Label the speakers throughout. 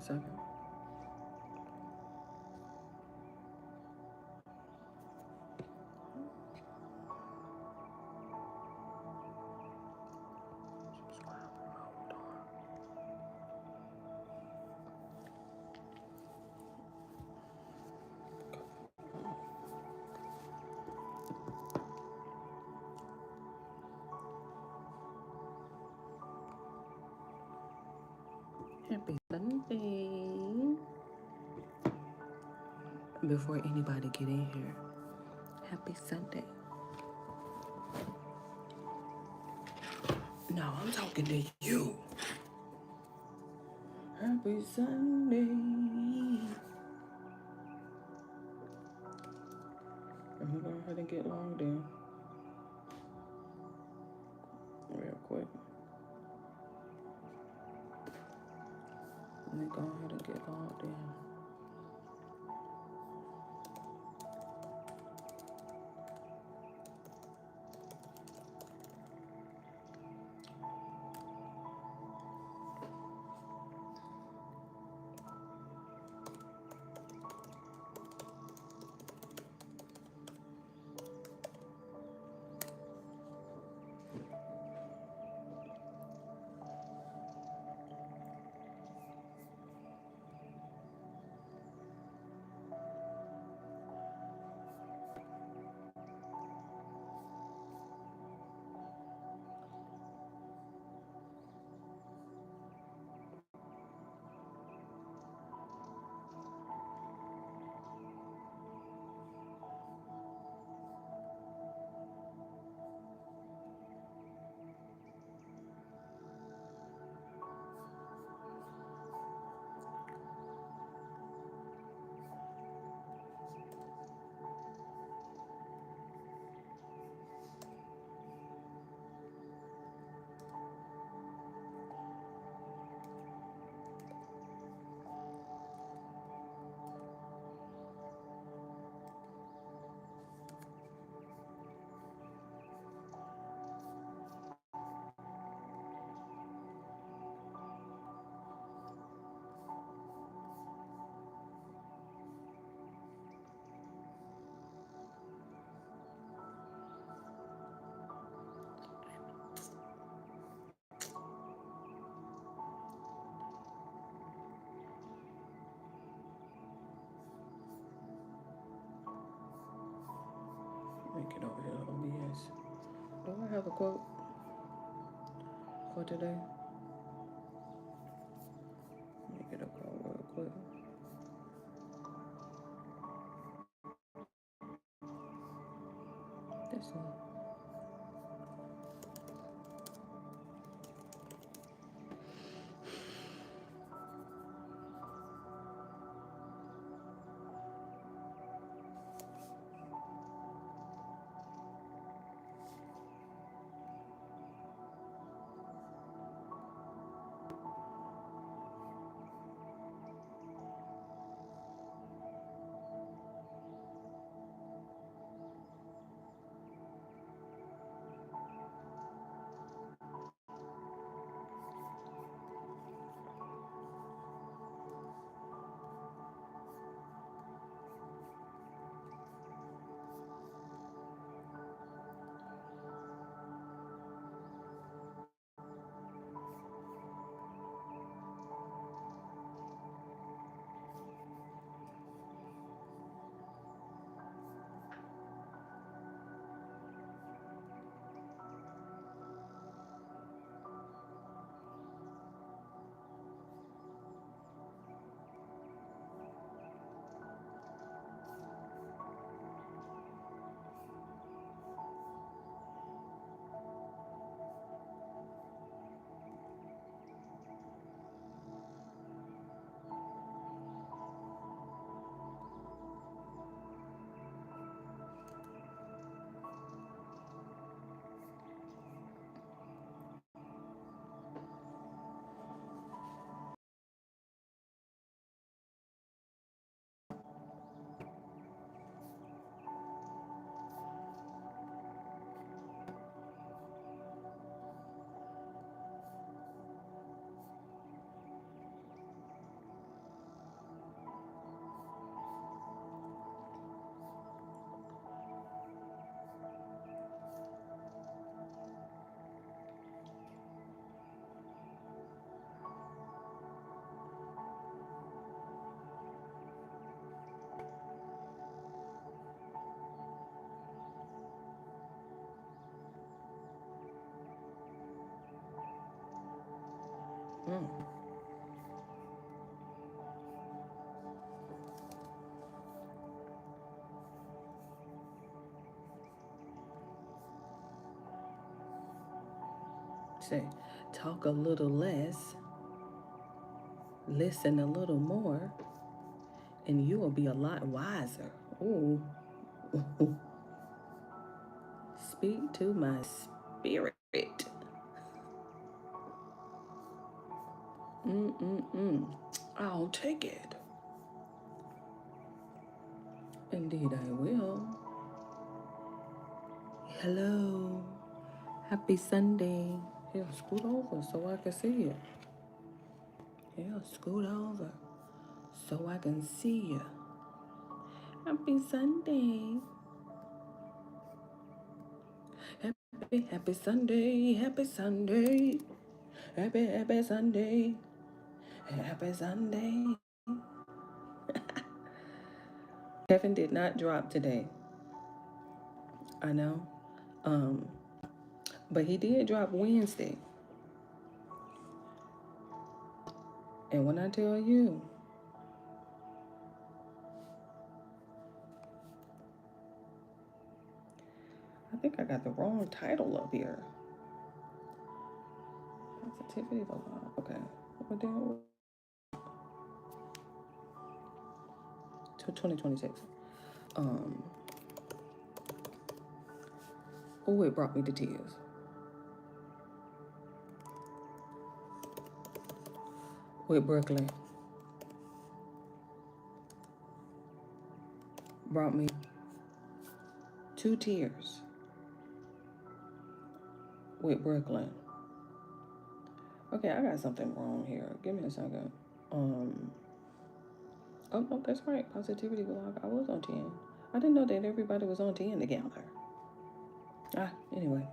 Speaker 1: second. Happy Sunday. Before anybody get in here, happy Sunday. No, I'm talking to you. Happy Sunday. I'm gonna go ahead and get logged in real quick. Let me go ahead and get logged in. Make it over here, OBS. Do I have a quote for today? Make it a quote real quick. This one. Say, talk a little less, listen a little more, and you will be a lot wiser. Ooh. Speak to my spirit. I'll take it. Indeed, I will. Hello. Happy Sunday. Yeah, scoot over so I can see you. Yeah, scoot over so I can see you. Happy Sunday. Happy Sunday. Happy Sunday. Happy Sunday. Happy Sunday. Kevin did not drop today. I know. But he did drop Wednesday. And when I tell you, I think I got the wrong title up here. Positivity of Allah. Okay. What the hell? To 2026. Oh, it brought me to tears. With Brooklyn. Brought me 2 tears. With Brooklyn. Okay, I got something wrong here. Give me a second. Oh no, that's right. Positivity blog. I was on 10. I didn't know that everybody was on 10 together. Anyway.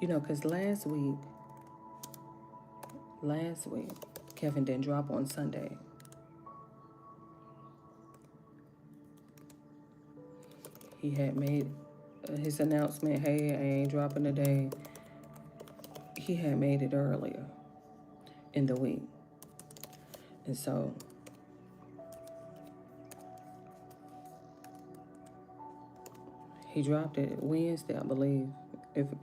Speaker 1: Because last week, Kevin didn't drop on Sunday. He had made his announcement, hey, I ain't dropping today. He had made it earlier in the week. And so he dropped it Wednesday, I believe.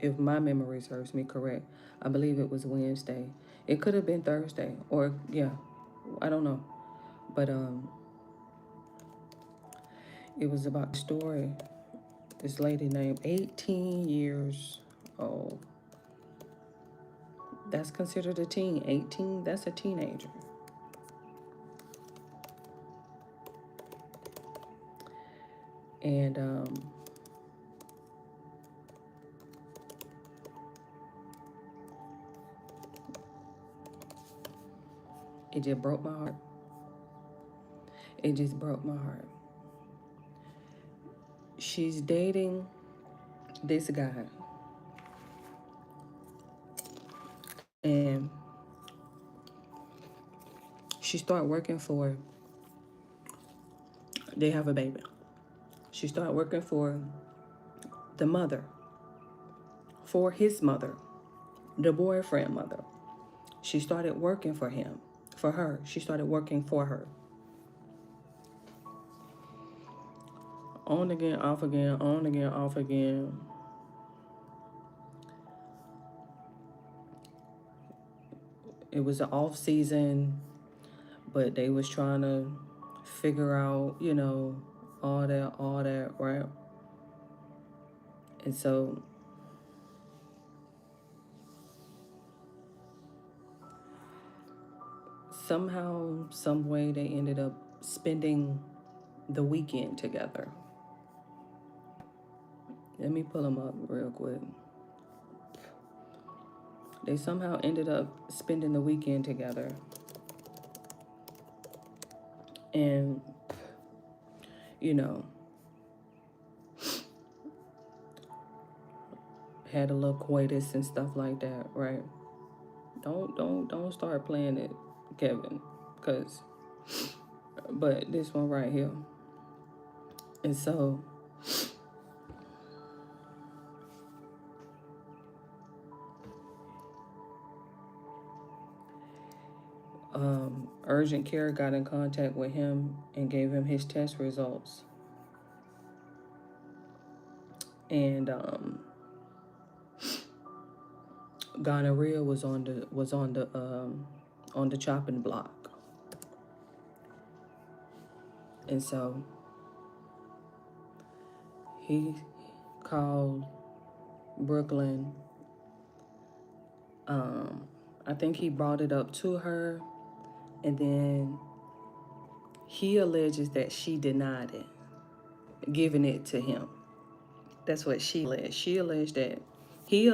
Speaker 1: If my memory serves me correct, I believe it was Wednesday. It could have been Thursday or, yeah, I don't know. But it was about the story. This lady named 18 years old. That's considered a teen. 18, that's a teenager. And it just broke my heart. It just broke my heart. She's dating this guy. And she started working for, they have a baby. She started working for the mother, for his mother, the boyfriend mother. She started working for him, for her. She started working for her. On again, off again, on again, off again. It was an off season, but they was trying to figure out, all that, right? And so somehow, some way, they ended up spending the weekend together. Let me pull them up real quick. They somehow ended up spending the weekend together. And, had a little coitus and stuff like that, right? Don't start playing it, Kevin, but this one right here. And so urgent care got in contact with him and gave him his test results. And gonorrhea was on the chopping block. And so he called Brooklyn. I think he brought it up to her, and then he alleges that she denied it, giving it to him. That's what she alleged. She alleged that he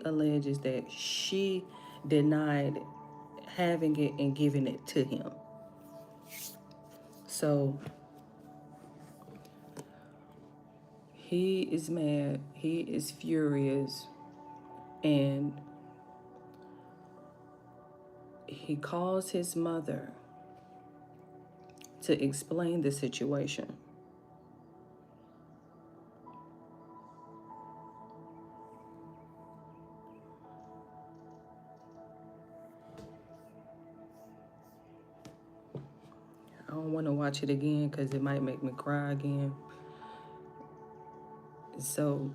Speaker 1: alleges that she denied having it and giving it to him. So he is mad. He is furious, and he calls his mother to explain the situation. I don't want to watch it again because it might make me cry again. So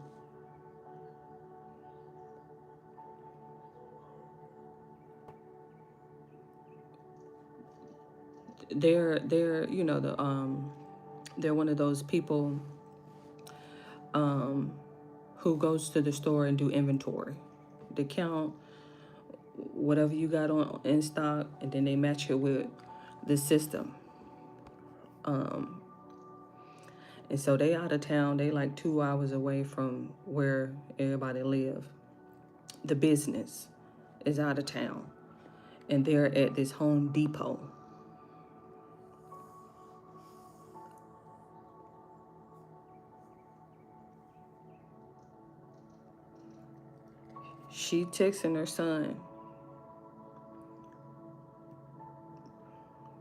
Speaker 1: they're you know, they're one of those people who goes to the store and do inventory. They count whatever you got on in stock, and then they match it with the system. And so they out of town. They like 2 hours away from where everybody live. The business is out of town, and they're at this Home Depot. She texting her son,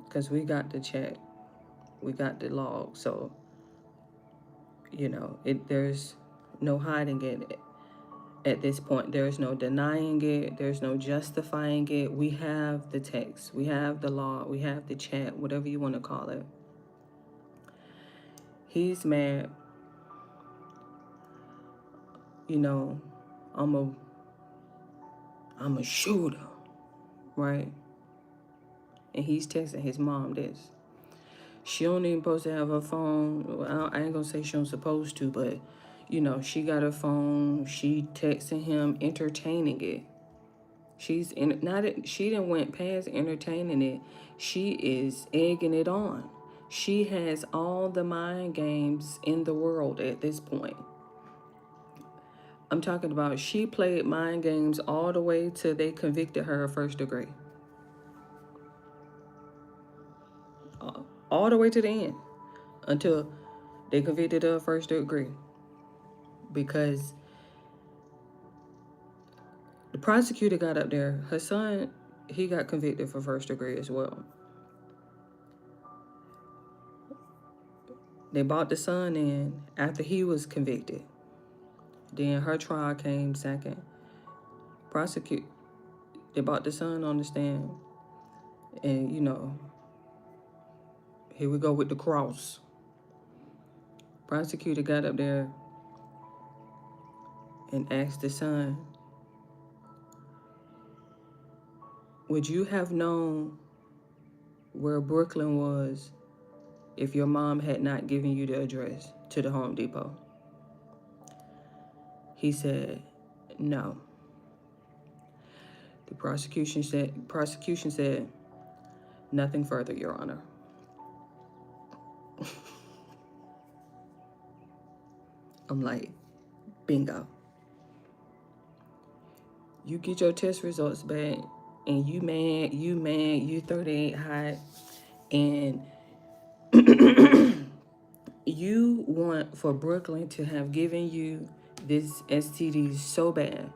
Speaker 1: because we got the chat, we got the log, so you know, there's no hiding it at this point. There's no denying it. There's no justifying it. We have the text. We have the log. We have the chat, whatever you want to call it. He's mad. You know, I'm a shooter, right? And he's texting his mom this. She don't even supposed to have her phone. I ain't gonna say she don't supposed to, but you know, she got her phone. She texting him, entertaining it. She didn't went past entertaining it. She is egging it on. She has all the mind games in the world at this point. I'm talking about she played mind games all the way till they convicted her of first degree. All the way to the end, until they convicted her of first degree. Because the prosecutor got up there, her son, he got convicted for first degree as well. They brought the son in after he was convicted. Then her trial came second. They brought the son on the stand. And, you know, here we go with the cross. Prosecutor got up there and asked the son, would you have known where Brooklyn was if your mom had not given you the address to the Home Depot? He said, no. The prosecution said, nothing further, Your Honor. I'm like, bingo. You get your test results back, and you 38 hot, and you want for Brooklyn to have given you this STD so bad.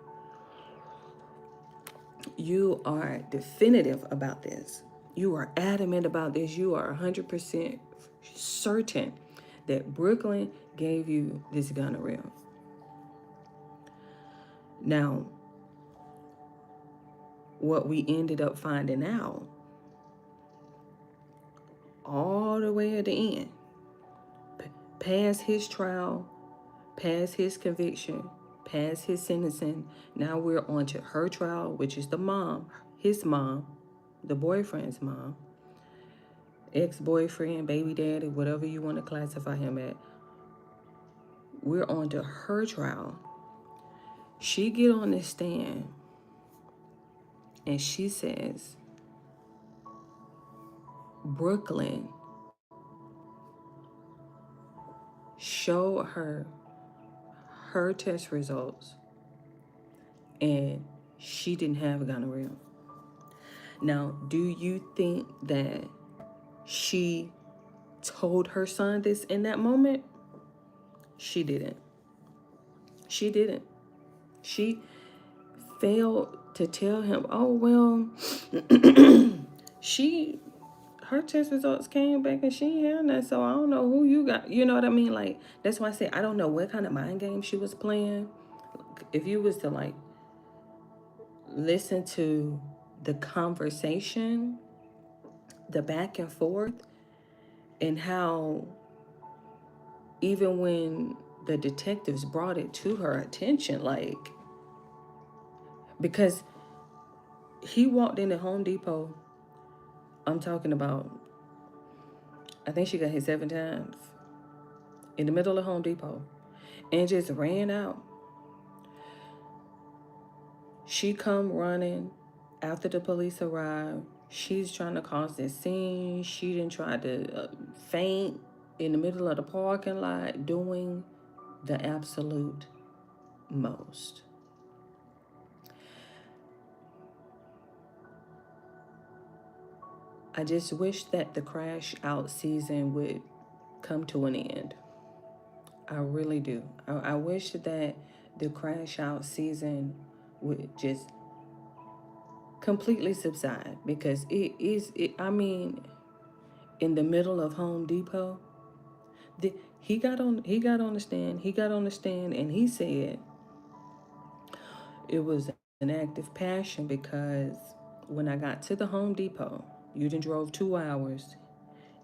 Speaker 1: You are definitive about this. You are adamant about this. You are 100% certain that Brooklyn gave you this gonorrhea. Now, what we ended up finding out all the way at the end, past his trial, past his conviction, past his sentencing. Now we're on to her trial, which is the mom, his mom, the boyfriend's mom, ex-boyfriend, baby daddy, whatever you want to classify him at. We're on to her trial. She get on the stand and she says, Brooklyn showed her test results and she didn't have gonorrhea. Now, do you think that she told her son this in that moment? She didn't. She didn't. She failed to tell him, oh, well, her test results came back and she ain't had none, so I don't know who you got. You know what I mean? Like, that's why I say I don't know what kind of mind game she was playing. If you was to, like, listen to the conversation, the back and forth, and how even when the detectives brought it to her attention, like, because he walked into Home Depot, I'm talking about, I think she got hit 7 times in the middle of Home Depot and just ran out. She come running after the police arrived. She's trying to cause this scene. She didn't try to faint in the middle of the parking lot, doing the absolute most. I just wish that the crash out season would come to an end. I really do. I wish that the crash out season would just completely subside, because I mean, in the middle of Home Depot, he got on the stand and he said it was an act of passion, because when I got to the Home Depot, you done drove 2 hours,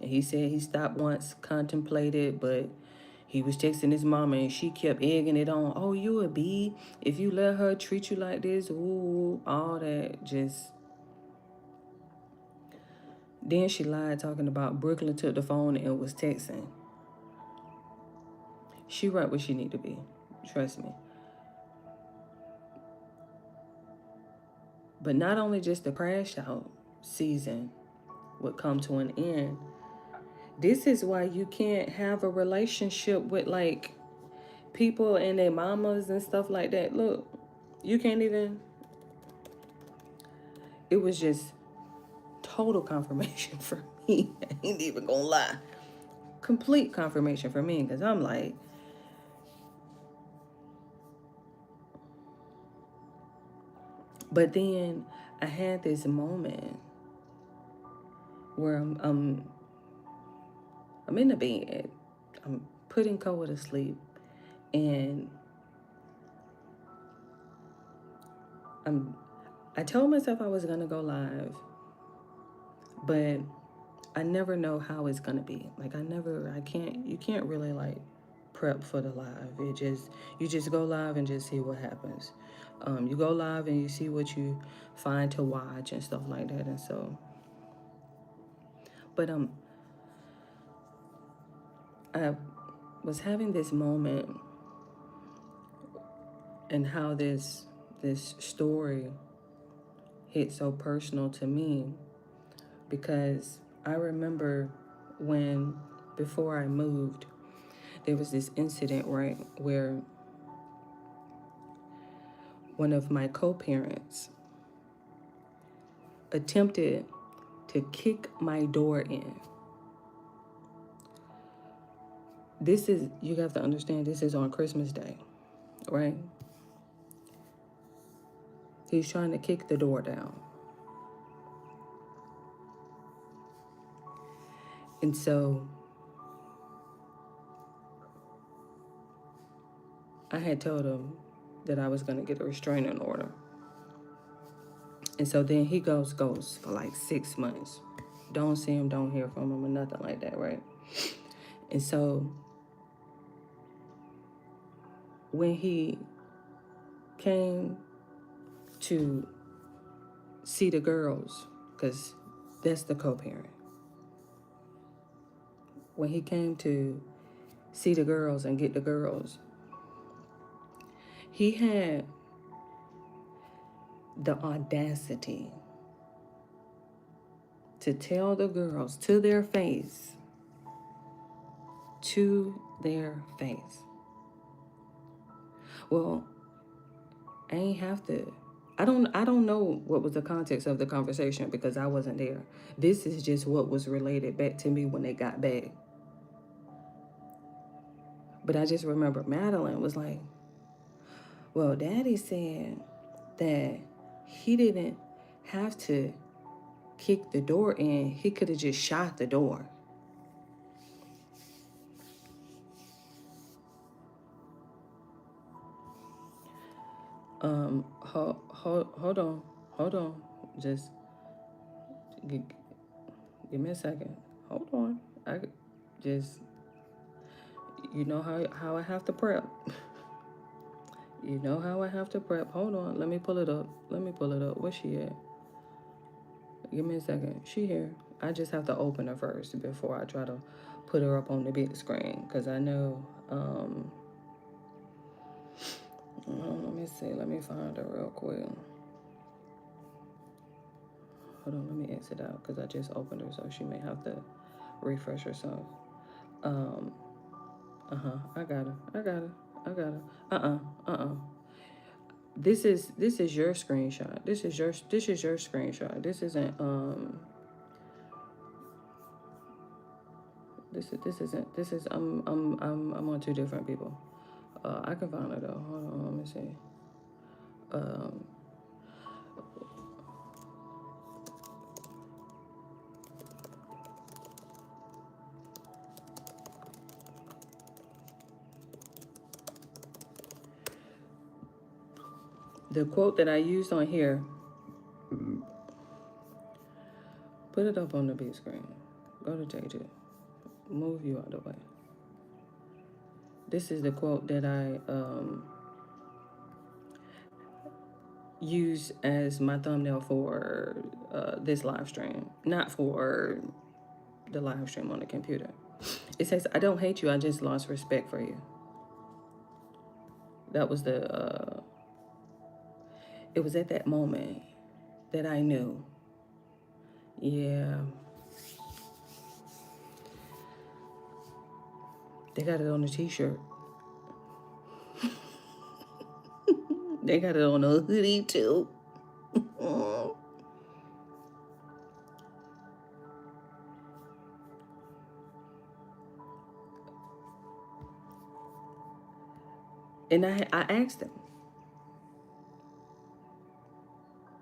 Speaker 1: and he said he stopped once, contemplated, but he was texting his mama and she kept egging it on. Oh, you a B? If you let her treat you like this, ooh, all that. Just. Then she lied talking about Brooklyn took the phone and was texting. She right where she need to be. Trust me. But not only just the crash out season would come to an end. This is why you can't have a relationship with, like, people and their mamas and stuff like that. Look, you can't even. It was just total confirmation for me. I ain't even gonna lie. Complete confirmation for me, because I'm like, but then I had this moment where I'm in the bed, I'm putting Koa to sleep, and I told myself I was gonna go live, but I never know how it's gonna be. Like, you can't really, like, prep for the live. You just go live and just see what happens. You go live and you see what you find to watch and stuff like that. And so, but I was having this moment, and how this story hit so personal to me, because I remember when, before I moved, there was this incident, right, where one of my co-parents attempted to kick my door in. You have to understand, this is on Christmas Day, right? He's trying to kick the door down. And so I had told him that I was going to get a restraining order. And so then he goes for like 6 months don't see him, don't hear from him, or nothing like that, right? And so when he came to see the girls, because that's the co-parent, when he came to see the girls and get the girls, he had the audacity to tell the girls to their face, well, I ain't have to. I don't know what was the context of the conversation because I wasn't there. This is just what was related back to me when they got back. But I just remember Madeline was like, well, Daddy said that he didn't have to kick the door in. He could have just shot the door. Hold on. Just give me a second. Hold on. I just, you know how I have to prep. You know how I have to prep. Hold on. Let me pull it up. Where's she at? Give me a second. She here. I just have to open her first before I try to put her up on the big screen. Because I know, let me see. Let me find her real quick. Hold on. Let me exit out because I just opened her. So she may have to refresh herself. I got her. This is your screenshot. This is your screenshot. This isn't this is I'm on two different people. I can find her though. Hold on, let me see. The quote that I used on here, put it up on the big screen. Go to JJ. Move you out of the way. This is the quote that I use as my thumbnail for this live stream, not for the live stream on the computer. It says, "I don't hate you, I just lost respect for you." That was the, it was at that moment that I knew, yeah, they got it on the t-shirt. They got it on a hoodie too. And I asked him.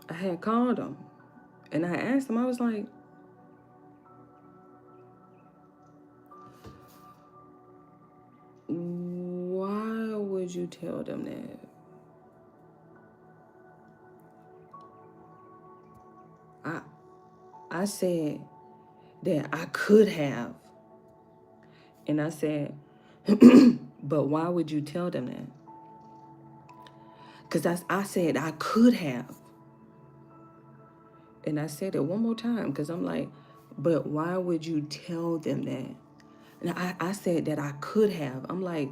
Speaker 1: I had called him. And I asked him, I was like, why would you tell them that? I said that I could have. And I said, but why would you tell them that? Because I said I could have. And I said it one more time because I'm like, but why would you tell them that? And I said that I could have. I'm like,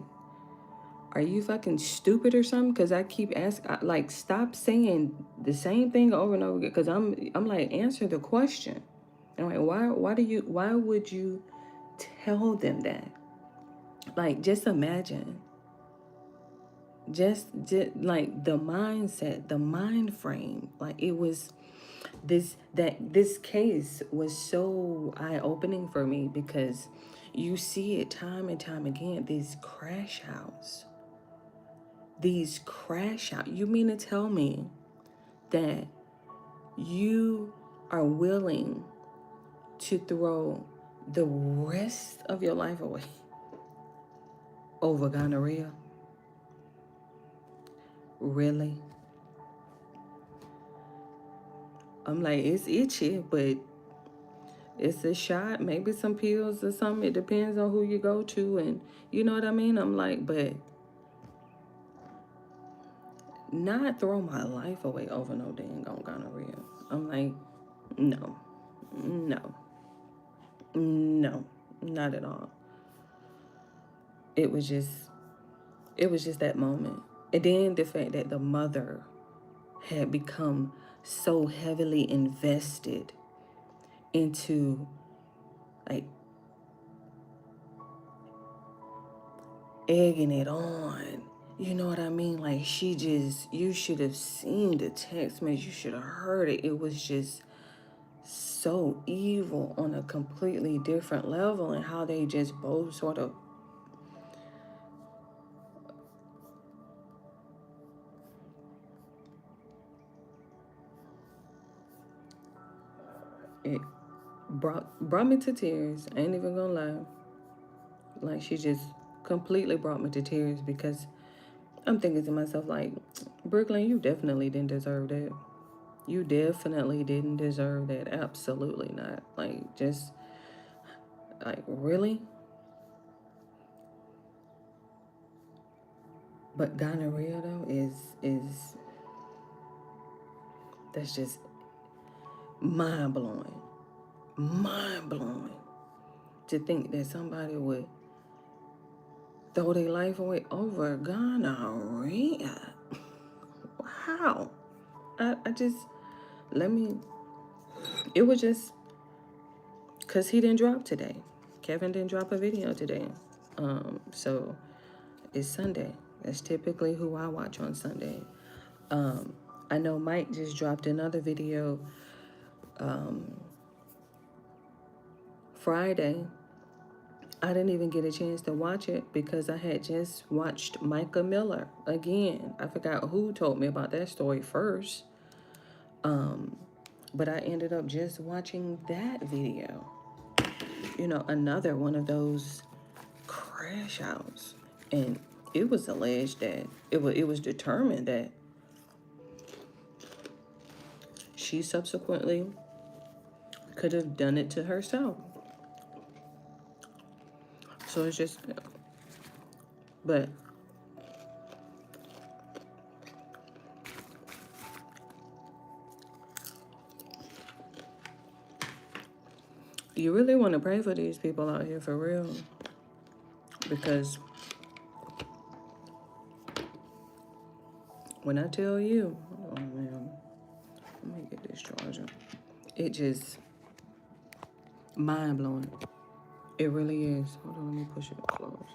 Speaker 1: are you fucking stupid or something? Because I keep asking, like, stop saying the same thing over and over again. Because I'm like, answer the question. And I'm like, why would you tell them that? Like, just imagine. Just like the mindset, the mind frame. Like, it was this case was so eye-opening for me because you see it time and time again. These crash outs. You mean to tell me that you are willing to throw the rest of your life away over gonorrhea? Really? I'm like, it's itchy, but it's a shot, maybe some pills or something. It depends on who you go to, and you know what I mean? I'm like, but not throw my life away over no dang on gonorrhea. I'm like, no, no, no, not at all. It was just that moment. And then the fact that the mother had become so heavily invested into, like, egging it on. You know what I mean? Like, she just, you should have seen the text message. You should have heard it. It was just so evil on a completely different level, and how they just both sort of, it brought me to tears. I ain't even gonna lie. Like, she just completely brought me to tears, because I'm thinking to myself, like, Brooklyn, you definitely didn't deserve that. You definitely didn't deserve that. Absolutely not. Like, just, like, really? But gonorrhea, though, is that's just mind-blowing. Mind-blowing. To think that somebody would throw their life away over gonorrhea. Wow. I just, it was just, because he didn't drop today. Kevin didn't drop a video today. So it's Sunday. That's typically who I watch on Sunday. I know Mike just dropped another video Friday. I didn't even get a chance to watch it because I had just watched Micah Miller again. I forgot who told me about that story first. But I ended up just watching that video. You know, another one of those crash outs. And it was alleged that it was determined that she subsequently could have done it to herself. So it's just, but you really want to pray for these people out here for real. Because when I tell you, oh man, let me get this charger. It just mind-blowing. It really is. Hold on, let me push it close.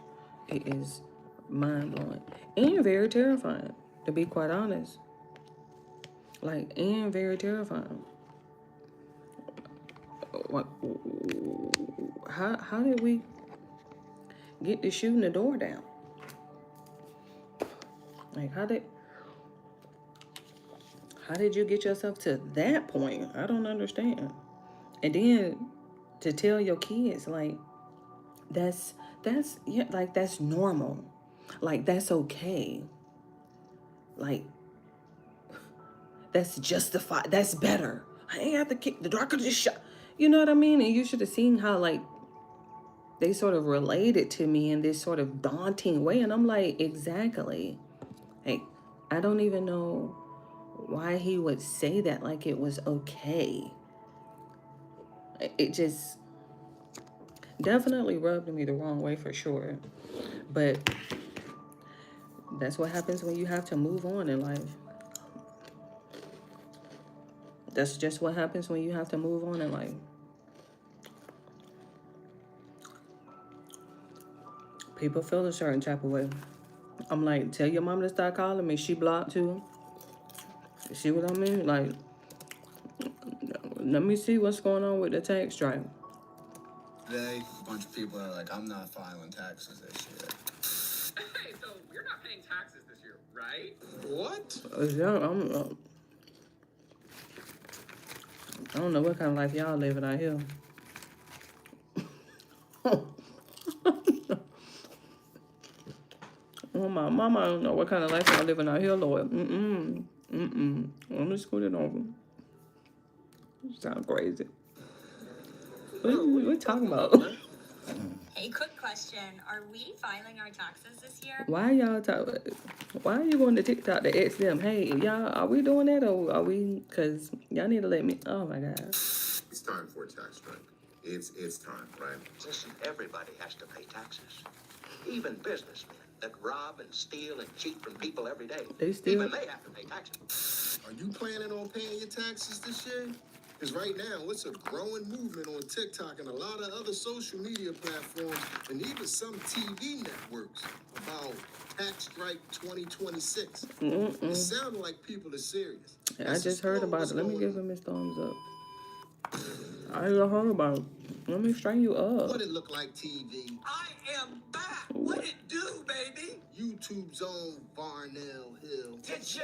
Speaker 1: It is mind-blowing and very terrifying, to be quite honest. Like, and very terrifying. What? How did we get to shooting the door down? Like, how did you get yourself to that point? I don't understand. And then to tell your kids, like, that's yeah, like, that's normal. Like, that's okay. Like, that's justified. That's better. I ain't have to kick the door. I could just shut. You know what I mean? And you should have seen how, like, they sort of related to me in this sort of daunting way. And I'm like, exactly. Like, I don't even know why he would say that, like it was okay. It just definitely rubbed me the wrong way for sure. But that's what happens when you have to move on in life. That's just what happens when you have to move on in life. People feel a certain type of way. I'm like, tell your mom to start calling me. She blocked too. See what I mean? Like, let me see what's going on with the tax strike.
Speaker 2: Today, a bunch of people are like, I'm not filing taxes this year.
Speaker 3: Hey, so you're not paying taxes this year, right?
Speaker 2: What?
Speaker 1: I don't know what kind of life y'all living out here. Well, my mama, I don't know what kind of life y'all living out here, Lord. Let me scoot it over. You sound crazy. What we talking about?
Speaker 4: Hey, quick question. Are we filing our taxes this year?
Speaker 1: Why y'all talk? Why are you going to TikTok to ask them? Hey, y'all, are we doing that or are we? Cause y'all need to let me. Oh my god.
Speaker 5: It's time for a tax strike. It's time, right?
Speaker 6: Listen, everybody has to pay taxes. Even businessmen that rob and steal and cheat from people every day.
Speaker 1: They still.
Speaker 6: Even they have to pay taxes.
Speaker 2: Are you planning on paying your taxes this year? Because right now, it's a growing movement on TikTok and a lot of other social media platforms and even some TV networks about Tax Strike 2026. It sounded like people are serious.
Speaker 1: I just heard about it. Let me give him his thumbs up. I heard about it. Let me straighten you up.
Speaker 2: What it look like, TV?
Speaker 6: I am back. What it do, baby?
Speaker 2: YouTube's own Barnell Hill.
Speaker 6: Did you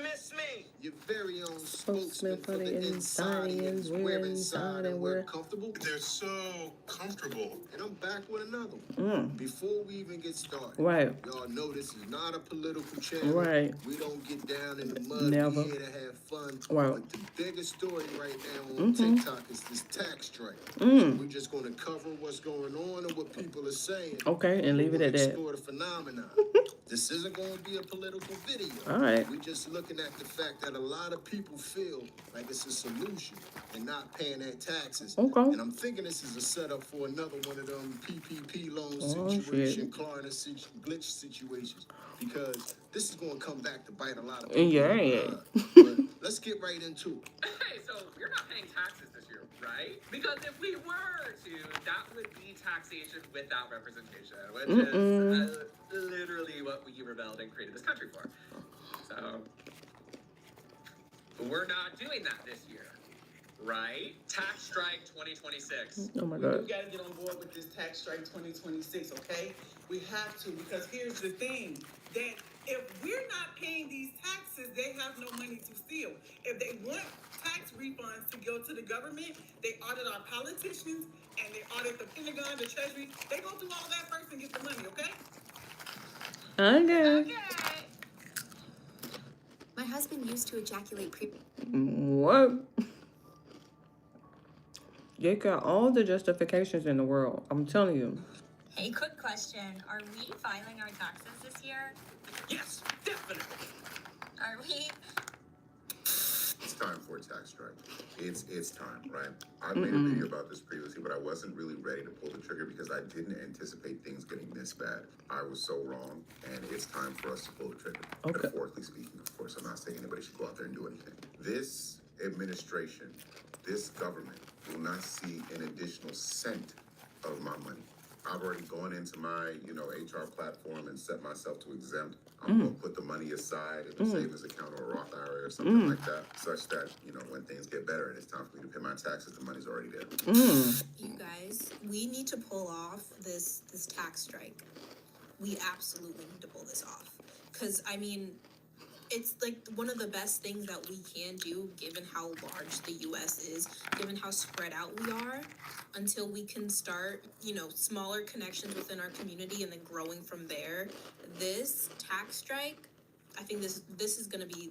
Speaker 6: miss me?
Speaker 2: Your very own spokesman for the Insanians. We're inside and we're comfortable.
Speaker 5: They're so comfortable.
Speaker 2: And I'm back with another one. Before we even get started,
Speaker 1: Right.
Speaker 2: y'all know this is not a political channel.
Speaker 1: Right.
Speaker 2: We don't get down in the mud.
Speaker 1: Never.
Speaker 2: We're here to have fun.
Speaker 1: Right.
Speaker 2: But the biggest story right now on TikTok is this tax strike. We're just going to cover what's going on and what people are saying.
Speaker 1: Okay, and leave it at that.
Speaker 2: Explore the phenomenon. This isn't going to be a political video.
Speaker 1: All right.
Speaker 2: We're just looking at the fact that a lot of people feel like it's a solution and not paying their taxes.
Speaker 1: Okay.
Speaker 2: And I'm thinking this is a setup for another one of them PPP loan situation, Klarna glitch situations, because this is going to come back to bite a lot of people.
Speaker 1: Yeah.
Speaker 2: But let's get right into it.
Speaker 3: Hey, so we're not paying taxes this year, right? Because if we were to, that would be taxation without representation, which is literally what we rebelled and created this country for. So, we're not doing that this year, right? Tax Strike 2026.
Speaker 1: Oh my
Speaker 7: We
Speaker 1: god.
Speaker 7: gotta get on board with this Tax Strike 2026, okay? We have to, because here's the thing, that if we're not paying these taxes, they have no money to steal. If they want tax refunds to go to the government, they audit our politicians, and they audit the Pentagon, the Treasury. They go through all that first and get the money, okay?
Speaker 1: Okay.
Speaker 4: My husband used to ejaculate
Speaker 1: What? They got all the justifications in the world. I'm telling you.
Speaker 4: Hey, quick question. Are we filing our taxes this year?
Speaker 6: Yes, definitely.
Speaker 4: Are we?
Speaker 5: It's time for a tax strike. It's time, right? I made a video about this previously, but I wasn't really ready to pull the trigger because I didn't anticipate things getting this bad. I was so wrong, and it's time for us to pull the trigger.
Speaker 1: Okay.
Speaker 5: Metaphorically speaking, of course. I'm not saying anybody should go out there and do anything. This administration, this government will not see an additional cent of my money. I've already gone into my, HR platform and set myself to exempt. I'm going to put the money aside in a savings account or a Roth IRA or something like that, such that, when things get better and it's time for me to pay my taxes, the money's already there.
Speaker 8: You guys, we need to pull off this tax strike. We absolutely need to pull this off. Because, I mean, it's like one of the best things that we can do, given how large the U.S. is, given how spread out we are, until we can start, smaller connections within our community and then growing from there. This tax strike, I think this is going to be,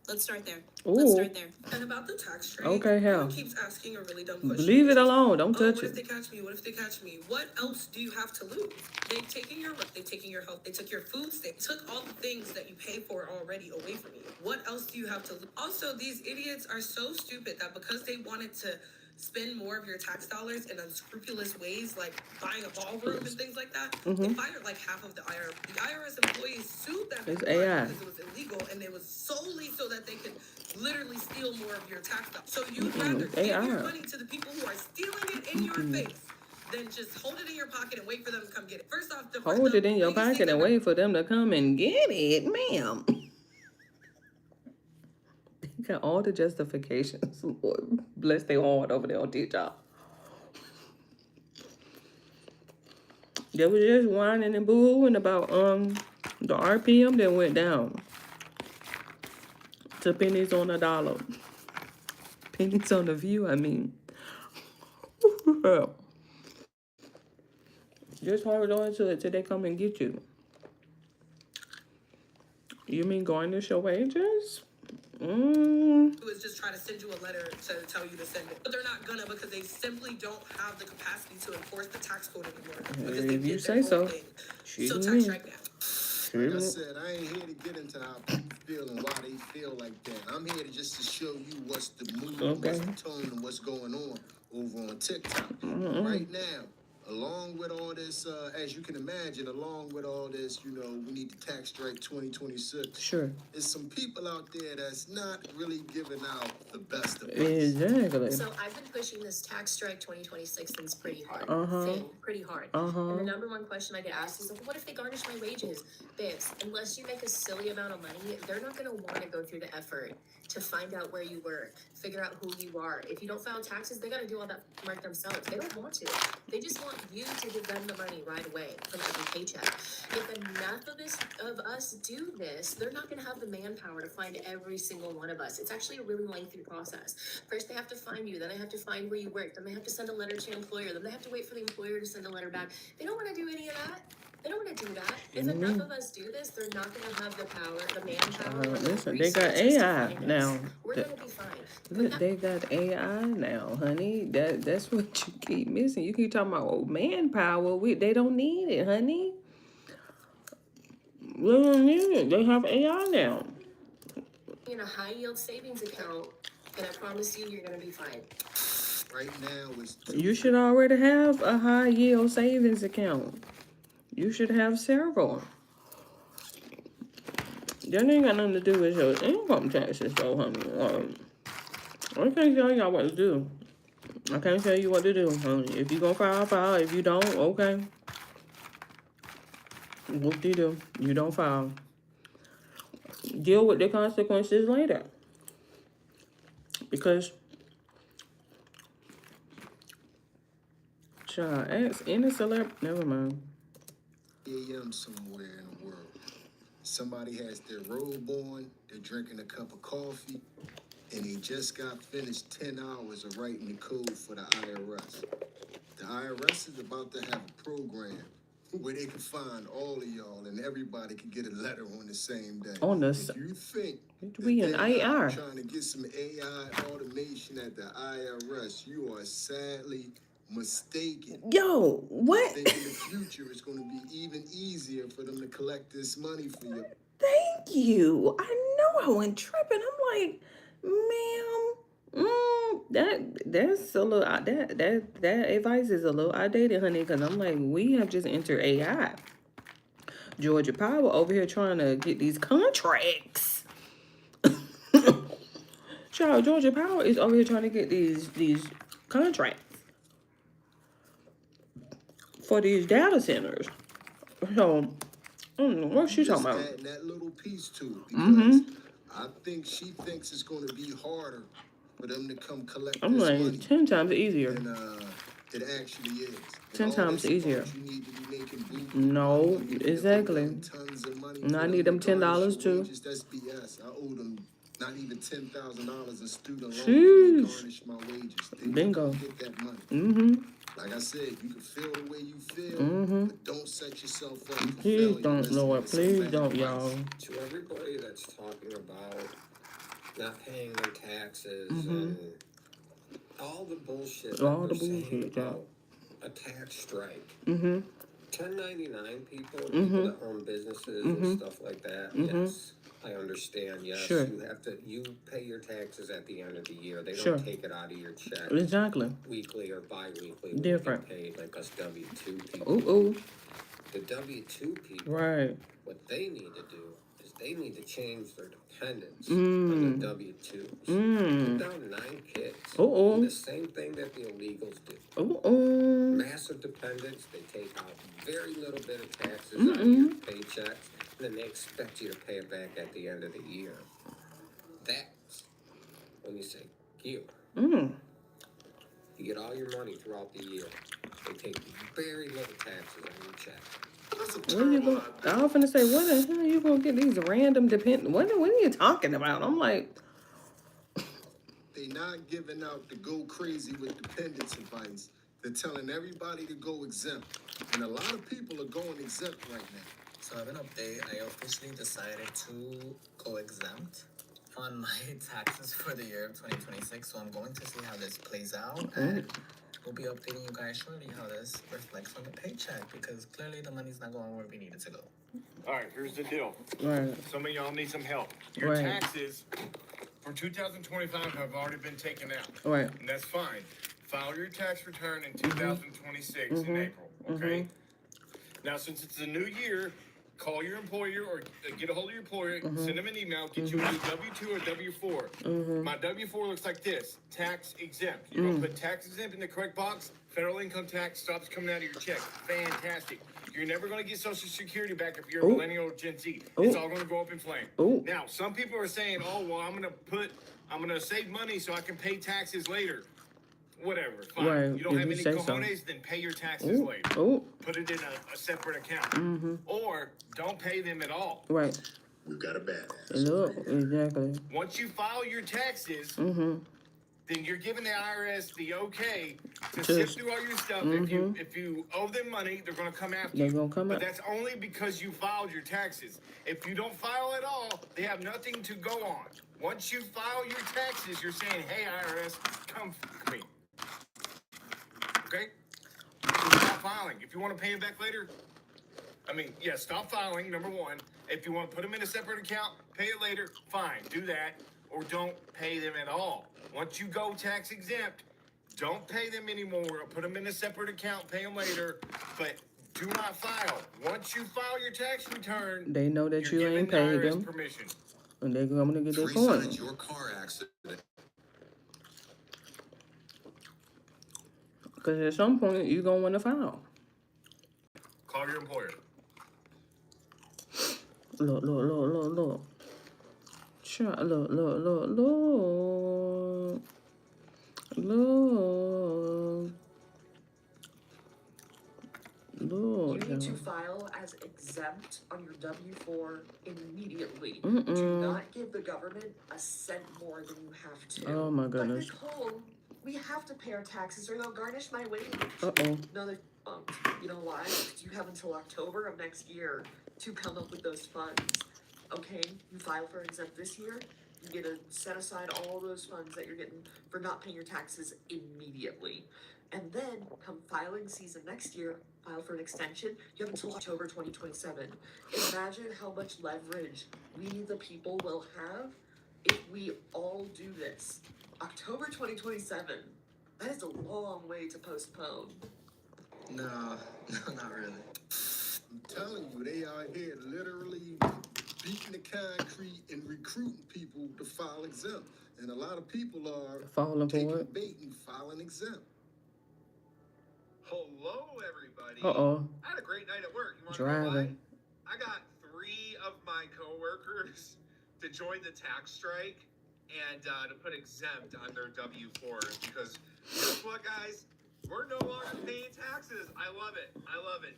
Speaker 8: let's start there. Let's start there.
Speaker 7: And about the tax strike,
Speaker 1: Okay, hell.
Speaker 7: everyone keeps asking a really dumb question.
Speaker 1: Leave it alone. Don't
Speaker 7: Oh,
Speaker 1: touch
Speaker 7: what if
Speaker 1: it.
Speaker 7: they catch me? What if they catch me? What else do you have to lose? They've taken your health, they took your food stamps, took all the things that you pay for already away from you. What else do you have to lose? Also, these idiots are so stupid that because they wanted to spend more of your tax dollars in unscrupulous ways, like buying a ballroom and things like that, they fired like half of the IRS. The IRS employees sued them
Speaker 1: It's
Speaker 7: in court
Speaker 1: AI.
Speaker 7: because it was illegal, and it was solely so that they could literally steal more of your tax dollars. So you'd rather give
Speaker 1: AI.
Speaker 7: your money to the people who are stealing it in your face than just hold it in your pocket and wait for them to come get it. First off,
Speaker 1: Hold it in your pocket and wait for them to come and get it, ma'am. They got all the justifications. Lord, bless their heart over there on TikTok. They was just whining and booing about the RPM that went down to pennies on a dollar. Pennies on the view, I mean. Just hold on to it till they come and get you. You mean garnish your wages?
Speaker 7: do is just try to send you a letter to tell you to send it. But they're not gonna because they simply don't have the capacity to enforce the tax code anymore. Because they
Speaker 1: If you
Speaker 7: did
Speaker 1: say
Speaker 7: their own
Speaker 1: so.
Speaker 7: thing.
Speaker 1: Shoot
Speaker 7: So
Speaker 1: me.
Speaker 7: tax strike now.
Speaker 2: Like I said, I ain't here to get into how people feel and why they feel like that. I'm here to just to show you what's the mood,
Speaker 1: Okay.
Speaker 2: what's the tone, and what's going on over on TikTok. Right now, along with all this, as you can imagine, along with all this, you know, we need the tax strike 2026.
Speaker 1: Sure.
Speaker 2: There's some people out there that's not really giving out the best of us.
Speaker 1: Exactly.
Speaker 9: So I've been pushing this tax strike 2026 thing's pretty hard. Pretty hard. And the number one question I get asked is, what if they garnish my wages? Babes, unless you make a silly amount of money, they're not gonna wanna go through the effort to find out where you work, figure out who you are. If you don't file taxes, they gotta do all that work themselves. They don't want to. They just want you to give them the money right away from every paycheck. If enough of us do this, they're not gonna have the manpower to find every single one of us. It's actually a really lengthy process. First they have to find you, then they have to find where you work, then they have to send a letter to your employer, then they have to wait for the employer to send a letter back. They don't wanna do any of that. They don't want to do that. If enough of us do this, they're not going to have the power, the manpower, or the
Speaker 1: Listen, they got
Speaker 9: resources to
Speaker 1: AI
Speaker 9: find us.
Speaker 1: now.
Speaker 9: We're going to be fine.
Speaker 1: Look, they got AI now, honey. That's what you keep missing. You keep talking about manpower. They don't need it, honey. They don't need it. They have AI now.
Speaker 9: In a high yield savings account, and I promise you, you're going to be fine.
Speaker 2: Right now, it's
Speaker 1: You should already have a high yield savings account. You should have several. That ain't got nothing to do with your income taxes, though, honey. I can't tell y'all what to do. I can't tell you what to do, honey. If you gonna file, file. If you don't, okay. What do you do? You don't file. Deal with the consequences later. Because, child, ask any never mind.
Speaker 2: a.m. somewhere in the world. Somebody has their robe on, they're drinking a cup of coffee, and they just got finished 10 hours of writing the code for the IRS. The IRS is about to have a program where they can find all of y'all and everybody can get a letter on the same day.
Speaker 1: On the
Speaker 2: If you think
Speaker 1: we
Speaker 2: that
Speaker 1: in
Speaker 2: they're not
Speaker 1: AI.
Speaker 2: trying to get some AI automation at the IRS, you are sadly mistaken.
Speaker 1: Yo, what?
Speaker 2: I think in the future it's going to be even easier for them to collect this money for you.
Speaker 1: Thank you. I know I wasn't tripping. I'm like, ma'am, that's a little that advice is a little outdated, honey. Because I'm like, we have just entered AI. Georgia Power over here trying to get these contracts. Child, Georgia Power is over here trying to get these contracts for these data centers. So, what's she talking about?
Speaker 2: Adding that little piece to it because I think she thinks it's going to be harder for them to come collect
Speaker 1: I'm
Speaker 2: this
Speaker 1: like,
Speaker 2: money
Speaker 1: 10 times easier.
Speaker 2: than it actually is.
Speaker 1: 10 times easier.
Speaker 2: You need to be making
Speaker 1: No,
Speaker 2: you need to be
Speaker 1: exactly.
Speaker 2: putting tons of money
Speaker 1: And I
Speaker 2: for
Speaker 1: need them
Speaker 2: to garnish
Speaker 1: $10
Speaker 2: your
Speaker 1: too.
Speaker 2: wages. That's BS. I owe them not even $10,000 in student loans. They
Speaker 1: Sheesh.
Speaker 2: garnish my wages. They
Speaker 1: Bingo.
Speaker 2: get that money. Like I said, you can feel the way you feel, but don't set yourself up for
Speaker 1: Please
Speaker 2: failure.
Speaker 1: don't,
Speaker 2: Listen,
Speaker 1: Lord.
Speaker 2: it's a
Speaker 1: Please
Speaker 2: bad
Speaker 1: don't,
Speaker 2: advice.
Speaker 1: y'all.
Speaker 10: To everybody that's talking about not paying their taxes and all the bullshit,
Speaker 1: All
Speaker 10: that
Speaker 1: the
Speaker 10: they're saying
Speaker 1: bullshit, yeah.
Speaker 10: about a tax strike. 1099 people, people that own businesses and stuff like that. Yes, I understand. Yes,
Speaker 1: Sure.
Speaker 10: you pay your taxes at the end of the year. They
Speaker 1: Sure.
Speaker 10: don't take it out of your check
Speaker 1: Exactly.
Speaker 10: weekly or bi-weekly. when
Speaker 1: Different.
Speaker 10: You get paid like us W-2 people.
Speaker 1: Ooh.
Speaker 10: The W-2 people,
Speaker 1: Right.
Speaker 10: what they need to do is they need to change their dependents on the W-2s. Put down 9 kids. Do the same thing that the illegals do. Massive dependents, they take out very little bit of taxes out of your paychecks, and then they expect you to pay it back at the end of the year. That's when you say give. You get all your money throughout the year. They take very little taxes on your check.
Speaker 1: Where you go? I was finna say, what the hell you gonna get these random what are you talking about? I'm like,
Speaker 2: They not giving out the go crazy with dependence advice. They're telling everybody to go exempt. And a lot of people are going exempt right now.
Speaker 11: So I have an update. I officially decided to go exempt. on my taxes for the year of 2026, so I'm going to see how this plays out, and we'll be updating you guys shortly how this reflects on the paycheck, because clearly the money's not going where we need it to go.
Speaker 12: All right, here's the deal.
Speaker 1: Right.
Speaker 12: Some of y'all need some help. Your
Speaker 1: Right.
Speaker 12: taxes for 2025 have already been taken out.
Speaker 1: Right.
Speaker 12: And that's fine. File your tax return in 2026 in April, okay? Now, since it's a new year, call your employer or get a hold of your employer, send them an email, get you a new W-2 or W-4. My W-4 looks like this, tax exempt. You're going to put tax exempt in the correct box, federal income tax stops coming out of your check. Fantastic. You're never going to get Social Security back if you're a millennial or Gen Z. It's all going to go up in flame. Now, some people are saying, oh, well, I'm going to save money so I can pay taxes later. Whatever, fine.
Speaker 1: Right,
Speaker 12: You don't
Speaker 1: if
Speaker 12: have
Speaker 1: you
Speaker 12: any
Speaker 1: say so.
Speaker 12: cojones, then pay your taxes later. Put it in a separate account. Or don't pay them at all.
Speaker 1: Right.
Speaker 5: We've got a badass.
Speaker 1: Look, exactly.
Speaker 12: Once you file your taxes, then you're giving the IRS the okay to sift through all your stuff. If you owe them money, they're going to come after you.
Speaker 1: They're gonna come
Speaker 12: But
Speaker 1: up.
Speaker 12: that's only because you filed your taxes. If you don't file at all, they have nothing to go on. Once you file your taxes, you're saying, hey, IRS, come for me. Okay? So stop filing. If you want to pay them back later, stop filing, number one. If you want to put them in a separate account, pay it later, fine, do that. Or don't pay them at all. Once you go tax exempt, don't pay them anymore. Put them in a separate account, pay them later, but do not file. Once you file your tax return,
Speaker 1: They know that you
Speaker 12: you're
Speaker 1: ain't
Speaker 12: giving the
Speaker 1: paid
Speaker 12: IRS
Speaker 1: them,
Speaker 12: permission.
Speaker 1: and they're going to get their
Speaker 2: Teresa,
Speaker 1: coin.
Speaker 2: it's your car accident.
Speaker 1: Because at some point, you're going to want to file.
Speaker 12: Call your employer.
Speaker 1: Look. Look.
Speaker 13: You need to
Speaker 1: y'all.
Speaker 13: file as exempt on your W-4 immediately. Do
Speaker 1: Mm-mm.
Speaker 13: not give the government a cent more than you have to.
Speaker 1: Oh, my goodness.
Speaker 13: But Nicole, we have to pay our taxes or they'll garnish my wage.
Speaker 1: Uh-oh.
Speaker 13: No, they won't. You know why? Because you have until October of next year to come up with those funds. Okay, you file for exempt this year, you get to set aside all those funds that you're getting for not paying your taxes immediately. And then, come filing season next year, file for an extension, you have until October 2027. Imagine how much leverage we, the people, will have if we all do this. October 2027. That is a long way to postpone.
Speaker 2: No, not really. I'm telling you, they out here literally beating the concrete and recruiting people to file exempt. And a lot of people are
Speaker 1: Falling for
Speaker 2: taking
Speaker 1: it.
Speaker 2: bait and filing exempt.
Speaker 3: Hello, everybody.
Speaker 1: Uh-oh.
Speaker 3: I had a great night at work. You want to know why?
Speaker 1: Driving.
Speaker 3: I got 3 of my coworkers to join the tax strike and to put exempt on their W-4s because guess what, guys? We're no longer paying taxes. I love it.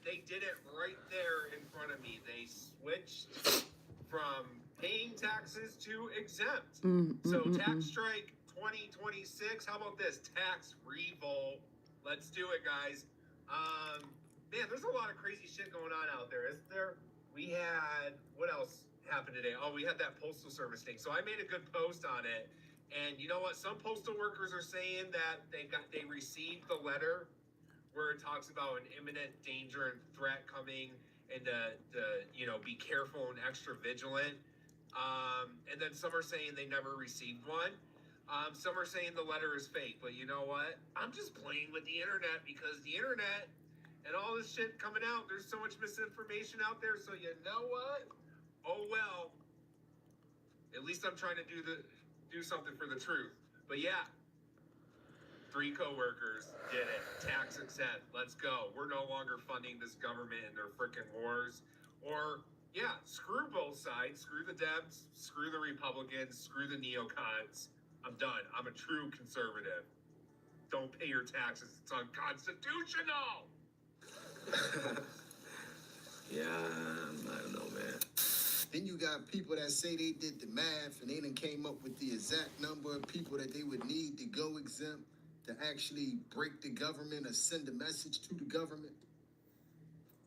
Speaker 3: They did it right there in front of me. They switched from paying taxes to exempt. So tax strike 2026. How about this? Tax revolt. Let's do it, guys. Man, there's a lot of crazy shit going on out there, isn't there? We had, what else happened today? Oh, we had that Postal Service thing. So I made a good post on it. And you know what? Some postal workers are saying that they received the letter where it talks about an imminent danger and threat coming and to be careful and extra vigilant. And then some are saying they never received one. Some are saying the letter is fake, but you know what? I'm just playing with the internet because the internet and all this shit coming out, there's so much misinformation out there. So you know what? Oh well. At least I'm trying to do something for the truth. But yeah, 3 coworkers did it. Tax exempt. Let's go. We're no longer funding this government and their freaking wars. Or yeah, screw both sides. Screw the Dems. Screw the Republicans. Screw the neocons. I'm done. I'm a true conservative. Don't pay your taxes. It's unconstitutional.
Speaker 2: Yeah, I don't know, man. Then you got people that say they did the math and they done came up with the exact number of people that they would need to go exempt to actually break the government or send a message to the government.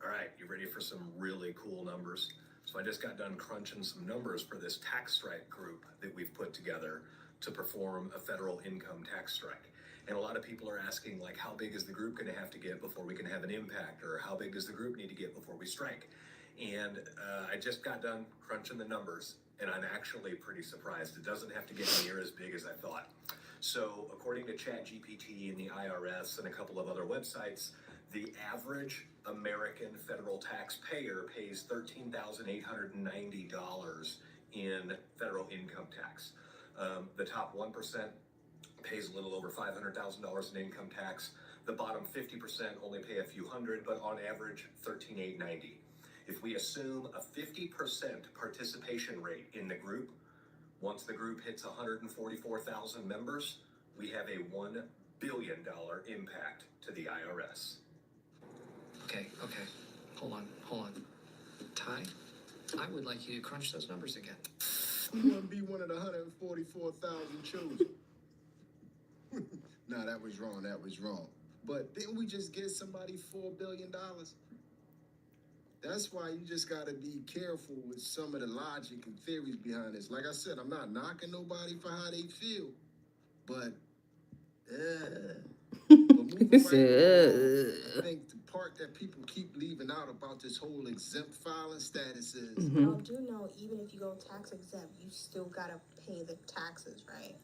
Speaker 14: All right, you ready for some really cool numbers? So I just got done crunching some numbers for this tax strike group that we've put together to perform a federal income tax strike. And a lot of people are asking, like, how big is the group going to have to get before we can have an impact? Or how big does the group need to get before we strike? And I just got done crunching the numbers, and I'm actually pretty surprised. It doesn't have to get near as big as I thought. So according to ChatGPT and the IRS and a couple of other websites, the average American federal taxpayer pays $13,890 in federal income tax. The top 1% pays a little over $500,000 in income tax. The bottom 50% only pay a few hundred, but on average, $13,890. If we assume a 50% participation rate in the group, once the group hits 144,000 members, we have a $1 billion impact to the IRS.
Speaker 15: Okay. Hold on. Ty, I would like you to crunch those numbers again.
Speaker 2: You want to be one of the 144,000 chosen? Nah, that was wrong. But didn't we just get somebody $4 billion? That's why you just got to be careful with some of the logic and theories behind this. Like I said, I'm not knocking nobody for how they feel, but moving right along, I think the part that people keep leaving out about this whole exempt filing status is...
Speaker 8: Y'all do know, even if you go tax exempt, you still gotta pay the taxes, right?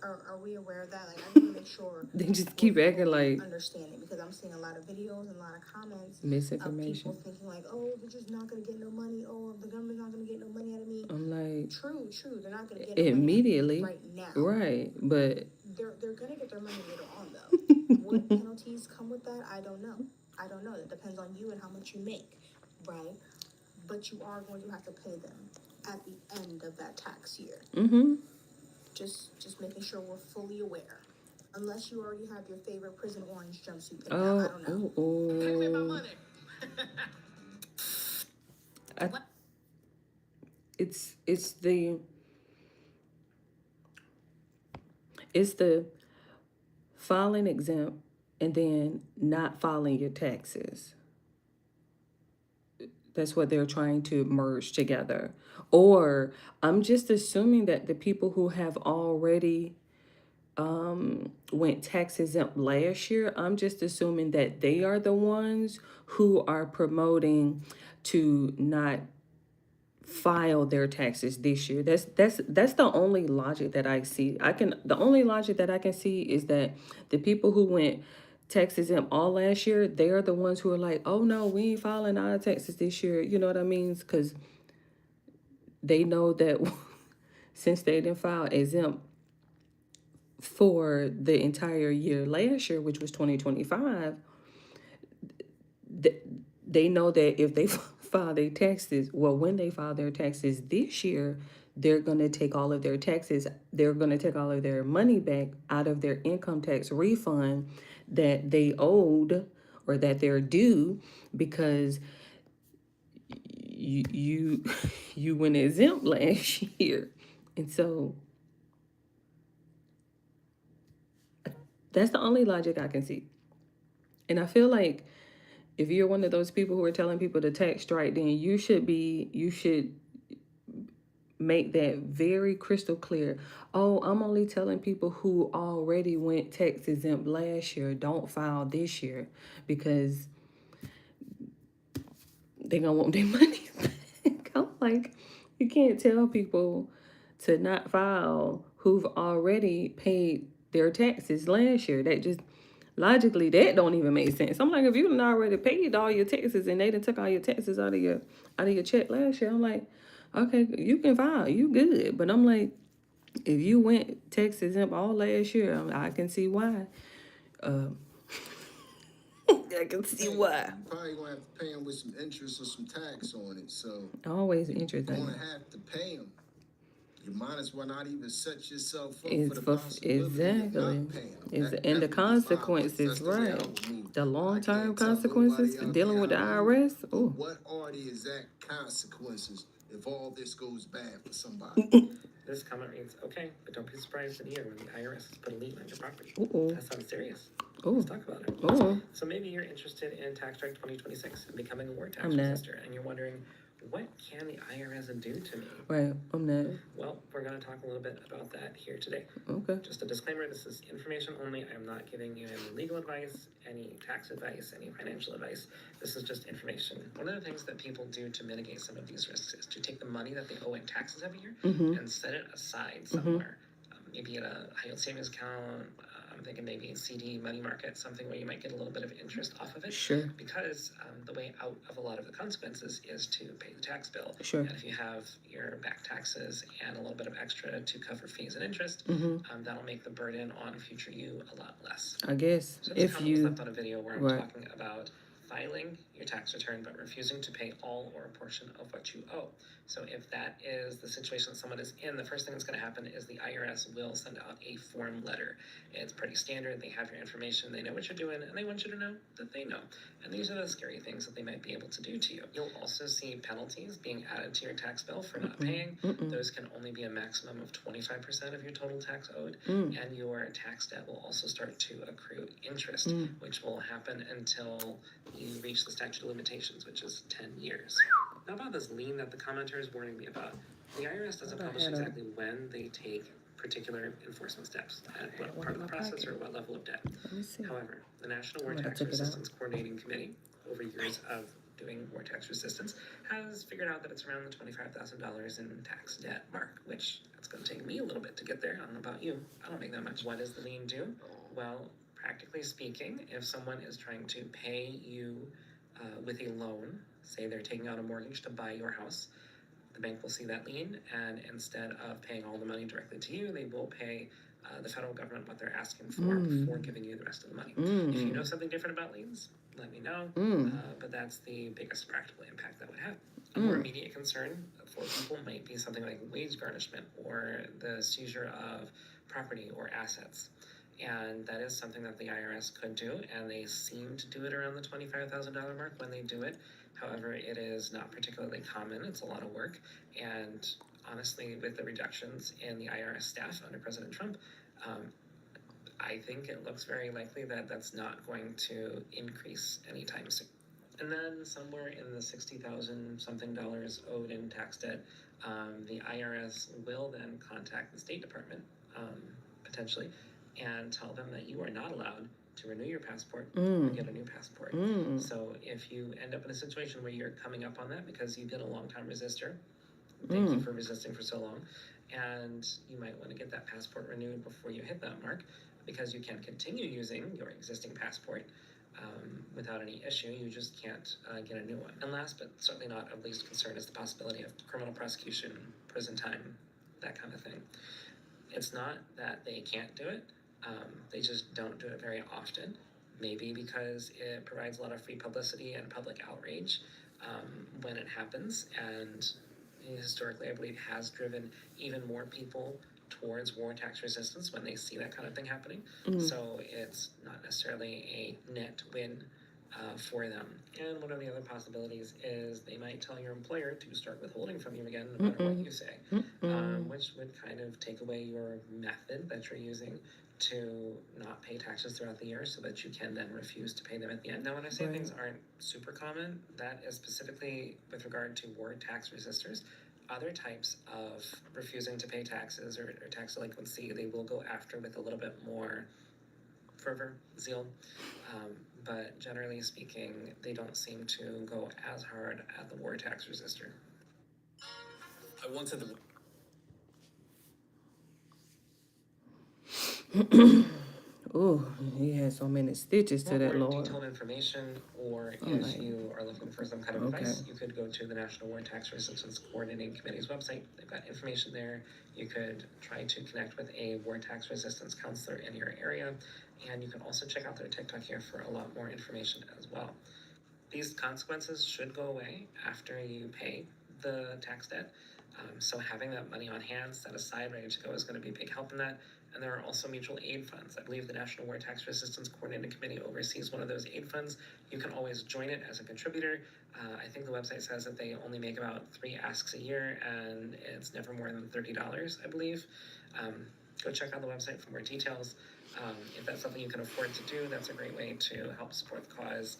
Speaker 8: Are we aware of that? Like, I need to make sure
Speaker 1: They just keep acting like
Speaker 8: understanding, because I'm seeing a lot of videos and a lot of comments
Speaker 1: misinformation.
Speaker 8: of people thinking like, oh, they're just not gonna get no money. Oh, the government's not gonna get no money out of me.
Speaker 1: I'm like,
Speaker 8: true. They're not gonna get no
Speaker 1: immediately
Speaker 8: money right now.
Speaker 1: right, but
Speaker 8: They're gonna get their money later on though. What penalties come with that? I don't know. It depends on you and how much you make, right? But you are going to have to pay them at the end of that tax year. Just making sure we're fully aware. Unless you already have your favorite Prison Orange jumpsuit picked out, I don't know.
Speaker 3: Give me my money.
Speaker 1: It's the filing exempt and then not filing your taxes. That's what they're trying to merge together. Or I'm just assuming that the people who have already went tax exempt last year, I'm just assuming that they are the ones who are promoting to not file their taxes this year. That's the only logic that I see. The only logic that I can see is that the people who went tax exempt all last year, they are the ones who are like, oh no, we ain't filing our taxes this year. You know what I mean? Because they know that since they didn't file exempt for the entire year last year, which was 2025, they know that if they file their taxes, well, when they file their taxes this year, they're going to take all of their taxes, they're going to take all of their money back out of their income tax refund that they owed or that they're due because you went exempt last year. And so that's the only logic I can see. And I feel like if you're one of those people who are telling people to tax strike, then you should make that very crystal clear. Oh, I'm only telling people who already went tax exempt last year, don't file this year, because they're gonna want their money back. I'm like, you can't tell people to not file who've already paid their taxes last year. That just logically, that don't even make sense. I'm like, if you done already paid all your taxes and they done took all your taxes out of your check last year, I'm like, okay, you can file, you good. But I'm like, if you went tax exempt all last year, I can see why. I can see why.
Speaker 2: You probably gonna have to pay them with some interest or some tax on it. So
Speaker 1: always interest.
Speaker 2: You're gonna have to pay them. You might as well not even set yourself up for the possibility of not paying them.
Speaker 1: And the consequences, right? The long-term consequences dealing with the IRS. Oh,
Speaker 2: what are the exact consequences if all this goes bad for somebody?
Speaker 16: This comment reads, okay, but don't be surprised in a year when the IRS has put a lien on your property. That sounds serious. Let's talk about it. So maybe you're interested in Tax Strike 2026 and becoming a ward tax assessor, and you're wondering, what can the IRS do to me?
Speaker 1: Right, I'm not.
Speaker 16: Well, we're going to talk a little bit about that here today.
Speaker 1: Okay.
Speaker 16: Just a disclaimer, this is information only. I'm not giving you any legal advice, any tax advice, any financial advice. This is just information. One of the things that people do to mitigate some of these risks is to take the money that they owe in taxes every year and set it aside somewhere. Maybe in a high yield savings account. I'm thinking maybe a CD, money market, something where you might get a little bit of interest off of it.
Speaker 1: Sure.
Speaker 16: Because the way out of a lot of the consequences is to pay the tax bill.
Speaker 1: Sure.
Speaker 16: And if you have your back taxes and a little bit of extra to cover fees and interest, that'll make the burden on future you a lot less.
Speaker 1: I guess
Speaker 16: So this
Speaker 1: if
Speaker 16: comment was
Speaker 1: you
Speaker 16: left on a video where I'm
Speaker 1: right.
Speaker 16: talking about filing your tax return but refusing to pay all or a portion of what you owe. So if that is the situation that someone is in, the first thing that's going to happen is the IRS will send out a form letter. It's pretty standard. They have your information. They know what you're doing, and they want you to know that they know. And these are the scary things that they might be able to do to you. You'll also see penalties being added to your tax bill for not paying. Those can only be a maximum of 25% of your total tax owed. And your tax debt will also start to accrue interest, which will happen until you reach the statute of limitations, which is 10 years. Now about this lien that the commenter is warning me about, the IRS doesn't publish exactly when they take particular enforcement steps, at what part of the process or what level of debt. However, the National War Tax Resistance Coordinating Committee, over years of doing war tax resistance, has figured out that it's around the $25,000 in tax debt mark, which it's going to take me a little bit to get there. I don't know about you. I don't make that much. What does the lien do? Well, practically speaking, if someone is trying to pay you with a loan, say they're taking out a mortgage to buy your house, the bank will see that lien, and instead of paying all the money directly to you, they will pay the federal government what they're asking for before giving you the rest of the money. If you know something different about liens, let me know, but that's the biggest practical impact that would have. A more immediate concern for people might be something like wage garnishment or the seizure of property or assets. And that is something that the IRS could do, and they seem to do it around the $25,000 mark when they do it. However, it is not particularly common. It's a lot of work. And honestly, with the reductions in the IRS staff under President Trump, I think it looks very likely that that's not going to increase anytime soon. And then somewhere in the $60,000 something owed in tax debt, the IRS will then contact the State Department, potentially, and tell them that you are not allowed to renew your passport or get a new passport. So if you end up in a situation where you're coming up on that because you've been a long-time resistor, thank you for resisting for so long, and you might want to get that passport renewed before you hit that mark, because you can continue using your existing passport without any issue. You just can't get a new one. And last but certainly not of least concern is the possibility of criminal prosecution, prison time, that kind of thing. It's not that they can't do it. They just don't do it very often, maybe because it provides a lot of free publicity and public outrage when it happens, and historically I believe has driven even more people towards war tax resistance when they see that kind of thing happening. So it's not necessarily a net win for them. And one of the other possibilities is they might tell your employer to start withholding from you again, no matter what you say, which would kind of take away your method that you're using to not pay taxes throughout the year so that you can then refuse to pay them at the end. Now, when I say things aren't super common, that is specifically with regard to war tax resistors. Other types of refusing to pay taxes or tax delinquency, they will go after with a little bit more fervor, zeal. But generally speaking, they don't seem to go as hard at the war tax resistor.
Speaker 11: I wanted to...
Speaker 1: Oh, he had so many stitches to that,
Speaker 16: More
Speaker 1: Lord.
Speaker 16: detailed information, or if you are looking for some kind of advice, you could go to the National War Tax Resistance Coordinating Committee's website. They've got information there. You could try to connect with a war tax resistance counselor in your area, and you can also check out their TikTok here for a lot more information as well. These consequences should go away after you pay the tax debt. So having that money on hand, set aside, ready to go is going to be a big help in that. And there are also mutual aid funds. I believe the National War Tax Resistance Coordinating Committee oversees one of those aid funds. You can always join it as a contributor. I think the website says that they only make about 3 asks a year, and it's never more than $30, I believe. Go check out the website for more details. If that's something you can afford to do, that's a great way to help support the cause.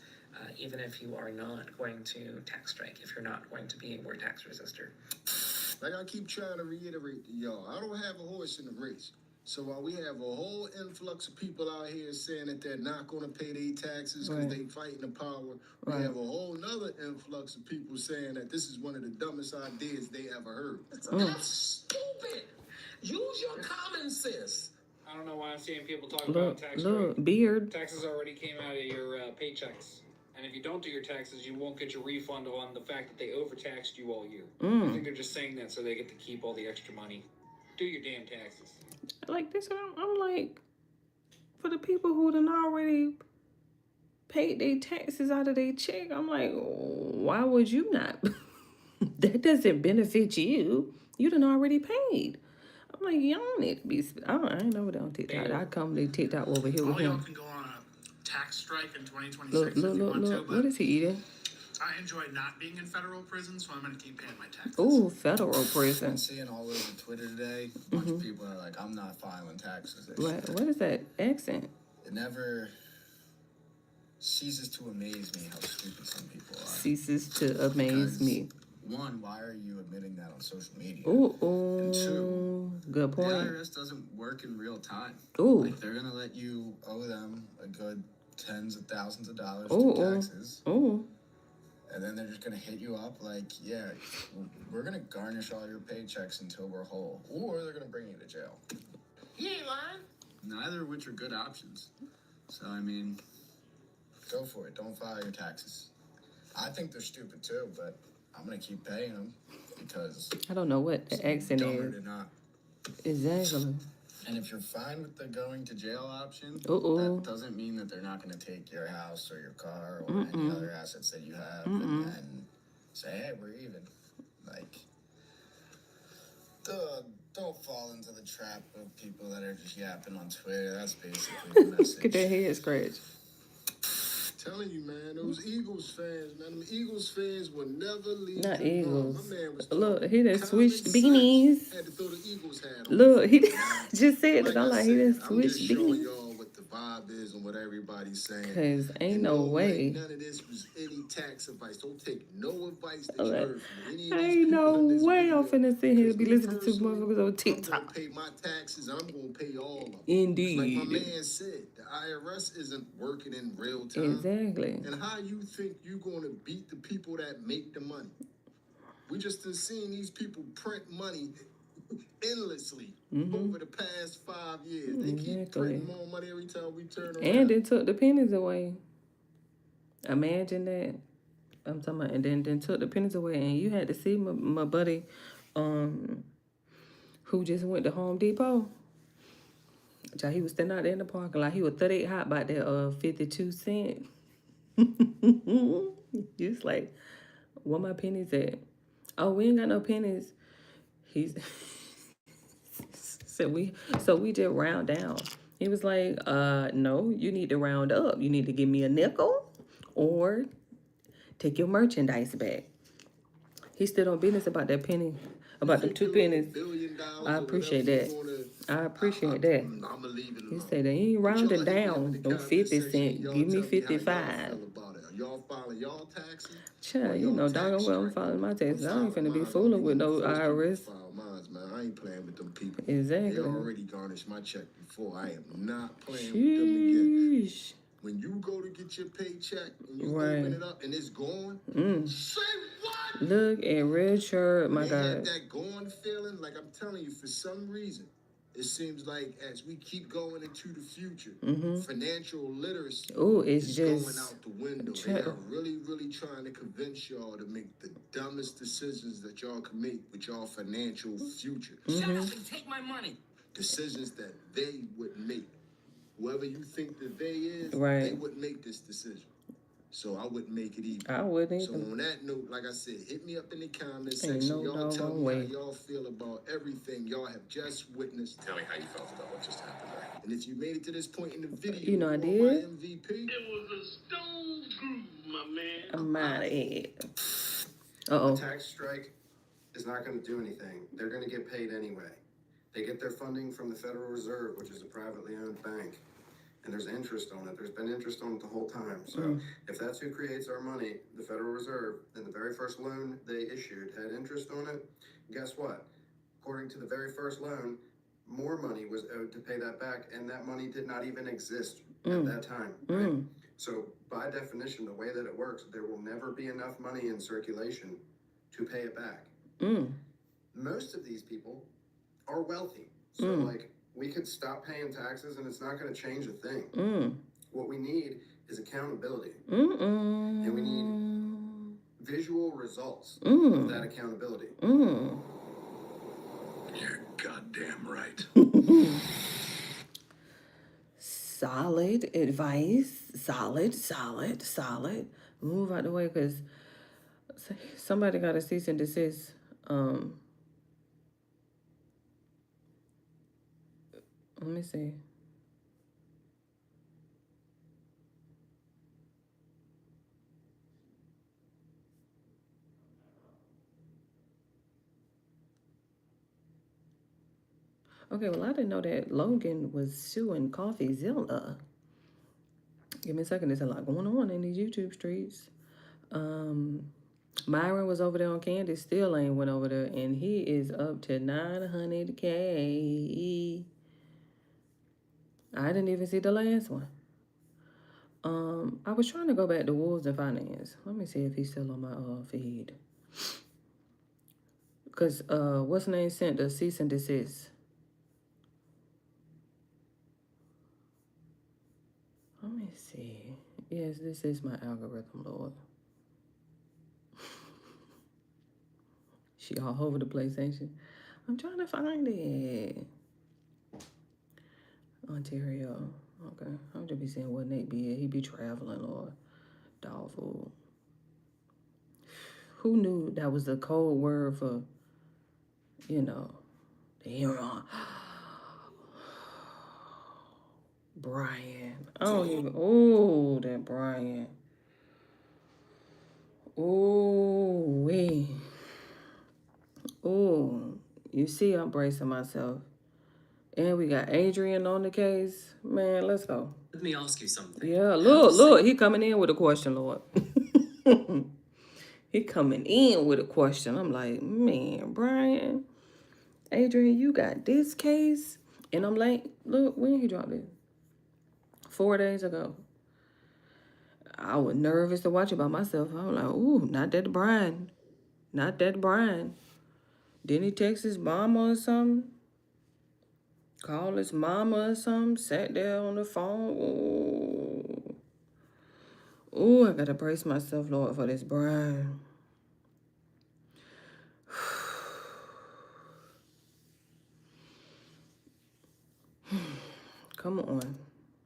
Speaker 16: even if you are not going to tax strike, if you're not going to be a war tax resistor.
Speaker 2: Like I keep trying to reiterate to y'all, I don't have a horse in the race. So while we have a whole influx of people out here saying that they're not going to pay their taxes because they fighting the power, we have a whole nother influx of people saying that this is one of the dumbest ideas they ever heard.
Speaker 6: That's stupid. Use your common sense.
Speaker 17: I don't know why I'm seeing people talk about tax
Speaker 1: Look,
Speaker 17: rate.
Speaker 1: beard.
Speaker 17: Taxes already came out of your paychecks. And if you don't do your taxes, you won't get your refund on the fact that they overtaxed you all year. I think they're just saying that so they get to keep all the extra money. Do your damn taxes.
Speaker 1: Like this, I'm like, for the people who done already paid their taxes out of their check, I'm like, why would you not? That doesn't benefit you. You done already paid. I'm like, y'all need to be. I ain't never done TikTok. I come to TikTok over here with
Speaker 18: All y'all
Speaker 1: him.
Speaker 18: can go on a tax strike in 2026
Speaker 1: Look,
Speaker 18: if you want to, but
Speaker 1: what is he eating?
Speaker 18: I enjoy not being in federal prison, so I'm going to keep paying my taxes.
Speaker 1: Ooh, federal
Speaker 19: I've
Speaker 1: prison.
Speaker 19: been seeing all over Twitter today, a bunch of people are like, I'm not filing taxes this
Speaker 1: What? What is that accent?
Speaker 19: It never ceases to amaze me how stupid some people are.
Speaker 1: Ceases to amaze me.
Speaker 19: One, why are you admitting that on social media?
Speaker 1: Ooh,
Speaker 19: And two,
Speaker 1: good point.
Speaker 19: the IRS doesn't work in real time.
Speaker 1: Ooh.
Speaker 19: Like, they're gonna let you owe them a good tens of thousands of dollars
Speaker 1: Ooh,
Speaker 19: to taxes.
Speaker 1: Ooh.
Speaker 19: And then they're just gonna hit you up like, yeah, we're gonna garnish all your paychecks until we're whole. Or they're gonna bring you to jail.
Speaker 6: You ain't lying.
Speaker 19: Neither of which are good options. So, I mean, go for it. Don't file your taxes. I think they're stupid too, but I'm gonna keep paying them because
Speaker 1: I don't know what the accent
Speaker 19: dumber
Speaker 1: is.
Speaker 19: to not.
Speaker 1: Exactly.
Speaker 19: And if you're fine with the going to jail option,
Speaker 1: Uh-oh.
Speaker 19: that doesn't mean that they're not going to take your house or your car or any other assets that you have and say, hey, we're even. Like, don't fall into the trap of people that are just yapping on Twitter. That's basically the message.
Speaker 1: Get that head scratch.
Speaker 2: Telling you, man, those Eagles fans, man, them Eagles fans will never leave.
Speaker 1: Not
Speaker 2: you alone.
Speaker 1: Eagles.
Speaker 2: My man was
Speaker 1: Look, he done
Speaker 2: common
Speaker 1: switched
Speaker 2: sense.
Speaker 1: beanies.
Speaker 2: Had to throw the Eagles hat on.
Speaker 1: Look, he just said that.
Speaker 2: Like
Speaker 1: I'm
Speaker 2: I
Speaker 1: like, he done
Speaker 2: said, I'm just
Speaker 1: switched
Speaker 2: showing
Speaker 1: beanies.
Speaker 2: y'all what the vibe is and what everybody's saying.
Speaker 1: Cause ain't
Speaker 2: And
Speaker 1: no way.
Speaker 2: None of this was any tax advice. Don't take no advice that
Speaker 1: I'm
Speaker 2: you
Speaker 1: like,
Speaker 2: heard from any of these
Speaker 1: ain't
Speaker 2: people
Speaker 1: no
Speaker 2: in this
Speaker 1: way I'm
Speaker 2: video.
Speaker 1: finna sit here and be
Speaker 2: Me
Speaker 1: listening to
Speaker 2: personally,
Speaker 1: motherfuckers on
Speaker 2: I'm
Speaker 1: TikTok.
Speaker 2: gonna pay my taxes. I'm gonna pay all of them.
Speaker 1: Indeed.
Speaker 2: Like my man said, the IRS isn't working in real time.
Speaker 1: Exactly.
Speaker 2: And how you think you gonna beat the people that make the money? We just have seen these people print money endlessly over the past 5 years. They keep printing more money every time we turn around.
Speaker 1: And it took the pennies away. Imagine that. I'm talking about, and then took the pennies away, and you had to see my buddy, who just went to Home Depot. He was standing out there in the parking lot. He was 38 hot about that 52 cent. He's like, where my pennies at? Oh, we ain't got no pennies. He's so we just round down. He was like, no, you need to round up. You need to give me a nickel or take your merchandise back. He stood on business about that penny, about the 2 pennies. I appreciate that. I appreciate that. He said, they ain't rounding down no 50 cent. Give me 55.
Speaker 2: Y'all filing y'all taxes?
Speaker 1: Child, you know, doggone well I'm filing my taxes. I ain't finna be fooling with no IRS.
Speaker 2: Man, I ain't playing with them people.
Speaker 1: Exactly.
Speaker 2: They already garnished my check before. I am not playing with them again. When you go to get your paycheck and you open it up and it's gone, say what?
Speaker 1: Look at Richard, my
Speaker 2: They
Speaker 1: God.
Speaker 2: had that gone feeling. Like I'm telling you, for some reason, it seems like as we keep going into the future, financial literacy
Speaker 1: is
Speaker 2: going
Speaker 1: just
Speaker 2: out the window. They are really, really trying to convince y'all to make the dumbest decisions that y'all can make with y'all financial future.
Speaker 6: Shut up and take my money.
Speaker 2: Decisions that they would make. Whoever you think that they is, they
Speaker 1: Right.
Speaker 2: wouldn't make this decision. So I wouldn't make it either.
Speaker 1: I wouldn't
Speaker 2: So
Speaker 1: either.
Speaker 2: on that note, like I said, hit me up in the comment
Speaker 1: Ain't
Speaker 2: section.
Speaker 1: no
Speaker 2: Y'all tell
Speaker 1: doggone
Speaker 2: me
Speaker 1: way.
Speaker 2: how y'all feel about everything y'all have just witnessed.
Speaker 5: Tell me how you felt about what just happened there.
Speaker 2: And if you made it to this point in the video,
Speaker 1: You know I
Speaker 2: you
Speaker 1: did.
Speaker 2: want my MVP.
Speaker 6: It was a stone groove, my man.
Speaker 1: I'm out of here.
Speaker 20: The tax strike is not going to do anything. They're going to get paid anyway. They get their funding from the Federal Reserve, which is a privately owned bank. and there's interest on it. There's been interest on it the whole time. So if that's who creates our money, the Federal Reserve, then the very first loan they issued had interest on it. Guess what? According to the very first loan, more money was owed to pay that back, and that money did not even exist at that time. Right? So by definition, the way that it works, there will never be enough money in circulation to pay it back. Most of these people are wealthy. So like, we could stop paying taxes and it's not going to change a thing. What we need is accountability. And we need visual results of that accountability.
Speaker 14: You're goddamn right.
Speaker 1: Solid advice. Solid. Move out the way, because somebody got a cease and desist. Let me see. Okay, well, I didn't know that Logan was suing CoffeeZilla. Give me a second. There's a lot going on in these YouTube streets. Myron was over there on Candy, still ain't went over there, and he is up to 900K. I didn't even see the last one. I was trying to go back to Wolves and Finance. Let me see if he's still on my feed. Because what's name sent a cease and desist. Let me see. Yes, this is my algorithm, Lord. She all over the place, ain't she? I'm trying to find it. Ontario. Okay. I'm just be saying what Nate be at. He be traveling, Lord. Dog food. Who knew that was the code word for, you know, the hero? Brian. I don't even. Oh, that Brian. Oh, wait. Oh, you see, I'm bracing myself. And we got Adrian on the case. Man, let's go.
Speaker 21: Let me ask you something.
Speaker 1: Yeah, look. He coming in with a question, Lord. He coming in with a question. I'm like, man, Brian, Adrian, you got this case? And I'm like, look, when he dropped it? 4 days ago. I was nervous to watch it by myself. I'm like, ooh, not that Brian. Not that Brian. Didn't he text his mama or something? Call his mama or something? Sat there on the phone? Ooh. Ooh, I gotta brace myself, Lord, for this Brian. Come on.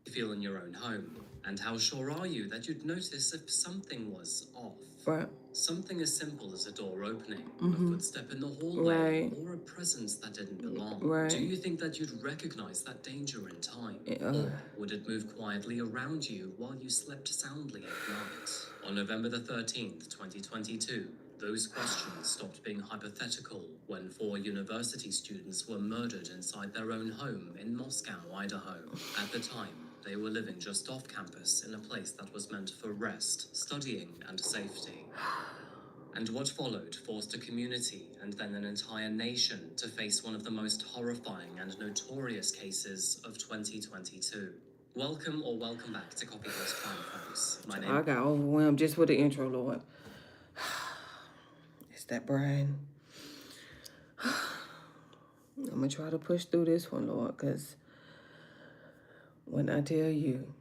Speaker 21: You feel in your own home, and how sure are you that you'd notice if something was off?
Speaker 1: Right.
Speaker 21: Something as simple as a door opening, a footstep in the hallway, or a presence that didn't belong.
Speaker 1: Right.
Speaker 21: Do you think that you'd recognize that danger in time? Or would it move quietly around you while you slept soundly at night? On November the 13th, 2022, those questions stopped being hypothetical when 4 university students were murdered inside their own home in Moscow, Idaho. At the time, they were living just off campus in a place that was meant for rest, studying, and safety. And what followed forced a community and then an entire nation to face one of the most horrifying and notorious cases of 2022. Welcome back to Coffee House Crime Files. My name.
Speaker 1: I got overwhelmed just with the intro, Lord. It's that Brian. I'm gonna try to push through this one, Lord, because when I tell you,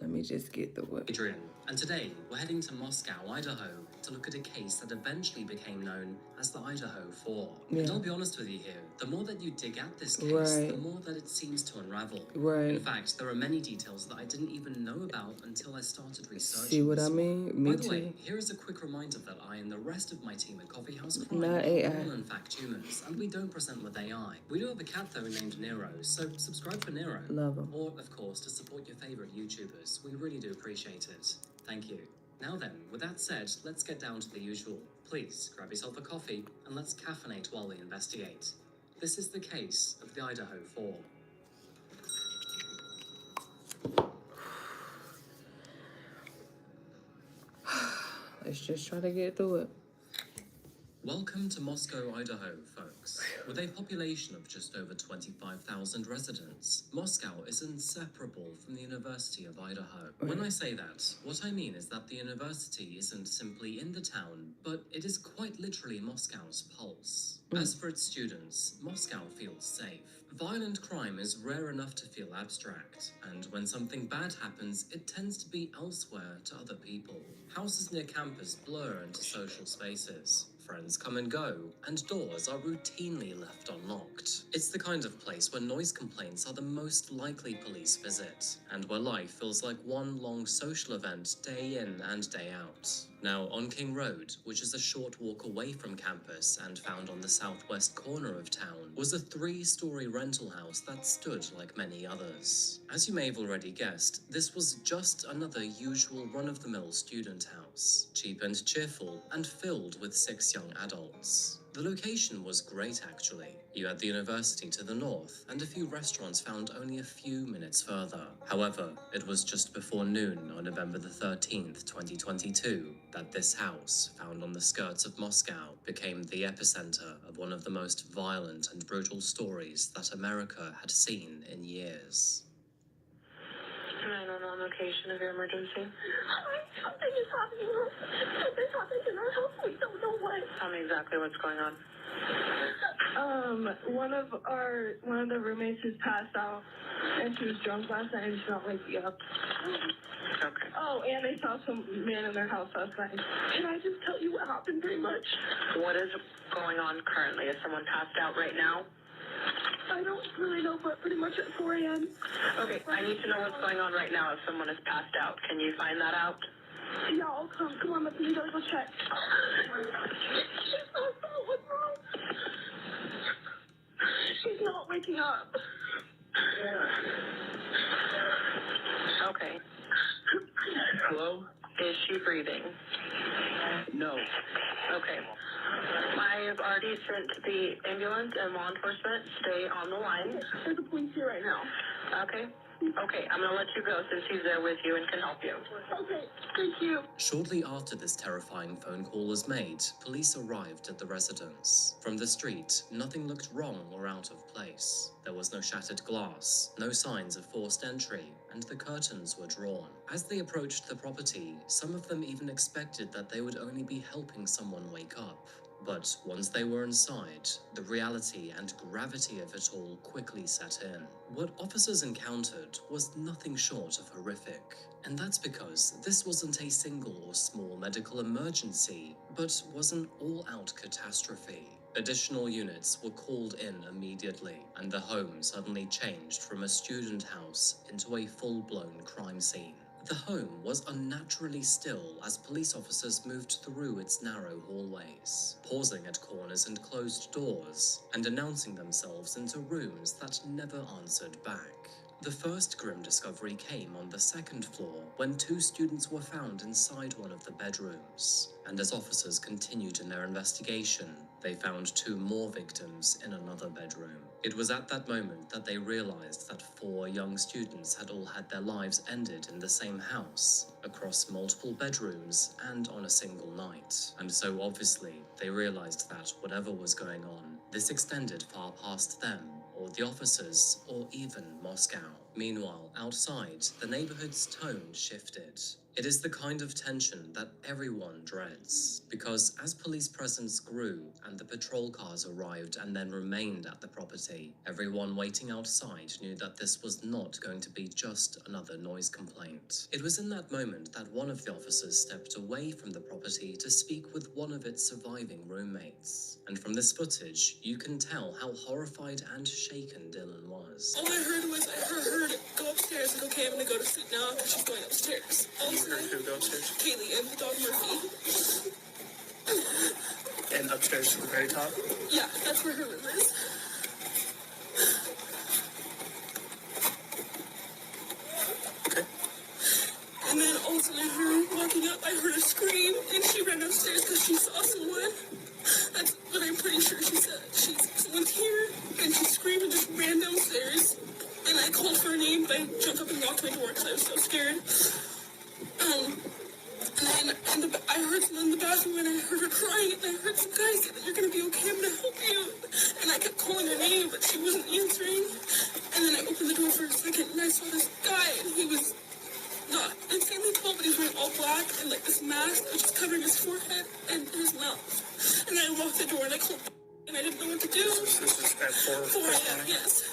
Speaker 1: let me just get the word.
Speaker 21: Adrian, and today we're heading to Moscow, Idaho, to look at a case that eventually became known as the Idaho 4.
Speaker 1: Yeah.
Speaker 21: And I'll be honest with you here, the more that you dig at this case, the more that it seems to unravel.
Speaker 1: Right.
Speaker 21: In fact, there are many details that I didn't even know about until I started researching.
Speaker 1: See what I mean? Me
Speaker 21: By the
Speaker 1: too.
Speaker 21: way, here is a quick reminder that I and the rest of my team at Coffee House Crime
Speaker 1: Not
Speaker 21: are
Speaker 1: AI.
Speaker 21: all in fact humans, and we don't present with AI. We do have a cat though named Nero, so subscribe for Nero.
Speaker 1: Love him.
Speaker 21: Or, of course, to support your favorite YouTubers. We really do appreciate it. Thank you. Now then, with that said, let's get down to the usual. Please, grab yourself a coffee, and let's caffeinate while we investigate. This is the case of the Idaho 4.
Speaker 1: Let's just try to get through it.
Speaker 21: Welcome to Moscow, Idaho, folks. With a population of just over 25,000 residents, Moscow is inseparable from the University of Idaho. When I say that, what I mean is that the university isn't simply in the town, but it is quite literally Moscow's pulse. As for its students, Moscow feels safe. Violent crime is rare enough to feel abstract, and when something bad happens, it tends to be elsewhere to other people. Houses near campus blur into social spaces. Friends come and go, and doors are routinely left unlocked. It's the kind of place where noise complaints are the most likely police visit, and where life feels like one long social event day in and day out. Now, on King Road, which is a short walk away from campus and found on the southwest corner of town, was a 3-story rental house that stood like many others. As you may have already guessed, this was just another usual run-of-the-mill student house, cheap and cheerful, and filled with 6 young adults. The location was great, actually. You had the university to the north, and a few restaurants found only a few minutes further. However, it was just before noon on November the 13th, 2022, that this house, found on the skirts of Moscow, became the epicenter of one of the most violent and brutal stories that America had seen in years.
Speaker 4: 911 location of your emergency. Something is happening. Something's happened in our house. We don't know what. Tell me exactly what's going on. One of the roommates has passed out, and she was drunk last night, and she's not waking up. Okay. Oh, and they saw some man in their house last night. Can I just tell you what happened, pretty much? What is going on currently? Is someone passed out right now? I don't really know, but pretty much at 4 a.m. Okay, I need to know what's going on right now if someone is passed out. Can you find that out? Yeah, I'll come. Come on, let's go check. She's not. What's wrong? She's not waking up. Okay. Hello? Is she breathing? No. Okay. I have already sent the ambulance and law enforcement. Stay on the line. There's a police here right now. Okay. Okay, I'm gonna let you go since he's there with you and can help you. Okay, thank you.
Speaker 21: Shortly after this terrifying phone call was made, police arrived at the residence. From the street, nothing looked wrong or out of place. There was no shattered glass, no signs of forced entry, and the curtains were drawn. As they approached the property, some of them even expected that they would only be helping someone wake up. But once they were inside, the reality and gravity of it all quickly set in. What officers encountered was nothing short of horrific. And that's because this wasn't a single or small medical emergency, but was an all-out catastrophe. Additional units were called in immediately, and the home suddenly changed from a student house into a full-blown crime scene. The home was unnaturally still as police officers moved through its narrow hallways, pausing at corners and closed doors, and announcing themselves into rooms that never answered back. The first grim discovery came on the 2nd floor, when 2 students were found inside one of the bedrooms. And as officers continued in their investigation, they found 2 more victims in another bedroom. It was at that moment that they realized that 4 young students had all had their lives ended in the same house, across multiple bedrooms and on a single night. And so obviously, they realized that whatever was going on, this extended far past them, or the officers, or even Moscow. Meanwhile, outside, the neighborhood's tone shifted. It is the kind of tension that everyone dreads, because as police presence grew and the patrol cars arrived and then remained at the property, everyone waiting outside knew that this was not going to be just another noise complaint. It was in that moment that one of the officers stepped away from the property to speak with one of its surviving roommates. And from this footage, you can tell how horrified and shaken Dylan was.
Speaker 4: All I heard was, I heard go upstairs and okay, I'm gonna go to sleep now because she's going upstairs. You heard who go upstairs? Kaylee and the dog Murphy.
Speaker 22: And upstairs to the very top?
Speaker 4: Yeah, that's where her room is.
Speaker 22: Okay.
Speaker 4: And then also I heard her walking up. I heard a scream, and she ran upstairs because she saw someone. That's what I'm pretty sure she said. Someone's here, and she screamed and just ran downstairs. And I called her name, but I jumped up and locked my door because I was so scared. And then I heard someone in the bathroom, and I heard her crying, and I heard some guy say that you're gonna be okay, I'm gonna help you. And I kept calling her name, but she wasn't answering. And then I opened the door for a second, and I saw this guy, and he was not insanely tall, but he was wearing all black and like this mask that was just covering his forehead and his mouth. And I locked the door, and I called, and I didn't know what to do.
Speaker 22: This is at 4
Speaker 4: a.m., yes.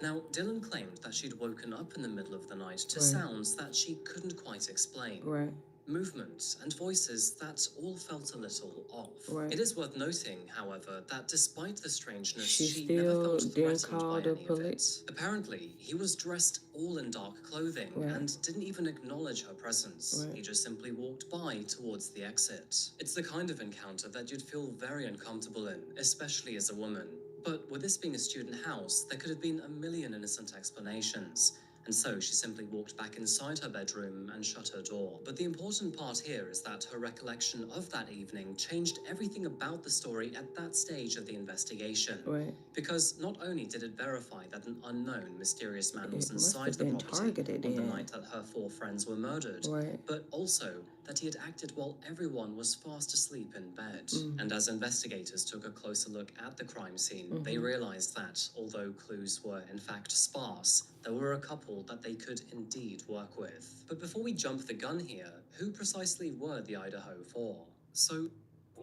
Speaker 21: Now, Dylan claimed that she'd woken up in the middle of the night to
Speaker 1: Right.
Speaker 21: sounds that she couldn't quite explain.
Speaker 1: Right.
Speaker 21: Movements and voices that all felt a little off.
Speaker 1: Right.
Speaker 21: It is worth noting, however, that despite the strangeness,
Speaker 1: She
Speaker 21: she never
Speaker 1: still
Speaker 21: felt
Speaker 1: didn't
Speaker 21: threatened
Speaker 1: call
Speaker 21: by
Speaker 1: the
Speaker 21: any of
Speaker 1: police.
Speaker 21: it. Apparently, he was dressed all in dark clothing
Speaker 1: Right.
Speaker 21: and didn't even acknowledge her presence.
Speaker 1: Right.
Speaker 21: He just simply walked by towards the exit. It's the kind of encounter that you'd feel very uncomfortable in, especially as a woman. But with this being a student house, there could have been a million innocent explanations. And so she simply walked back inside her bedroom and shut her door. But the important part here is that her recollection of that evening changed everything about the story at that stage of the investigation.
Speaker 1: Right.
Speaker 21: Because not only did it verify that an unknown, mysterious man was
Speaker 1: It must
Speaker 21: inside
Speaker 1: have
Speaker 21: the
Speaker 1: been
Speaker 21: property
Speaker 1: targeted
Speaker 21: on the
Speaker 1: then.
Speaker 21: night that her 4 friends were murdered,
Speaker 1: Right.
Speaker 21: but also that he had acted while everyone was fast asleep in bed.
Speaker 1: Mm.
Speaker 21: And as investigators took a closer look at the crime scene, they
Speaker 1: Mhm.
Speaker 21: realized that, although clues were in fact sparse, there were a couple that they could indeed work with. But before we jump the gun here, who precisely were the Idaho 4? So,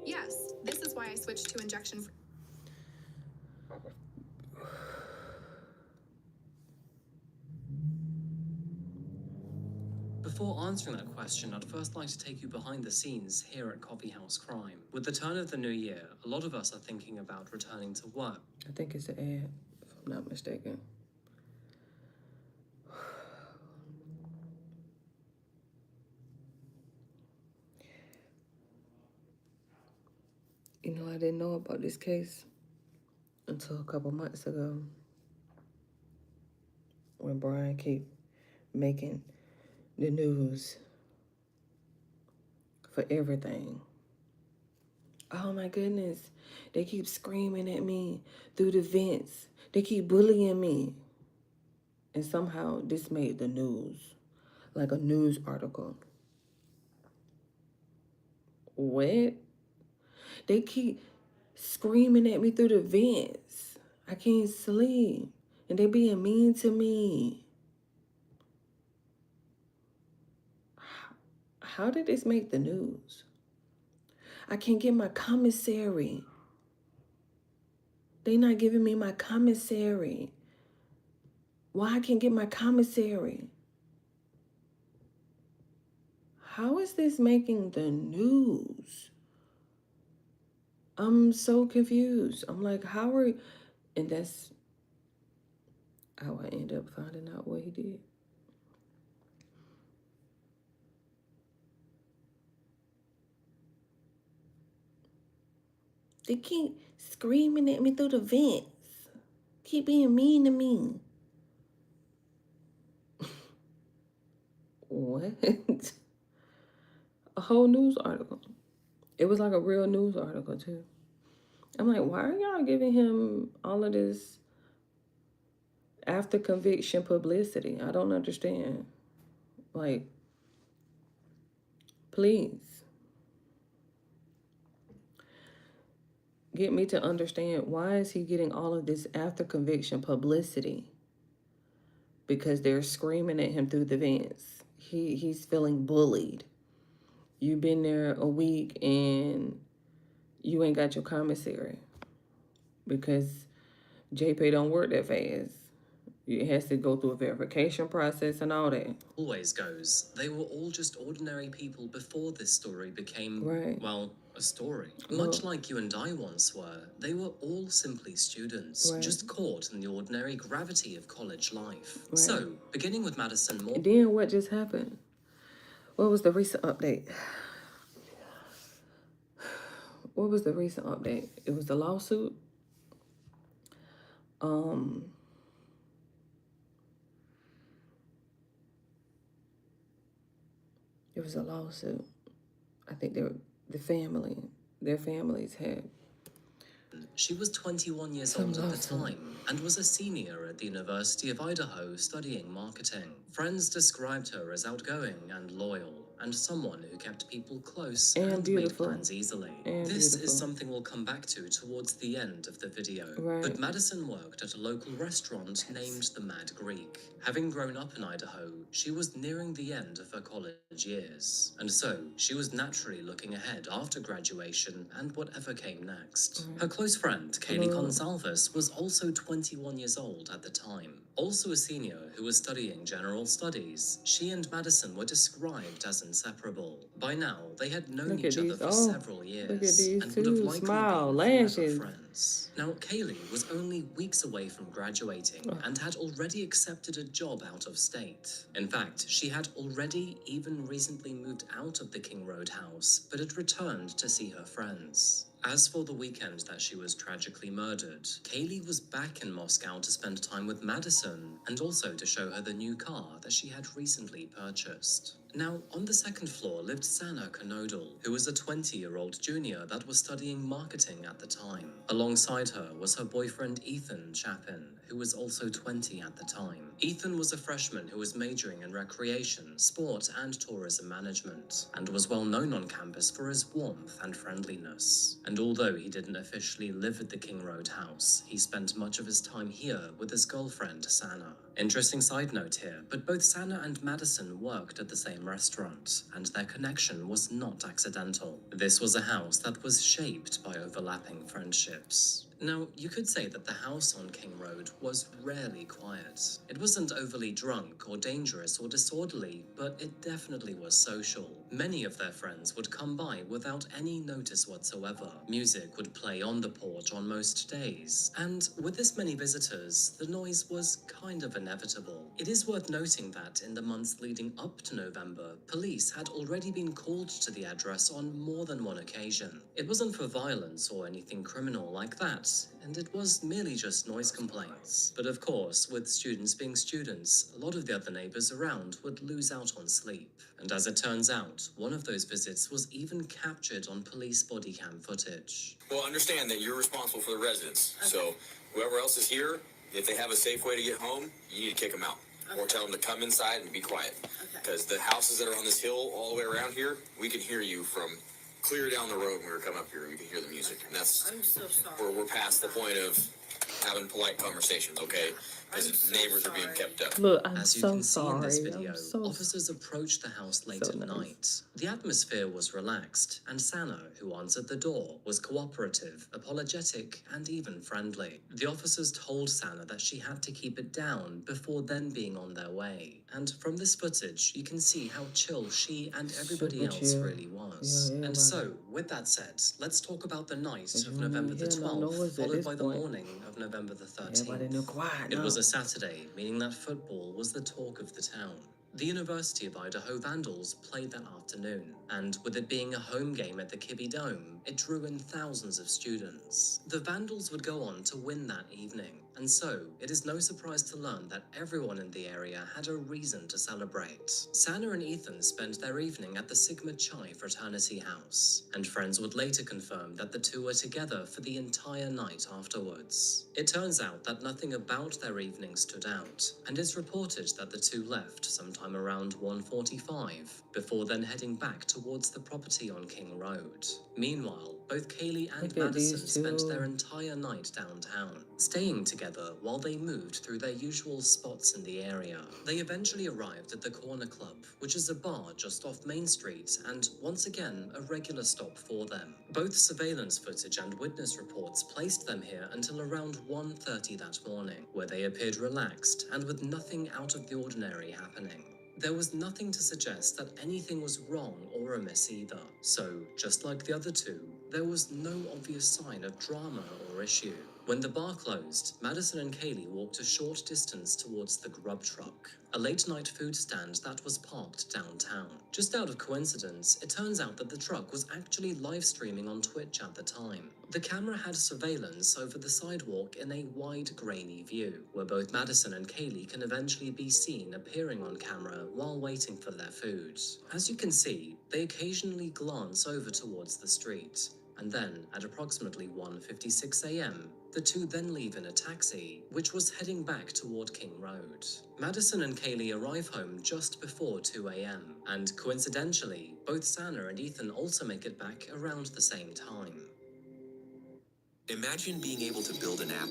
Speaker 7: Yes, this is why I switched to injection.
Speaker 21: before answering that question, I'd first like to take you behind the scenes here at Coffee House Crime. With the turn of the new year, a lot of us are thinking about returning to work.
Speaker 1: I think it's an ad, if I'm not mistaken. You know, I didn't know about this case until a couple months ago when Brian kept making the news for everything. Oh my goodness, they keep screaming at me through the vents. They keep bullying me. And somehow this made the news, like a news article. What? They keep screaming at me through the vents. I can't sleep. And they being mean to me. How did this make the news? I can't get my commissary. They not giving me my commissary. Why I can't get my commissary? How is this making the news? I'm so confused. I'm like, how are you? And that's how I end up finding out what he did. They keep screaming at me through the vents. Keep being mean to me. What? A whole news article. It was like a real news article too. I'm like, why are y'all giving him all of this after conviction publicity? I don't understand. Like, please. Get me to understand, why is he getting all of this after conviction publicity? Because they're screaming at him through the vents. He's feeling bullied. You've been there a week and you ain't got your commissary because JPay don't work that fast. It has to go through a verification process and all that.
Speaker 21: Always goes, they were all just ordinary people before this story became,
Speaker 1: Right.
Speaker 21: well, a story.
Speaker 1: Well-
Speaker 21: Much like you and I once were, they were all simply students,
Speaker 1: Right.
Speaker 21: just caught in the ordinary gravity of college life.
Speaker 1: Right.
Speaker 21: So, beginning with Madison Moore.
Speaker 1: And then what just happened? What was the recent update? What was the recent update? It was the lawsuit. It was a lawsuit. I think their families had.
Speaker 21: She was 21 years old at the time and was a senior at the University of Idaho studying marketing. Friends described her as outgoing and loyal, and someone who kept people close and made plans easily. This is something we'll come back to towards the end of the video. But Madison worked at a local restaurant named the Mad Greek. Having grown up in Idaho, she was nearing the end of her college years, and so she was naturally looking ahead after graduation and whatever came next. Her close friend, Kaylee Gonsalves, was also 21 years old at the time. Also a senior who was studying general studies, she and Madison were described as inseparable. By now, they had known each other for several years and would have likely been forever friends. Now, Kaylee was only weeks away from graduating and had already accepted a job out of state. In fact, she had already even recently moved out of the King Road house, but had returned to see her friends. As for the weekend that she was tragically murdered, Kaylee was back in Moscow to spend time with Madison and also to show her the new car that she had recently purchased. Now, on the second floor lived Sana Konodal, who was a 20-year-old junior that was studying marketing at the time. Alongside her was her boyfriend Ethan Chapin, who was also 20 at the time. Ethan was a freshman who was majoring in recreation, sport, and tourism management, and was well known on campus for his warmth and friendliness. And although he didn't officially live at the King Road house, he spent much of his time here with his girlfriend, Sana. Interesting side note here, but both Sana and Madison worked at the same restaurant, and their connection was not accidental. This was a house that was shaped by overlapping friendships. Now, you could say that the house on King Road was rarely quiet. It wasn't overly drunk or dangerous or disorderly, but it definitely was social. Many of their friends would come by without any notice whatsoever. Music would play on the porch on most days, and with this many visitors, the noise was kind of inevitable. It is worth noting that in the months leading up to November, police had already been called to the address on more than one occasion. It wasn't for violence or anything criminal like that, and it was merely just noise complaints. But of course, with students being students, a lot of the other neighbors around would lose out on sleep. And as it turns out, one of those visits was even captured on police body cam footage.
Speaker 9: Well, understand that you're responsible for the residents. Okay. So whoever else is here, if they have a safe way to get home, you need to kick them out. Okay. Or tell them to come inside and be quiet. Because the houses that are on this hill all the way around here, we can hear you from clear down the road when we were coming up here. We can hear the music. And that's,
Speaker 10: I'm so sorry.
Speaker 9: we're past the point of having polite conversations, okay? Because neighbors are being kept up.
Speaker 1: Look, I'm
Speaker 21: As you
Speaker 1: so
Speaker 21: can see in this
Speaker 1: sorry.
Speaker 21: video,
Speaker 1: I'm so
Speaker 21: officers approached the house late at night. The atmosphere was relaxed, and Sana, who answered the door, was cooperative, apologetic, and even friendly. The officers told Sana that she had to keep it down before then being on their way. And from this footage, you can see how chill she and everybody
Speaker 1: Super
Speaker 21: else
Speaker 1: chill.
Speaker 21: really was.
Speaker 1: Yeah,
Speaker 21: And so, with that said, let's talk about the night of November the 12th, followed by the morning of November the 13th.
Speaker 1: Everybody knew quiet
Speaker 21: It
Speaker 1: now.
Speaker 21: was a Saturday, meaning that football was the talk of the town. The University of Idaho Vandals played that afternoon, and with it being a home game at the Kibbe Dome, it drew in thousands of students. The Vandals would go on to win that evening, and so it is no surprise to learn that everyone in the area had a reason to celebrate. Sana and Ethan spent their evening at the Sigma Chi fraternity house, and friends would later confirm that the two were together for the entire night afterwards. It turns out that nothing about their evening stood out, and it's reported that the two left sometime around 1:45, before then heading back towards the property on King Road. Meanwhile, both Kaylee and
Speaker 1: Look at these
Speaker 21: Madison spent
Speaker 1: two.
Speaker 21: their entire night downtown, staying together while they moved through their usual spots in the area. They eventually arrived at the Corner Club, which is a bar just off Main Street, and once again, a regular stop for them. Both surveillance footage and witness reports placed them here until around 1:30 that morning, where they appeared relaxed and with nothing out of the ordinary happening. There was nothing to suggest that anything was wrong or amiss either. So, just like the other two, there was no obvious sign of drama or issue. When the bar closed, Madison and Kaylee walked a short distance towards the Grub Truck, a late-night food stand that was parked downtown. Just out of coincidence, it turns out that the truck was actually live streaming on Twitch at the time. The camera had surveillance over the sidewalk in a wide, grainy view, where both Madison and Kaylee can eventually be seen appearing on camera while waiting for their food. As you can see, they occasionally glance over towards the street, and then, at approximately 1:56 a.m., the two then leave in a taxi, which was heading back toward King Road. Madison and Kaylee arrive home just before 2 a.m., and coincidentally, both Sana and Ethan also make it back around the same time.
Speaker 10: Imagine being able to build an app.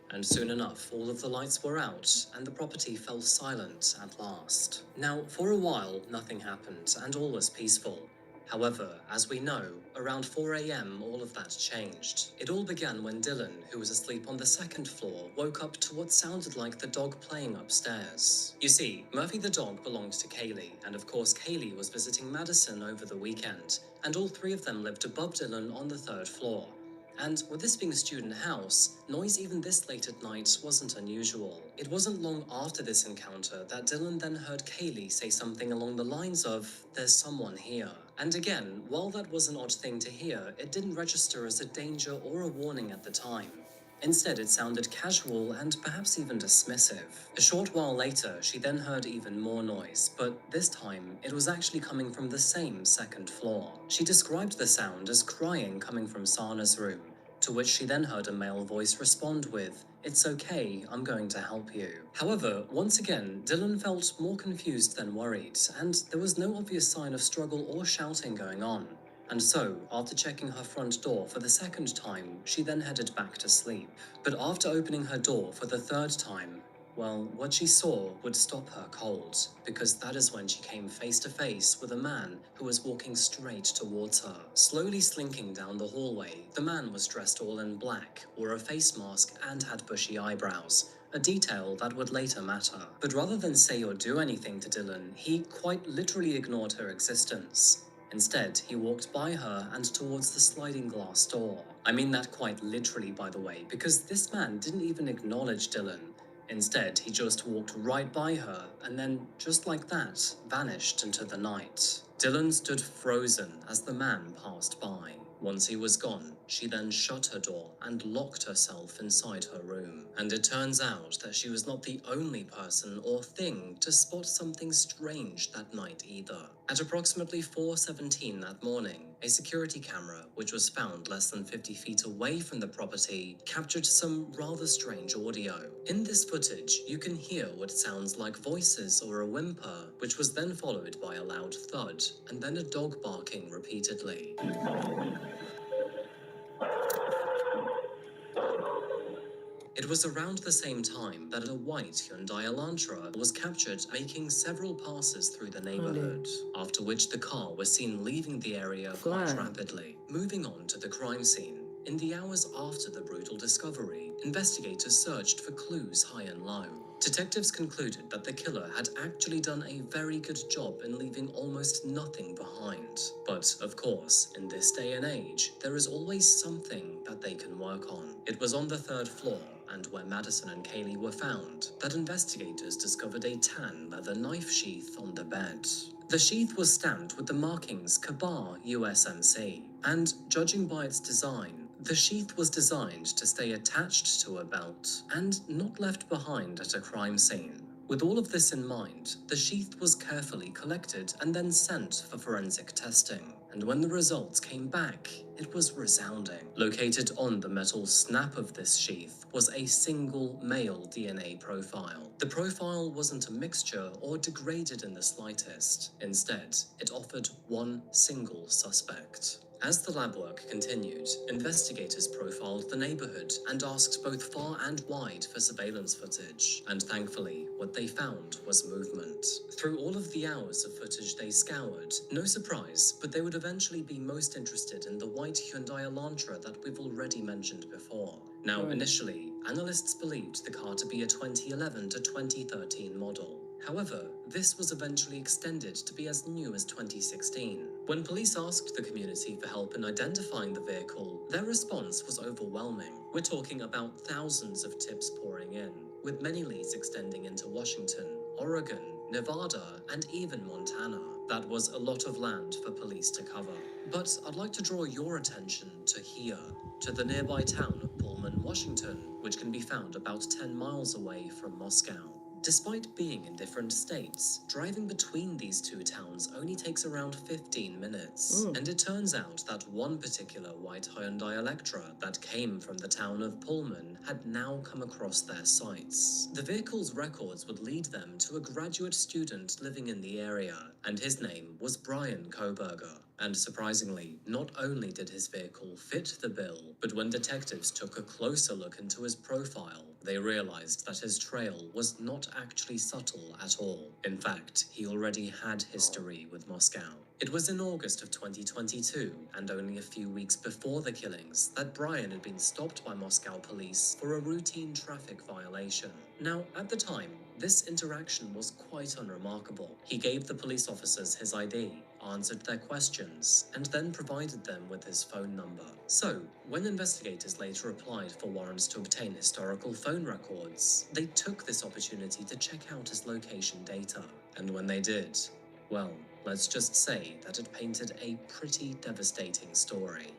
Speaker 21: And soon enough, all of the lights were out, and the property fell silent at last. Now, for a while, nothing happened, and all was peaceful. However, as we know, around 4 a.m. all of that changed. It all began when Dylan, who was asleep on the second floor, woke up to what sounded like the dog playing upstairs. You see, Murphy the dog belonged to Kaylee, and of course Kaylee was visiting Madison over the weekend, and all three of them lived above Dylan on the third floor. And with this being a student house, noise even this late at night wasn't unusual. It wasn't long after this encounter that Dylan then heard Kaylee say something along the lines of, "There's someone here." And again, while that was an odd thing to hear, it didn't register as a danger or a warning at the time. Instead, it sounded casual and perhaps even dismissive. A short while later, she then heard even more noise, but this time, it was actually coming from the same second floor. She described the sound as crying coming from Sana's room, to which she then heard a male voice respond with, "It's okay, I'm going to help you." However, once again, Dylan felt more confused than worried, and there was no obvious sign of struggle or shouting going on. And so, after checking her front door for the second time, she then headed back to sleep. But after opening her door for the third time, well, what she saw would stop her cold, because that is when she came face to face with a man who was walking straight towards her. Slowly slinking down the hallway, the man was dressed all in black, wore a face mask, and had bushy eyebrows, a detail that would later matter. But rather than say or do anything to Dylan, he quite literally ignored her existence. Instead, he walked by her and towards the sliding glass door. I mean that quite literally, by the way, because this man didn't even acknowledge Dylan. Instead, he just walked right by her and then, just like that, vanished into the night. Dylan stood frozen as the man passed by. Once he was gone, she then shut her door and locked herself inside her room. And it turns out that she was not the only person or thing to spot something strange that night either. At approximately 4:17 that morning, a security camera, which was found less than 50 feet away from the property, captured some rather strange audio. In this footage, you can hear what sounds like voices or a whimper, which was then followed by a loud thud, and then a dog barking repeatedly. It was around the same time that a white Hyundai Elantra was captured making several passes through the neighborhood, after which the car was seen leaving the area quite rapidly. Moving on to the crime scene. In the hours after the brutal discovery, investigators searched for clues high and low. Detectives concluded that the killer had actually done a very good job in leaving almost nothing behind. But, of course, in this day and age, there is always something that they can work on. It was on the third floor, and where Madison and Kaylee were found, that investigators discovered a tan leather knife sheath on the bed. The sheath was stamped with the markings Kabar USMC, and judging by its design, the sheath was designed to stay attached to a belt and not left behind at a crime scene. With all of this in mind, the sheath was carefully collected and then sent for forensic testing. And when the results came back, it was resounding. Located on the metal snap of this sheath was a single male DNA profile. The profile wasn't a mixture or degraded in the slightest. Instead, it offered one single suspect. As the lab work continued, investigators profiled the neighborhood and asked both far and wide for surveillance footage. And thankfully, what they found was movement. Through all of the hours of footage they scoured, no surprise, but they would eventually be most interested in the white Hyundai Elantra that we've already mentioned before. Now, initially, analysts believed the car to be a 2011 to 2013 model. However, this was eventually extended to be as new as 2016. When police asked the community for help in identifying the vehicle, their response was overwhelming. We're talking about thousands of tips pouring in, with many leads extending into Washington, Oregon, Nevada, and even Montana. That was a lot of land for police to cover. But I'd like to draw your attention to here, to the nearby town of Pullman, Washington, which can be found about 10 miles away from Moscow. Despite being in different states, driving between these two towns only takes around 15 minutes. And it turns out that one particular white Hyundai Elantra that came from the town of Pullman had now come across their sights. The vehicle's records would lead them to a graduate student living in the area, and his name was Brian Kohberger. And surprisingly, not only did his vehicle fit the bill, but when detectives took a closer look into his profile, they realized that his trail was not actually subtle at all. In fact, he already had history with Moscow. It was in August of 2022, and only a few weeks before the killings, that Brian had been stopped by Moscow police for a routine traffic violation. Now, at the time, this interaction was quite unremarkable. He gave the police officers his ID, answered their questions, and then provided them with his phone number. So, when investigators later applied for warrants to obtain historical phone records, they took this opportunity to check out his location data. And when they did, well, let's just say that it painted a pretty devastating story.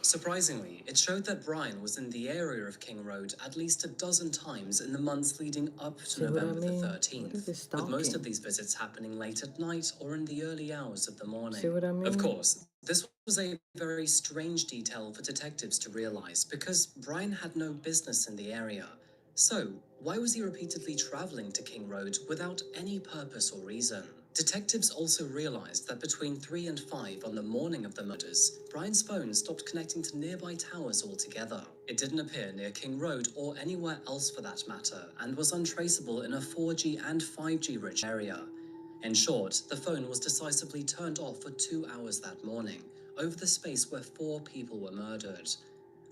Speaker 21: Surprisingly, it showed that Brian was in the area of King Road at least a dozen times in the months leading up to November the 13th, with most of these visits happening late at night or in the early hours of the morning.
Speaker 1: See what I mean?
Speaker 21: Of course, this was a very strange detail for detectives to realize because Brian had no business in the area. So, why was he repeatedly traveling to King Road without any purpose or reason? Detectives also realized that between 3 and 5 on the morning of the murders, Brian's phone stopped connecting to nearby towers altogether. It didn't appear near King Road or anywhere else for that matter, and was untraceable in a 4G and 5G rich area. In short, the phone was decisively turned off for 2 hours that morning, over the space where 4 people were murdered.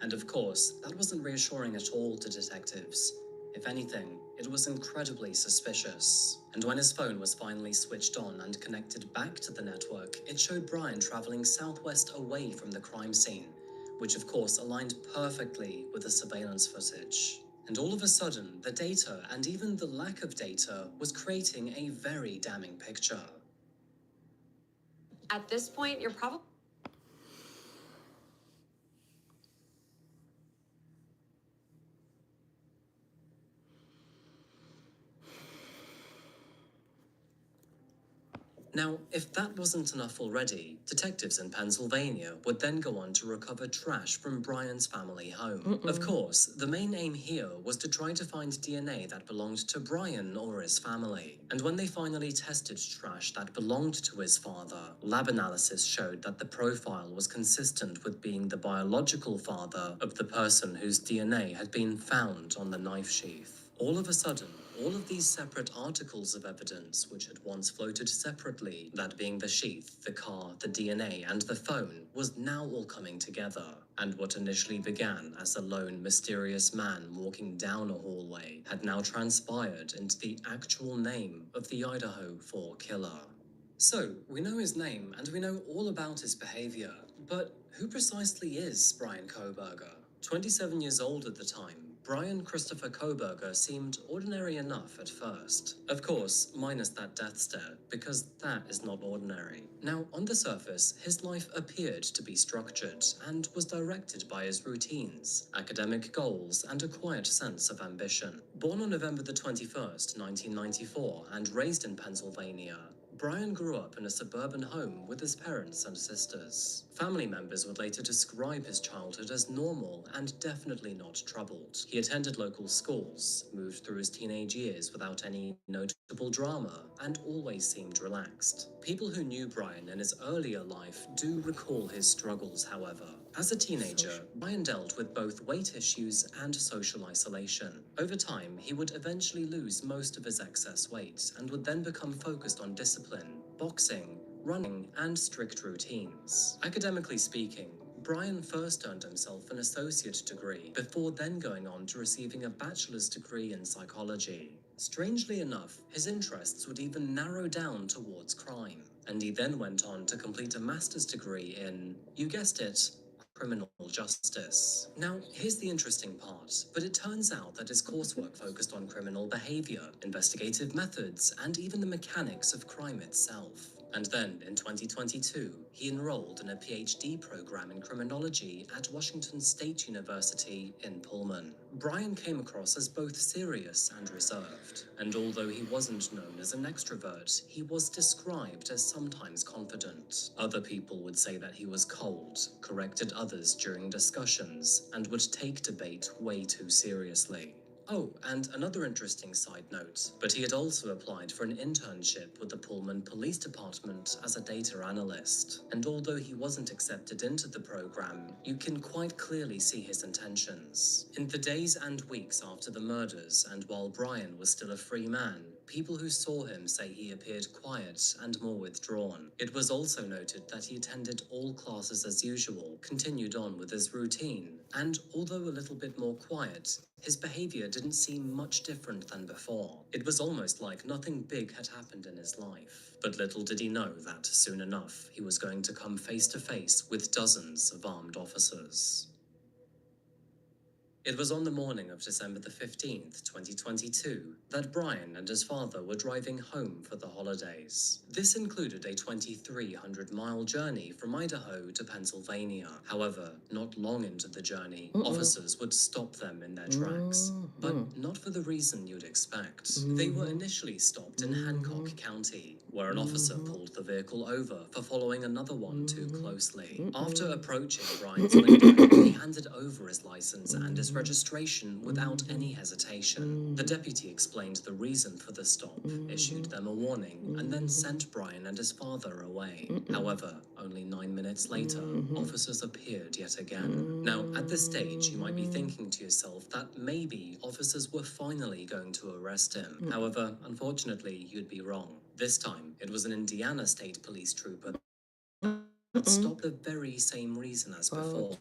Speaker 21: And of course, that wasn't reassuring at all to detectives. If anything, it was incredibly suspicious. And when his phone was finally switched on and connected back to the network, it showed Brian traveling southwest away from the crime scene, which of course aligned perfectly with the surveillance footage. And all of a sudden, the data, and even the lack of data, was creating a very damning picture.
Speaker 10: At this point, you're probably...
Speaker 21: Now, if that wasn't enough already, detectives in Pennsylvania would then go on to recover trash from Brian's family home. Of course, the main aim here was to try to find DNA that belonged to Brian or his family. And when they finally tested trash that belonged to his father, lab analysis showed that the profile was consistent with being the biological father of the person whose DNA had been found on the knife sheath. All of a sudden, all of these separate articles of evidence, which had once floated separately, that being the sheath, the car, the DNA, and the phone, was now all coming together. And what initially began as a lone, mysterious man walking down a hallway had now transpired into the actual name of the Idaho 4 killer. So, we know his name, and we know all about his behavior, but who precisely is Brian Kohberger? 27 years old at the time, Brian Christopher Kohberger seemed ordinary enough at first. Of course, minus that death stare, because that is not ordinary. Now, on the surface, his life appeared to be structured and was directed by his routines, academic goals, and a quiet sense of ambition. Born on November the 21st, 1994, and raised in Pennsylvania, Brian grew up in a suburban home with his parents and sisters. Family members would later describe his childhood as normal and definitely not troubled. He attended local schools, moved through his teenage years without any notable drama, and always seemed relaxed. People who knew Brian in his earlier life do recall his struggles, however. As a teenager, Brian dealt with both weight issues and social isolation. Over time, he would eventually lose most of his excess weight and would then become focused on discipline, boxing, running, and strict routines. Academically speaking, Brian first earned himself an associate degree before then going on to receiving a bachelor's degree in psychology. Strangely enough, his interests would even narrow down towards crime, and he then went on to complete a master's degree in, you guessed it, criminal justice. Now, here's the interesting part, but it turns out that his coursework focused on criminal behavior, investigative methods, and even the mechanics of crime itself. And then, in 2022, he enrolled in a PhD program in criminology at Washington State University in Pullman. Brian came across as both serious and reserved, and although he wasn't known as an extrovert, he was described as sometimes confident. Other people would say that he was cold, corrected others during discussions, and would take debate way too seriously. Oh, and another interesting side note, but he had also applied for an internship with the Pullman Police Department as a data analyst. And although he wasn't accepted into the program, you can quite clearly see his intentions. In the days and weeks after the murders, and while Brian was still a free man, people who saw him say he appeared quiet and more withdrawn. It was also noted that he attended all classes as usual, continued on with his routine, and although a little bit more quiet, his behavior didn't seem much different than before. It was almost like nothing big had happened in his life. But little did he know that, soon enough, he was going to come face to face with dozens of armed officers. It was on the morning of December the 15th, 2022, that Brian and his father were driving home for the holidays. This included a 2,300-mile journey from Idaho to Pennsylvania. However, not long into the journey, officers would stop them in their tracks, but not for the reason you'd expect. They were initially stopped in Hancock County, where an officer pulled the vehicle over for following another one too closely. After approaching Brian's window, he handed over his license and his registration without any hesitation. The deputy explained the reason for the stop, issued them a warning, and then sent Brian and his father away. However, only 9 minutes later, officers appeared yet again. Now, at this stage, you might be thinking to yourself that maybe officers were finally going to arrest him. However, unfortunately, you'd be wrong. This time, it was an Indiana State Police trooper that stopped the very same reason as before.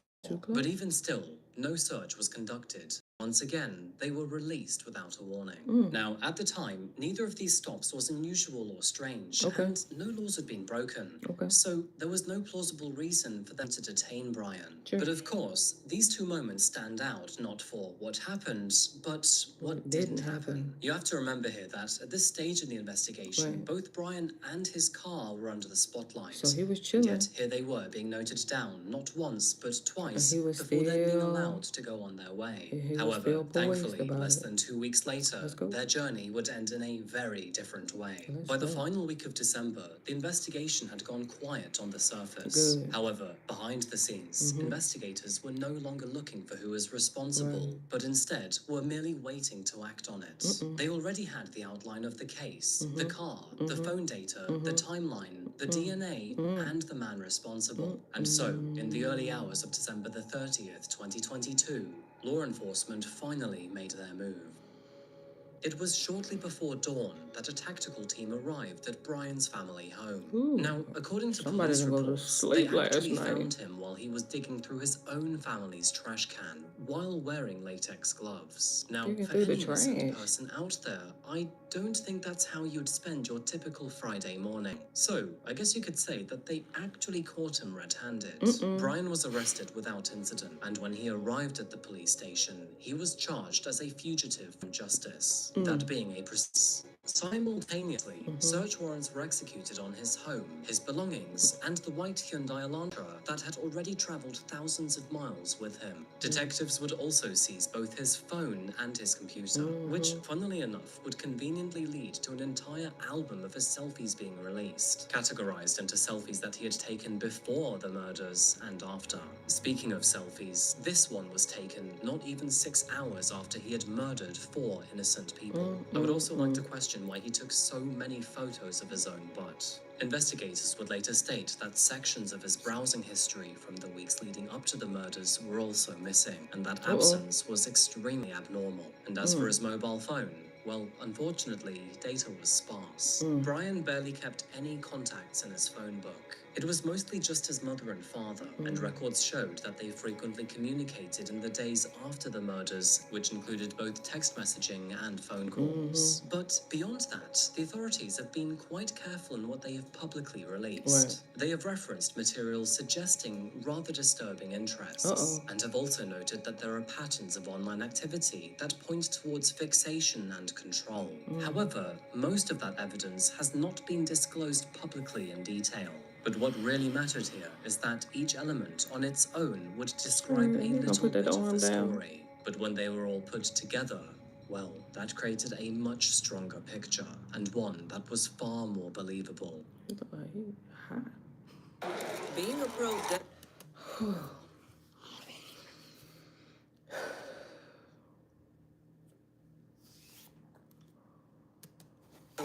Speaker 21: But even still, no search was conducted. Once again, they were released without a warning. Now, at the time, neither of these stops was unusual or strange, and no laws had been broken. So there was no plausible reason for them to detain Brian. But of course, these two moments stand out not for what happened, but what didn't happen. You have to remember here that at this stage in the investigation, both Brian and his car were under the spotlight.
Speaker 1: So he was chilling.
Speaker 21: Yet here they were being noted down, not once, but twice, before then being allowed to go on their way. However, thankfully, less than 2 weeks later, their journey would end in a very different way. By the final week of December, the investigation had gone quiet on the surface. However, behind the scenes, investigators were no longer looking for who was responsible, but instead were merely waiting to act on it. They already had the outline of the case, the car, the phone data, the timeline, the DNA, and the man responsible. And so, in the early hours of December the 30th, 2022, law enforcement finally made their move. It was shortly before dawn that a tactical team arrived at Brian's family home. Now, according to police reports, they actually found him while he was digging through his own family's trash can, while wearing latex gloves. Now, for any innocent person out there, I don't think that's how you'd spend your typical Friday morning. So, I guess you could say that they actually caught him red-handed. Brian was arrested without incident, and when he arrived at the police station, he was charged as a fugitive from justice. That being a simultaneously, search warrants were executed on his home, his belongings, and the white Hyundai Elantra that had already traveled thousands of miles with him. Detectives would also seize both his phone and his computer, which, funnily enough, would conveniently lead to an entire album of his selfies being released, categorized into selfies that he had taken before the murders and after. Speaking of selfies, this one was taken not even 6 hours after he had murdered 4 innocent people. I would also like to question why he took so many photos of his own butt. Investigators would later state that sections of his browsing history from the weeks leading up to the murders were also missing, and that absence was extremely abnormal. And as for his mobile phone, Well, unfortunately, data was sparse.
Speaker 1: Mm.
Speaker 21: Brian barely kept any contacts in his phone book. It was mostly just his mother and father, and records showed that they frequently communicated in the days after the murders, which included both text messaging and phone calls. But beyond that, the authorities have been quite careful in what they have publicly released.
Speaker 1: Right.
Speaker 21: They have referenced materials suggesting rather disturbing interests, and have also noted that there are patterns of online activity that point towards fixation and control. However, most of that evidence has not been disclosed publicly in detail. But what really mattered here is that each element on its own would describe a little bit of the story. But when they were all put together, well, that created a much stronger picture, and one that was far more believable.
Speaker 10: Being a pro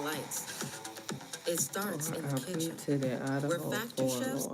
Speaker 10: lights. It starts in the kitchen. Where factory chefs.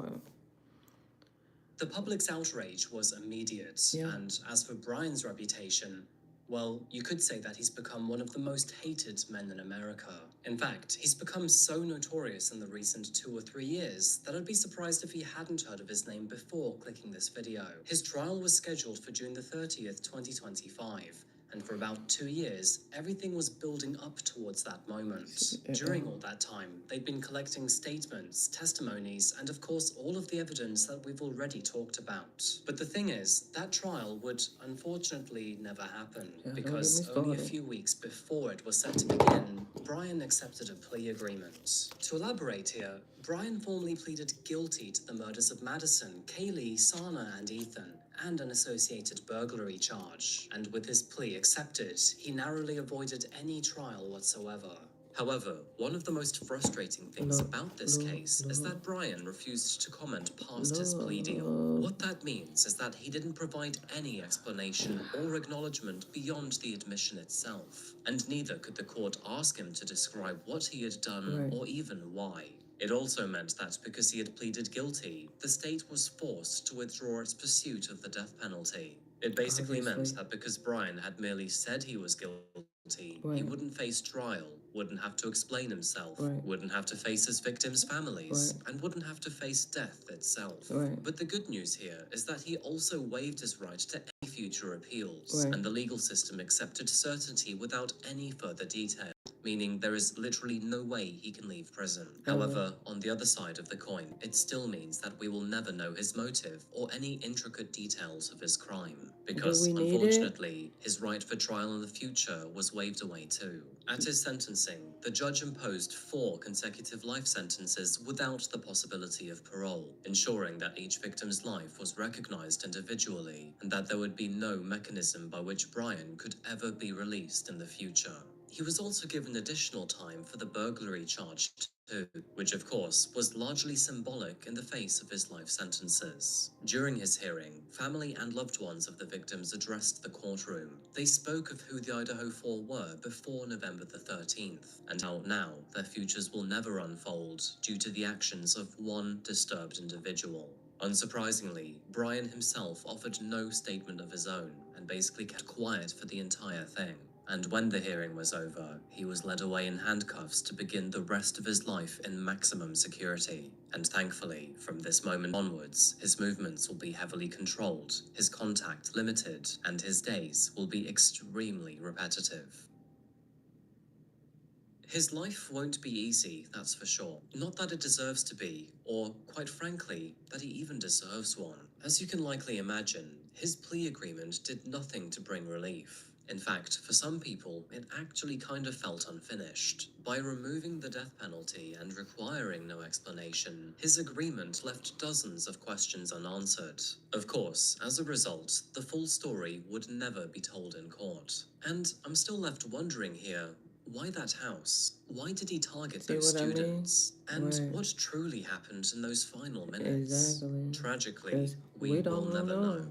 Speaker 21: The public's outrage was immediate, and as for Brian's reputation, well, you could say that he's become one of the most hated men in America. In fact, he's become so notorious in the recent 2 or 3 years that I'd be surprised if he hadn't heard of his name before clicking this video. His trial was scheduled for June the 30th, 2025. And for about 2 years, everything was building up towards that moment. During all that time, they'd been collecting statements, testimonies, and of course, all of the evidence that we've already talked about. But the thing is, that trial would unfortunately never happen, because only a few weeks before it was set to begin, Brian accepted a plea agreement. To elaborate here, Brian formally pleaded guilty to the murders of Madison, Kaylee, Sana, and Ethan, and an associated burglary charge. And with his plea accepted, he narrowly avoided any trial whatsoever. However, one of the most frustrating things about this case is that Brian refused to comment past his plea deal. What that means is that he didn't provide any explanation or acknowledgement beyond the admission itself, and neither could the court ask him to describe what he had done or even why. It also meant that because he had pleaded guilty, the state was forced to withdraw its pursuit of the death penalty. It basically meant that because Brian had merely said he was guilty, he wouldn't face trial, wouldn't have to explain himself, wouldn't have to face his victims' families, and wouldn't have to face death itself. But the good news here is that he also waived his right to any future appeals, and the legal system accepted certainty without any further detail, meaning there is literally no way he can leave prison. However, on the other side of the coin, it still means that we will never know his motive or any intricate details of his crime, because unfortunately, his right for trial in the future was waived away too. At his sentencing, the judge imposed 4 consecutive life sentences without the possibility of parole, ensuring that each victim's life was recognized individually, and that there would be no mechanism by which Brian could ever be released in the future. He was also given additional time for the burglary charge too, which of course was largely symbolic in the face of his life sentences. During his hearing, family and loved ones of the victims addressed the courtroom. They spoke of who the Idaho 4 were before November the 13th, and how now their futures will never unfold due to the actions of one disturbed individual. Unsurprisingly, Brian himself offered no statement of his own and basically kept quiet for the entire thing. And when the hearing was over, he was led away in handcuffs to begin the rest of his life in maximum security. And thankfully, from this moment onwards, his movements will be heavily controlled, his contact limited, and his days will be extremely repetitive. His life won't be easy, that's for sure. Not that it deserves to be, or, quite frankly, that he even deserves one. As you can likely imagine, his plea agreement did nothing to bring relief. In fact, for some people, it actually kind of felt unfinished. By removing the death penalty and requiring no explanation, his agreement left dozens of questions unanswered. Of course, as a result, the full story would never be told in court. And I'm still left wondering here, why that house? Why did he target those students? And what truly happened in those final minutes? Tragically, we will never know.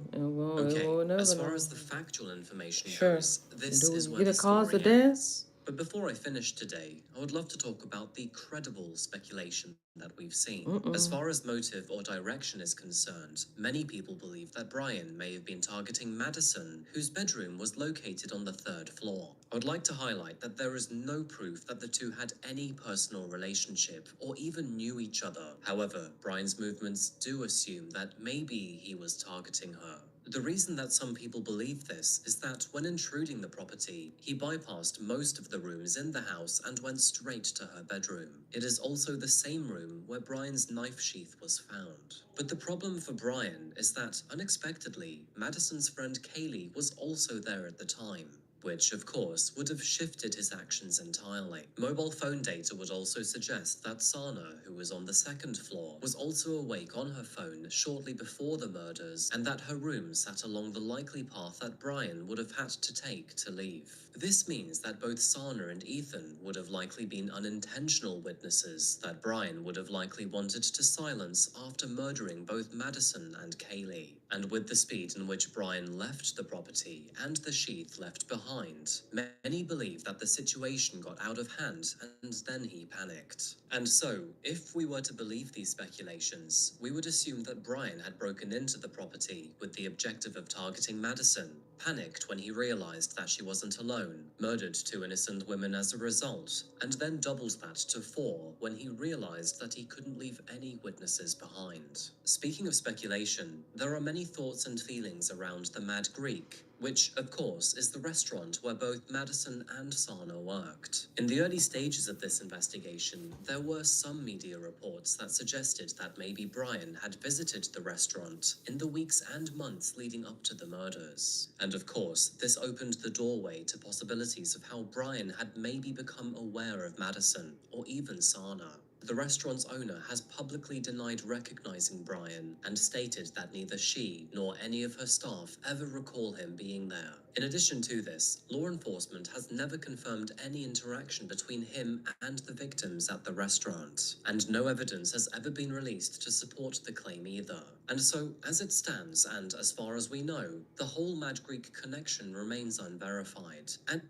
Speaker 21: Okay, as far as the factual information goes, this is where the story ends. But before I finish today, I would love to talk about the credible speculation that we've seen. As far as motive or direction is concerned, many people believe that Brian may have been targeting Madison, whose bedroom was located on the 3rd floor. I would like to highlight that there is no proof that the two had any personal relationship or even knew each other. However, Brian's movements do assume that maybe he was targeting her. The reason that some people believe this is that when intruding the property, he bypassed most of the rooms in the house and went straight to her bedroom. It is also the same room where Brian's knife sheath was found. But the problem for Brian is that, unexpectedly, Madison's friend Kaylee was also there at the time, which, of course, would have shifted his actions entirely. Mobile phone data would also suggest that Sana, who was on the 2nd floor, was also awake on her phone shortly before the murders, and that her room sat along the likely path that Brian would have had to take to leave. This means that both Sana and Ethan would have likely been unintentional witnesses that Brian would have likely wanted to silence after murdering both Madison and Kaylee. And with the speed in which Brian left the property and the sheath left behind, many believe that the situation got out of hand and then he panicked. And so, if we were to believe these speculations, we would assume that Brian had broken into the property with the objective of targeting Madison, panicked when he realized that she wasn't alone, murdered 2 innocent women as a result, and then doubled that to 4 when he realized that he couldn't leave any witnesses behind. Speaking of speculation, there are many thoughts and feelings around the Mad Greek, which, of course, is the restaurant where both Madison and Sana worked. In the early stages of this investigation, there were some media reports that suggested that maybe Brian had visited the restaurant in the weeks and months leading up to the murders. And of course, this opened the doorway to possibilities of how Brian had maybe become aware of Madison, or even Sana. The restaurant's owner has publicly denied recognizing Brian and stated that neither she nor any of her staff ever recall him being there. In addition to this, law enforcement has never confirmed any interaction between him and the victims at the restaurant, and no evidence has ever been released to support the claim either. And so, as it stands, and as far as we know, the whole Mad Greek connection remains unverified. And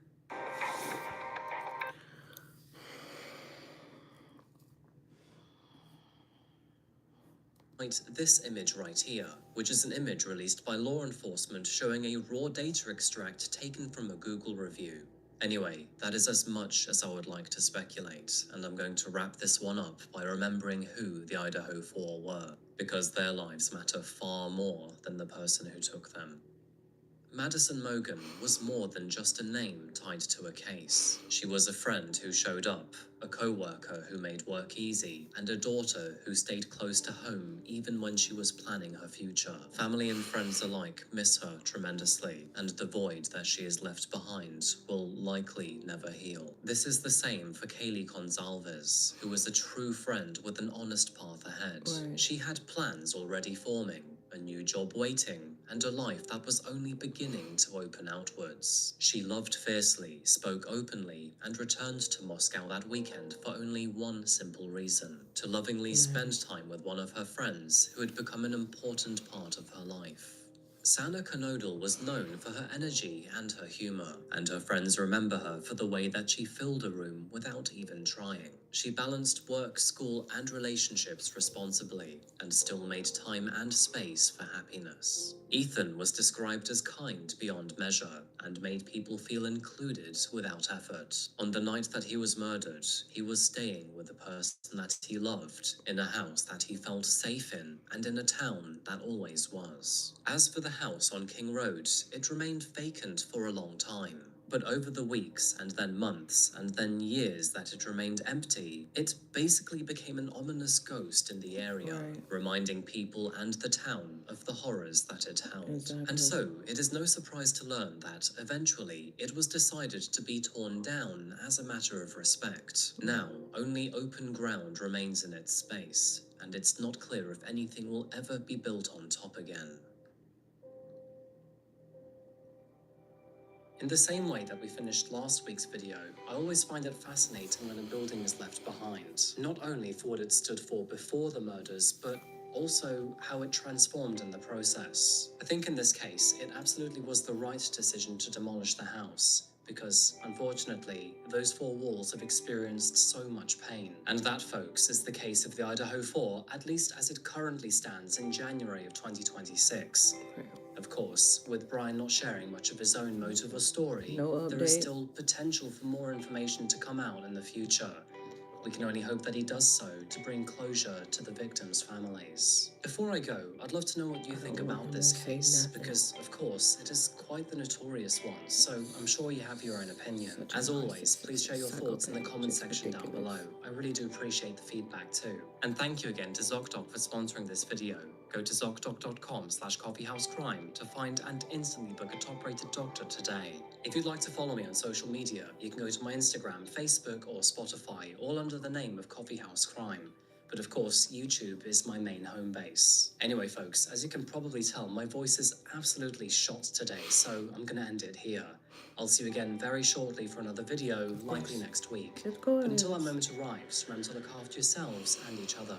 Speaker 21: this image right here, which is an image released by law enforcement showing a raw data extract taken from a Google review. Anyway, that is as much as I would like to speculate, and I'm going to wrap this one up by remembering who the Idaho 4 were, because their lives matter far more than the person who took them. Madison Mogen was more than just a name tied to a case. She was a friend who showed up, a co-worker who made work easy, and a daughter who stayed close to home even when she was planning her future. Family and friends alike miss her tremendously, and the void that she has left behind will likely never heal. This is the same for Kaylee Gonzalez, who was a true friend with an honest path ahead. Right. She had plans already forming, a new job waiting, and a life that was only beginning to open outwards. She loved fiercely, spoke openly, and returned to Moscow that weekend for only one simple reason: to lovingly spend time with one of her friends who had become an important part of her life. Sana Knodel was known for her energy and her humor, and her friends remember her for the way that she filled a room without even trying. She balanced work, school, and relationships responsibly, and still made time and space for happiness. Ethan was described as kind beyond measure, and made people feel included without effort. On the night that he was murdered, he was staying with the person that he loved, in a house that he felt safe in, and in a town that always was. As for the house on King Road, it remained vacant for a long time. But over the weeks, and then months, and then years that it remained empty, it basically became an ominous ghost in the area, reminding people and the town of the horrors that it held. Exactly. And so, it is no surprise to learn that, eventually, it was decided to be torn down as a matter of respect. Now, only open ground remains in its space, and it's not clear if anything will ever be built on top again. In the same way that we finished last week's video, I always find it fascinating when a building is left behind, not only for what it stood for before the murders, but also how it transformed in the process. I think in this case, it absolutely was the right decision to demolish the house, because, unfortunately, those four walls have experienced so much pain. And that, folks, is the case of the Idaho 4, at least as it currently stands in January of 2026. Of course, with Brian not sharing much of his own motive or story, there is still potential for more information to come out in the future. We can only hope that he does so to bring closure to the victims' families. Before I go, I'd love to know what you think about this case, because, of course, it is quite the notorious one, so I'm sure you have your own opinion. As always, please share your thoughts in the comment section down below. I really do appreciate the feedback too. And thank you again to ZocDoc for sponsoring this video. Go to ZocDoc.com/coffeehousecrime to find and instantly book a top-rated doctor today. If you'd like to follow me on social media, you can go to my Instagram, Facebook, or Spotify, all under the name of Coffee House Crime. But of course, YouTube is my main home base. Anyway, folks, as you can probably tell, my voice is absolutely shot today, so I'm gonna end it here. I'll see you again very shortly for another video, likely next week. But until that moment arrives, remember to look after yourselves and each other.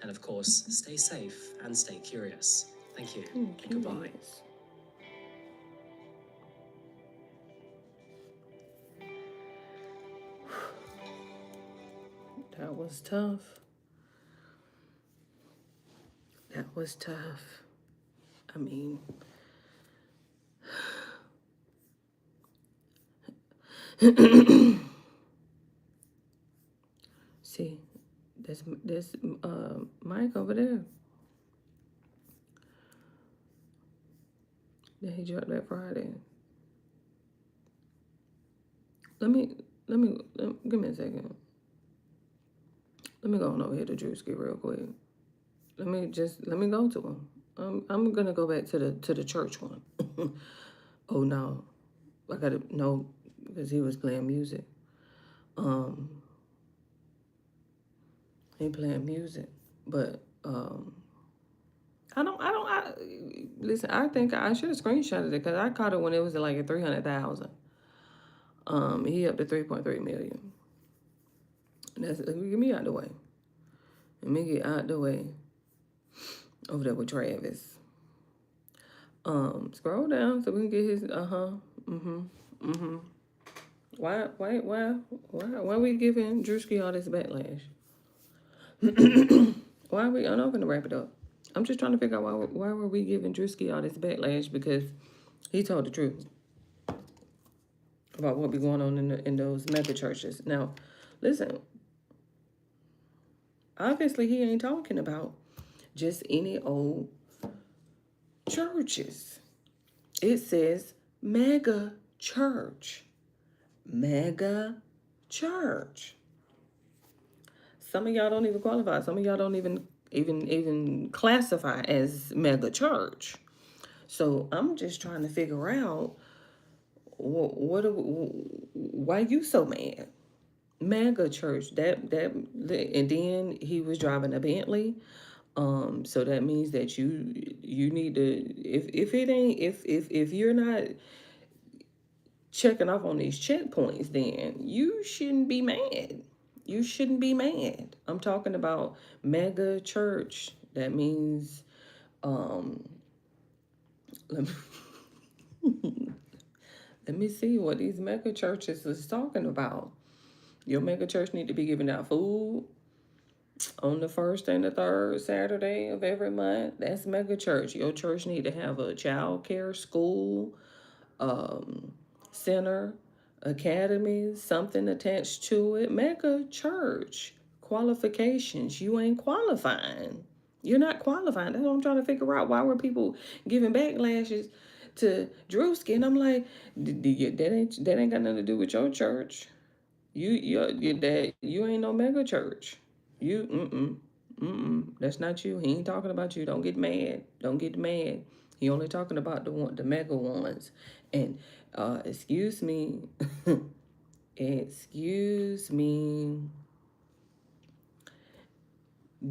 Speaker 21: And of course, stay safe and stay curious. Thank you, and goodbye.
Speaker 1: That was tough. That was tough. I mean, see, there's Mike over there. Yeah, he dropped that Friday. Let me give me a second. Let me go on over here to Drewski real quick. Let me go to him. I'm gonna go back to the church one. Oh no, I gotta no, because he was playing music. He playing music, but listen. I think I should have screenshotted it because I caught it when it was like at 300,000. He up to 3.3 million. Let me get me out the way. Let me get out the way. Over there with Travis. Scroll down so we can get his Why are we giving Drewski all this backlash? Why are we? I'm not gonna wrap it up. I'm just trying to figure out why were we giving Drewski all this backlash, because he told the truth about what be going on in those mega churches. Now, listen. Obviously, he ain't talking about just any old churches. It says mega church. Mega church. Some of y'all don't even qualify. Some of y'all don't even classify as mega church. So I'm just trying to figure out why you so mad. Mega church, and then he was driving a Bentley, so that means that you need to, if you're not checking off on these checkpoints, then you shouldn't be mad. You shouldn't be mad. I'm talking about mega church. That means let me see what these mega churches is talking about. Your mega church need to be giving out food on the first and the third Saturday of every month. That's mega church. Your church need to have a child care school, center, academy, something attached to it. Mega church. Qualifications. You ain't qualifying. You're not qualifying. That's what I'm trying to figure out. Why were people giving backlashes to Drewski? And I'm like, that ain't got nothing to do with your church. You ain't no mega church. That's not you. He ain't talking about you. Don't get mad. Don't get mad. He only talking about the mega ones. And excuse me, excuse me.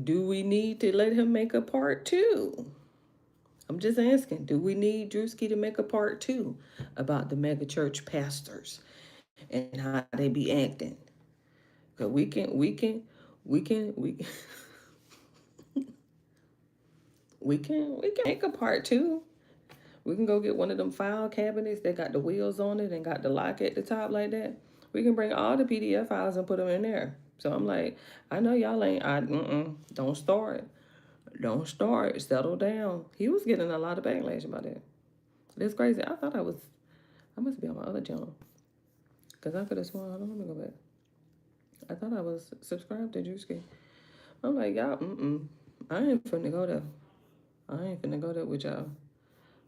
Speaker 1: Do we need to let him make a part 2? I'm just asking. Do we need Drewski to make a part 2 about the mega church pastors and how they be acting? Cause we can make a part 2. We can go get one of them file cabinets that got the wheels on it and got the lock at the top like that. We can bring all the PDF files and put them in there. So I'm like, I know y'all ain't, don't start. Don't start. Settle down. He was getting a lot of backlash about that. That's crazy. I thought I must be on my other channel. Because I could have sworn, hold on, let me go back. I thought I was subscribed to Drewski. I'm like, y'all, I ain't finna go there. I ain't finna go there with y'all.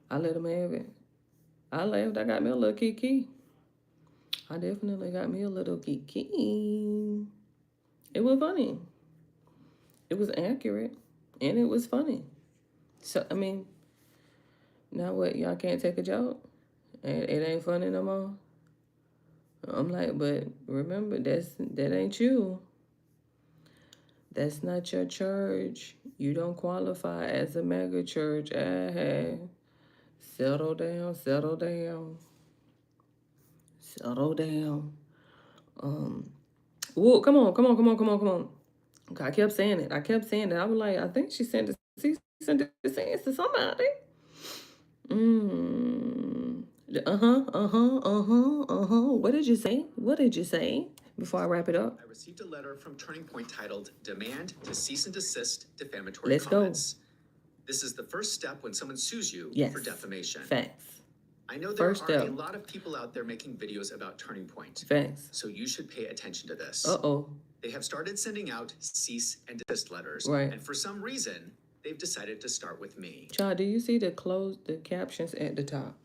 Speaker 1: I let them have it. I laughed. I got me a little kiki. I definitely got me a little kiki. It was funny. It was accurate. And it was funny. So, I mean, now what? Y'all can't take a joke? It ain't funny no more? I'm like, but remember, that ain't you. That's not your church. You don't qualify as a mega church. Settle down, settle down. Settle down. Whoa, come on. I kept saying it. I was like, I think she sent it to somebody. What did you say? Before I wrap it up.
Speaker 12: I received a letter from Turning Point titled Demand to Cease and Desist Defamatory Comments.
Speaker 1: Go.
Speaker 12: This is the first step when someone sues you for defamation.
Speaker 1: Facts.
Speaker 12: I know there are a lot of people out there making videos about Turning Point.
Speaker 1: Facts.
Speaker 12: So you should pay attention to this.
Speaker 1: Uh-oh.
Speaker 12: They have started sending out cease and desist letters.
Speaker 1: Right.
Speaker 12: And for some reason, they've decided to start with me.
Speaker 1: Child, do you see the captions at the top?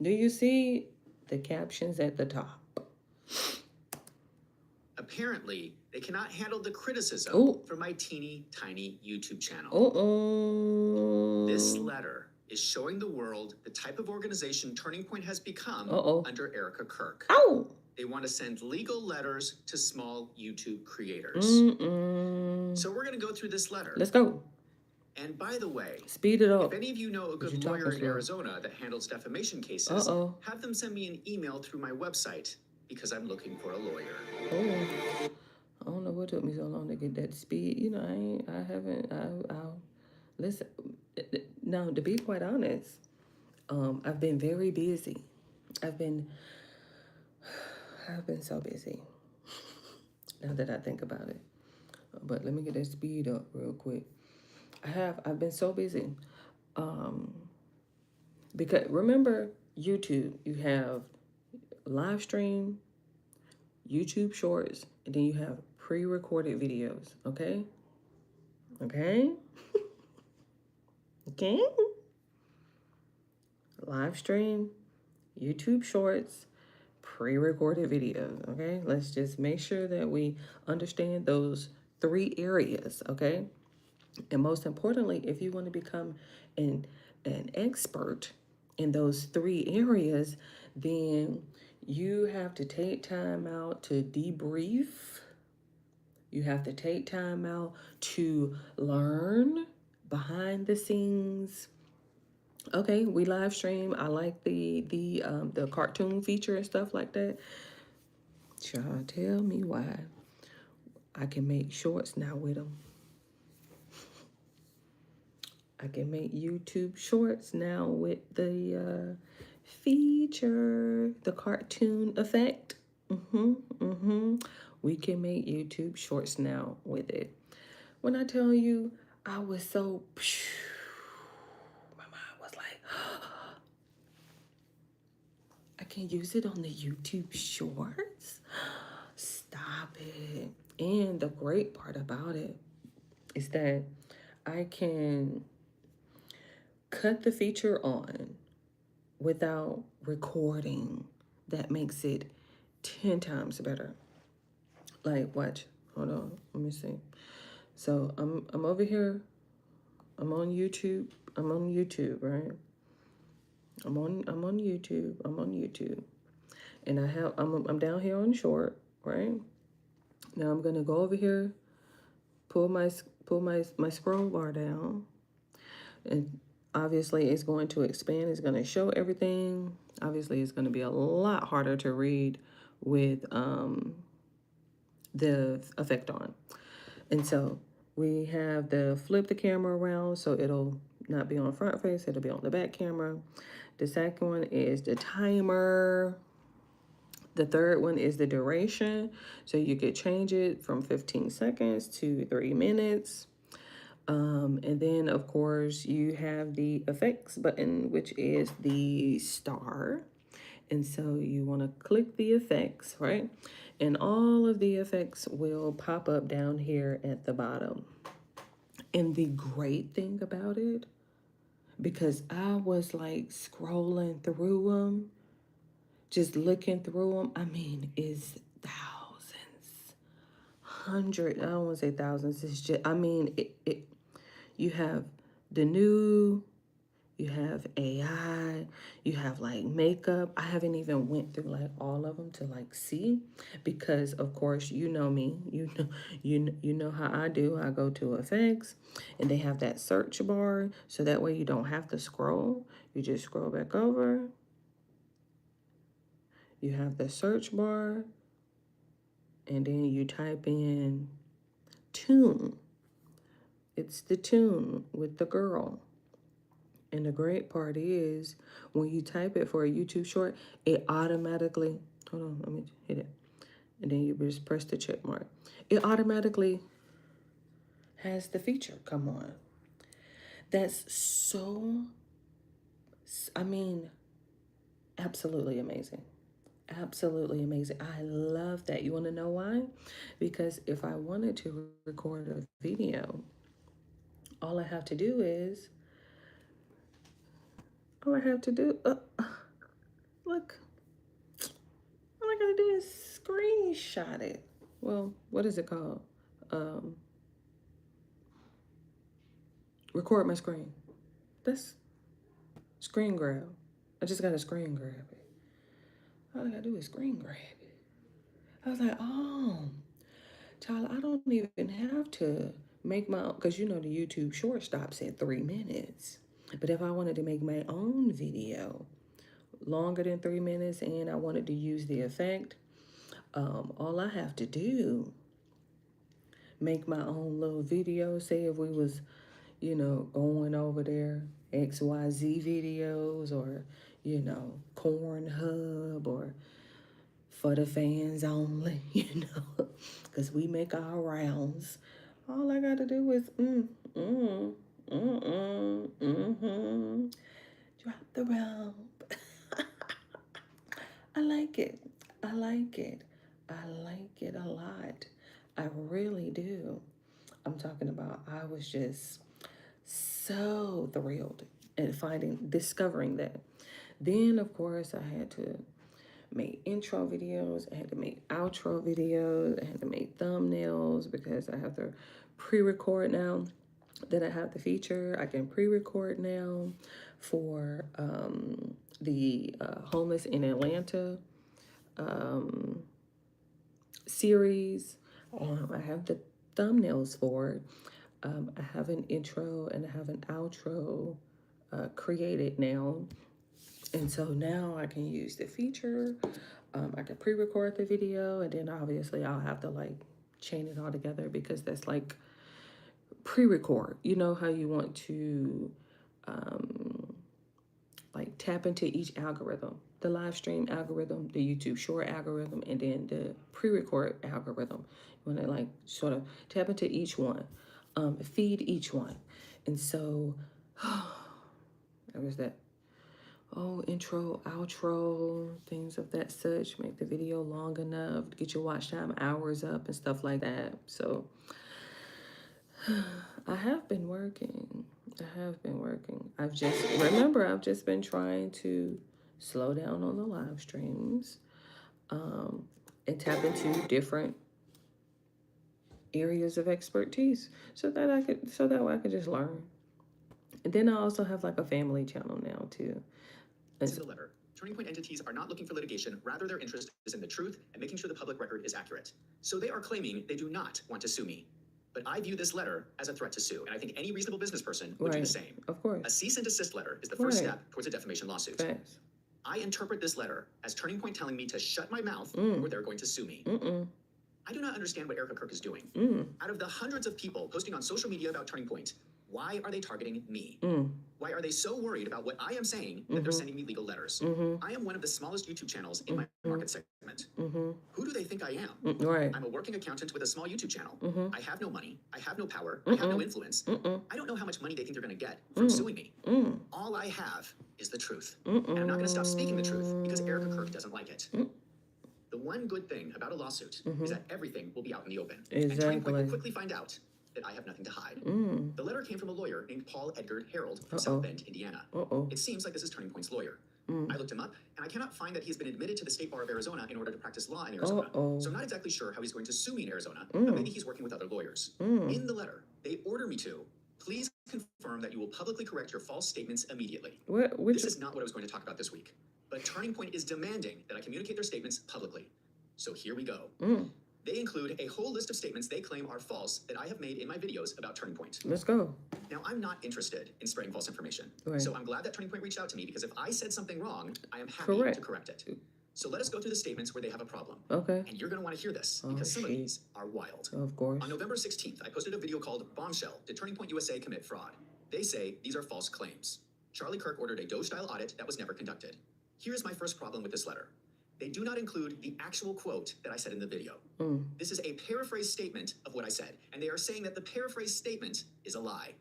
Speaker 1: Do you see the captions at the top?
Speaker 12: Apparently, they cannot handle the criticism from my teeny tiny YouTube channel. This letter is showing the world the type of organization Turning Point has become under Erica Kirk. They want to send legal letters to small YouTube creators. So we're going to go through this letter.
Speaker 1: Let's go.
Speaker 12: And by the way,
Speaker 1: speed it up.
Speaker 12: If any of you know a good lawyer in Arizona that handles defamation cases, have them send me an email through my website because I'm looking for a lawyer.
Speaker 1: I don't know what took me so long to get that speed. You know, I'll listen. Now, to be quite honest, I've been very busy. I've been so busy. Now that I think about it. But let me get that speed up real quick. I've been so busy. Because remember, YouTube, you have live stream, YouTube shorts, and then you have pre-recorded videos, okay? Okay? Okay? Live stream, YouTube shorts, pre-recorded videos, okay? Let's just make sure that we understand those 3 areas, okay? And most importantly, if you want to become an expert in those 3 areas, then you have to take time out to debrief. You have to take time out to learn behind the scenes. Okay, we live stream. I like the cartoon feature and stuff like that. Y'all tell me why I can make shorts now with them. I can make YouTube shorts now with the feature, the cartoon effect. We can make YouTube shorts now with it. When I tell you, I was so, my mind was like, I can use it on the YouTube shorts? Stop it. And the great part about it is that I can cut the feature on without recording. That makes it 10 times better. Like, watch. Hold on. Let me see. So I'm over here. I'm on YouTube. I'm on YouTube, right? I'm on YouTube. And I'm down here on short, right? Now I'm gonna go over here, pull my scroll bar down, and obviously it's going to expand. It's going to show everything. Obviously it's going to be a lot harder to read with the effect on. And so we have the flip the camera around so it'll not be on front face, it'll be on the back camera. The second one is the timer. The third one is the duration. So you could change it from 15 seconds to 3 minutes. And then, of course, you have the effects button, which is the star. And so you want to click the effects, right? And all of the effects will pop up down here at the bottom. And the great thing about it, because I was like scrolling through them, just looking through them, I mean, is thousands, hundreds, I don't want to say thousands, it's just, I mean, you have the new, you have AI, you have like makeup. I haven't even went through like all of them to like see, because of course, you know me, you know how I do. I go to effects and they have that search bar. So that way you don't have to scroll. You just scroll back over. You have the search bar and then you type in tune. It's the tune with the girl. And the great part is when you type it for a YouTube short, it automatically, hold on, let me hit it. And then you just press the check mark. It automatically has the feature come on. That's so, I mean, absolutely amazing. Absolutely amazing. I love that. You want to know why? Because if I wanted to record a video, all I have to do is, look, all I gotta do is screenshot it. Well, what is it called? Record my screen. That's screen grab. I just gotta screen grab it. All I gotta do is screen grab it. I was like, oh, child, I don't even have to make my own, because you know the YouTube short stops at 3 minutes. But if I wanted to make my own video longer than 3 minutes and I wanted to use the effect, all I have to do, make my own little video. Say if we was, you know, going over there, XYZ videos, or, you know, Pornhub, or for the fans only, you know, because we make our rounds. All I got to do is, drop the rope. I like it. I like it. I like it a lot. I really do. I'm talking about, I was just so thrilled at discovering that. Then, of course, I had to make intro videos. I had to make outro videos. I had to make thumbnails because I have to pre-record now that I have the feature. I can pre-record now for the Homeless in Atlanta series. I have the thumbnails for it. I have an intro and I have an outro created now. And so now I can use the feature. I can pre-record the video, and then obviously I'll have to like chain it all together, because that's like pre-record. You know how you want to like tap into each algorithm, the live stream algorithm, the YouTube short algorithm, and then the pre-record algorithm. You want to like sort of tap into each one, feed each one. And so there was that. Oh, intro, outro, things of that such. Make the video long enough to get your watch time hours up and stuff like that. So I have been working. I've just been trying to slow down on the live streams and tap into different areas of expertise so that way I could just learn. And then I also have like a family channel now too.
Speaker 12: To the letter, Turning Point entities are not looking for litigation. Rather, their interest is in the truth and making sure the public record is accurate. So they are claiming they do not want to sue me. But I view this letter as a threat to sue, and I think any reasonable business person would do the same.
Speaker 1: Of course.
Speaker 12: A cease and desist letter is the first step towards a defamation lawsuit.
Speaker 1: Thanks.
Speaker 12: I interpret this letter as Turning Point telling me to shut my mouth or they're going to sue me. I do not understand what Erica Kirk is doing. Out of the hundreds of people posting on social media about Turning Point, Why are they targeting me?
Speaker 1: Mm.
Speaker 12: Why are they so worried about what I am saying that they're sending me legal letters? I am one of the smallest YouTube channels in my market segment. Who do they think I am?
Speaker 1: Right.
Speaker 12: I'm a working accountant with a small YouTube channel. I have no money. I have no power. I
Speaker 1: Mm-mm.
Speaker 12: have no influence. I don't know how much money they think they're going to get from suing me. All I have is the truth. And I'm not going to stop speaking the truth because Erica Kirk doesn't like it. The one good thing about a lawsuit is that everything will be out in the open. And Turning Point will quickly find out that I have nothing to hide. The letter came from a lawyer named Paul Edgar Harold from South Bend, Indiana. It seems like this is Turning Point's lawyer. I looked him up, and I cannot find that he has been admitted to the State Bar of Arizona in order to practice law in Arizona. So I'm not exactly sure how he's going to sue me in Arizona, but maybe he's working with other lawyers. In the letter, they order me to, please confirm that you will publicly correct your false statements immediately. This is not what I was going to talk about this week, but Turning Point is demanding that I communicate their statements publicly. So here we go. They include a whole list of statements they claim are false that I have made in my videos about Turning Point.
Speaker 1: Let's go.
Speaker 12: Now, I'm not interested in spreading false information.
Speaker 1: Right.
Speaker 12: So I'm glad that Turning Point reached out to me because if I said something wrong, I am happy to correct it. So let us go through the statements where they have a problem.
Speaker 1: Okay.
Speaker 12: And you're going to want to hear this because some of these are wild.
Speaker 1: Of course.
Speaker 12: On November 16th, I posted a video called Bombshell, Did Turning Point USA Commit Fraud? They say these are false claims. Charlie Kirk ordered a Doge-style audit that was never conducted. Here's my first problem with this letter. They do not include the actual quote that I said in the video. This is a paraphrased statement of what I said, and they are saying that the paraphrased statement is a lie.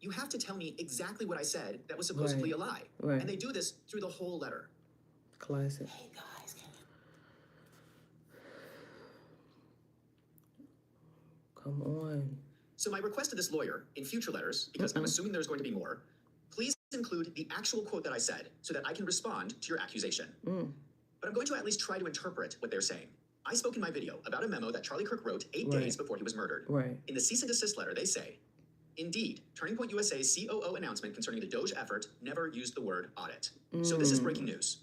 Speaker 12: You have to tell me exactly what I said that was supposedly a lie.
Speaker 1: Right.
Speaker 12: And they do this through the whole letter.
Speaker 1: Classic.
Speaker 12: Hey guys,
Speaker 1: Come on.
Speaker 12: So my request to this lawyer in future letters, because I'm assuming there's going to be more, please include the actual quote that I said so that I can respond to your accusation. But I'm going to at least try to interpret what they're saying. I spoke in my video about a memo that Charlie Kirk wrote 8 days before he was murdered.
Speaker 1: Right.
Speaker 12: In the cease and desist letter, they say, indeed, Turning Point USA's COO announcement concerning the Doge effort never used the word audit. So this is breaking news.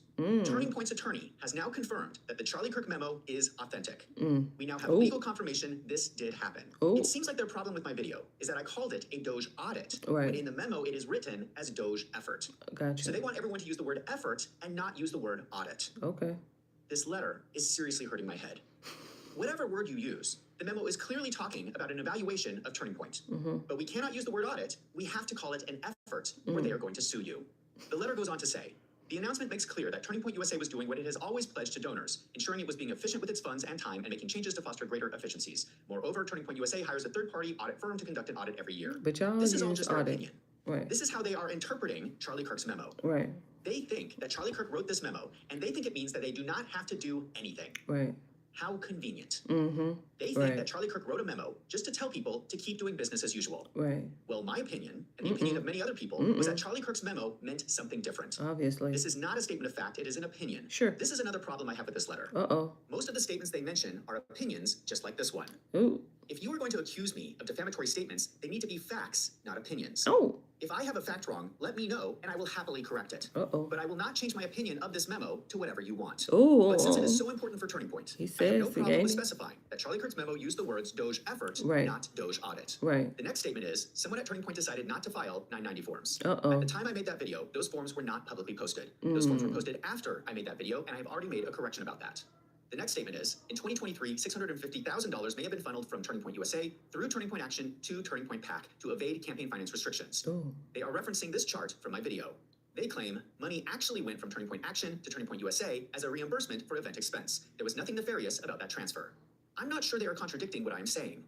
Speaker 12: Turning Point's attorney has now confirmed that the Charlie Kirk memo is authentic. We now have legal confirmation this did happen. It seems like their problem with my video is that I called it a Doge audit, when in the memo it is written as Doge effort.
Speaker 1: Gotcha.
Speaker 12: So they want everyone to use the word effort and not use the word audit.
Speaker 1: Okay.
Speaker 12: This letter is seriously hurting my head. Whatever word you use, the memo is clearly talking about an evaluation of Turning Point. But we cannot use the word audit. We have to call it an effort, or they are going to sue you. The letter goes on to say, the announcement makes clear that Turning Point USA was doing what it has always pledged to donors, ensuring it was being efficient with its funds and time and making changes to foster greater efficiencies. Moreover, Turning Point USA hires a third-party audit firm to conduct an audit every year.
Speaker 1: But y'all
Speaker 12: This is all
Speaker 1: use
Speaker 12: just their
Speaker 1: audit.
Speaker 12: opinion.
Speaker 1: Right.
Speaker 12: This is how they are interpreting Charlie Kirk's memo.
Speaker 1: Right.
Speaker 12: They think that Charlie Kirk wrote this memo, and they think it means that they do not have to do anything.
Speaker 1: Right.
Speaker 12: How convenient. They think
Speaker 1: Right.
Speaker 12: that Charlie Kirk wrote a memo just to tell people to keep doing business as usual.
Speaker 1: Right.
Speaker 12: Well, my opinion, and the opinion of many other people, was that Charlie Kirk's memo meant something different.
Speaker 1: Obviously.
Speaker 12: This is not a statement of fact, it is an opinion.
Speaker 1: Sure.
Speaker 12: This is another problem I have with this letter.
Speaker 1: Uh-oh.
Speaker 12: Most of the statements they mention are opinions, just like this one.
Speaker 1: Ooh.
Speaker 12: If you are going to accuse me of defamatory statements, they need to be facts, not opinions.
Speaker 1: Oh.
Speaker 12: If I have a fact wrong, let me know, and I will happily correct it.
Speaker 1: Uh-oh.
Speaker 12: But I will not change my opinion of this memo to whatever you want.
Speaker 1: Ooh.
Speaker 12: But since it is so important for Turning Point,
Speaker 1: He
Speaker 12: I have
Speaker 1: says
Speaker 12: no
Speaker 1: the
Speaker 12: problem
Speaker 1: game.
Speaker 12: with specifying that Charlie Kirk's memo used the words Doge effort,
Speaker 1: Right.
Speaker 12: not Doge audit.
Speaker 1: Right.
Speaker 12: The next statement is, someone at Turning Point decided not to file 990 forms.
Speaker 1: Uh-oh.
Speaker 12: At the time I made that video, those forms were not publicly posted. Those forms were posted after I made that video, and I have already made a correction about that. The next statement is, in 2023, $650,000 may have been funneled from Turning Point USA through Turning Point Action to Turning Point PAC to evade campaign finance restrictions.
Speaker 1: Ooh.
Speaker 12: They are referencing this chart from my video. They claim money actually went from Turning Point Action to Turning Point USA as a reimbursement for event expense. There was nothing nefarious about that transfer. I'm not sure they are contradicting what I'm saying.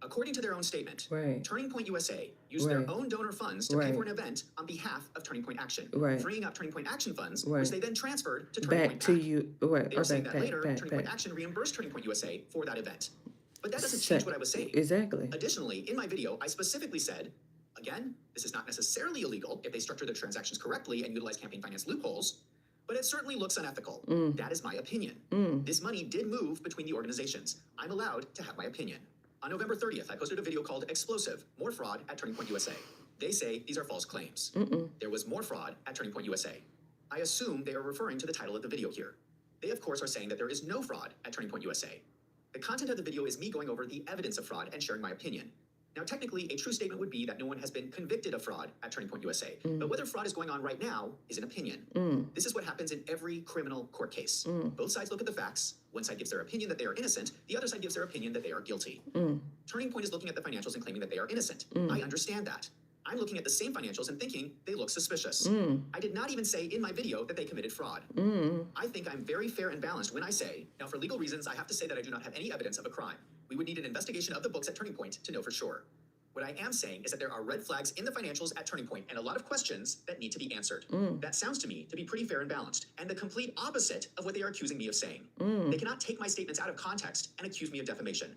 Speaker 12: According to their own statement,
Speaker 1: Right.
Speaker 12: Turning Point USA used
Speaker 1: Right.
Speaker 12: their own donor funds to pay
Speaker 1: Right.
Speaker 12: for an event on behalf of Turning Point Action,
Speaker 1: Right.
Speaker 12: freeing up Turning Point Action funds,
Speaker 1: Right.
Speaker 12: which they then transferred to Turning
Speaker 1: Back
Speaker 12: Point
Speaker 1: to
Speaker 12: PAC.
Speaker 1: you. Right.
Speaker 12: They
Speaker 1: Or
Speaker 12: are saying
Speaker 1: back,
Speaker 12: that later,
Speaker 1: back,
Speaker 12: Turning Point
Speaker 1: back.
Speaker 12: Action reimbursed Turning Point USA for that event. But that doesn't change what I was saying.
Speaker 1: Exactly.
Speaker 12: Additionally, in my video, I specifically said, again, this is not necessarily illegal if they structure their transactions correctly and utilize campaign finance loopholes, but it certainly looks unethical. That is my opinion. This money did move between the organizations. I'm allowed to have my opinion. On November 30th, I posted a video called Explosive, More Fraud at Turning Point USA. They say these are false claims. There was more fraud at Turning Point USA. I assume they are referring to the title of the video here. They, of course, are saying that there is no fraud at Turning Point USA. The content of the video is me going over the evidence of fraud and sharing my opinion. Now, technically, a true statement would be that no one has been convicted of fraud at Turning Point USA. But whether fraud is going on right now is an opinion. This is what happens in every criminal court case. Both sides look at the facts. One side gives their opinion that they are innocent. The other side gives their opinion that they are guilty. Turning Point is looking at the financials and claiming that they are innocent. I understand that. I'm looking at the same financials and thinking they look suspicious. I did not even say in my video that they committed fraud. I think I'm very fair and balanced when I say, now for legal reasons, I have to say that I do not have any evidence of a crime. We would need an investigation of the books at Turning Point to know for sure. What I am saying is that there are red flags in the financials at Turning Point and a lot of questions that need to be answered. That sounds to me to be pretty fair and balanced, and the complete opposite of what they are accusing me of saying. They cannot take my statements out of context and accuse me of defamation.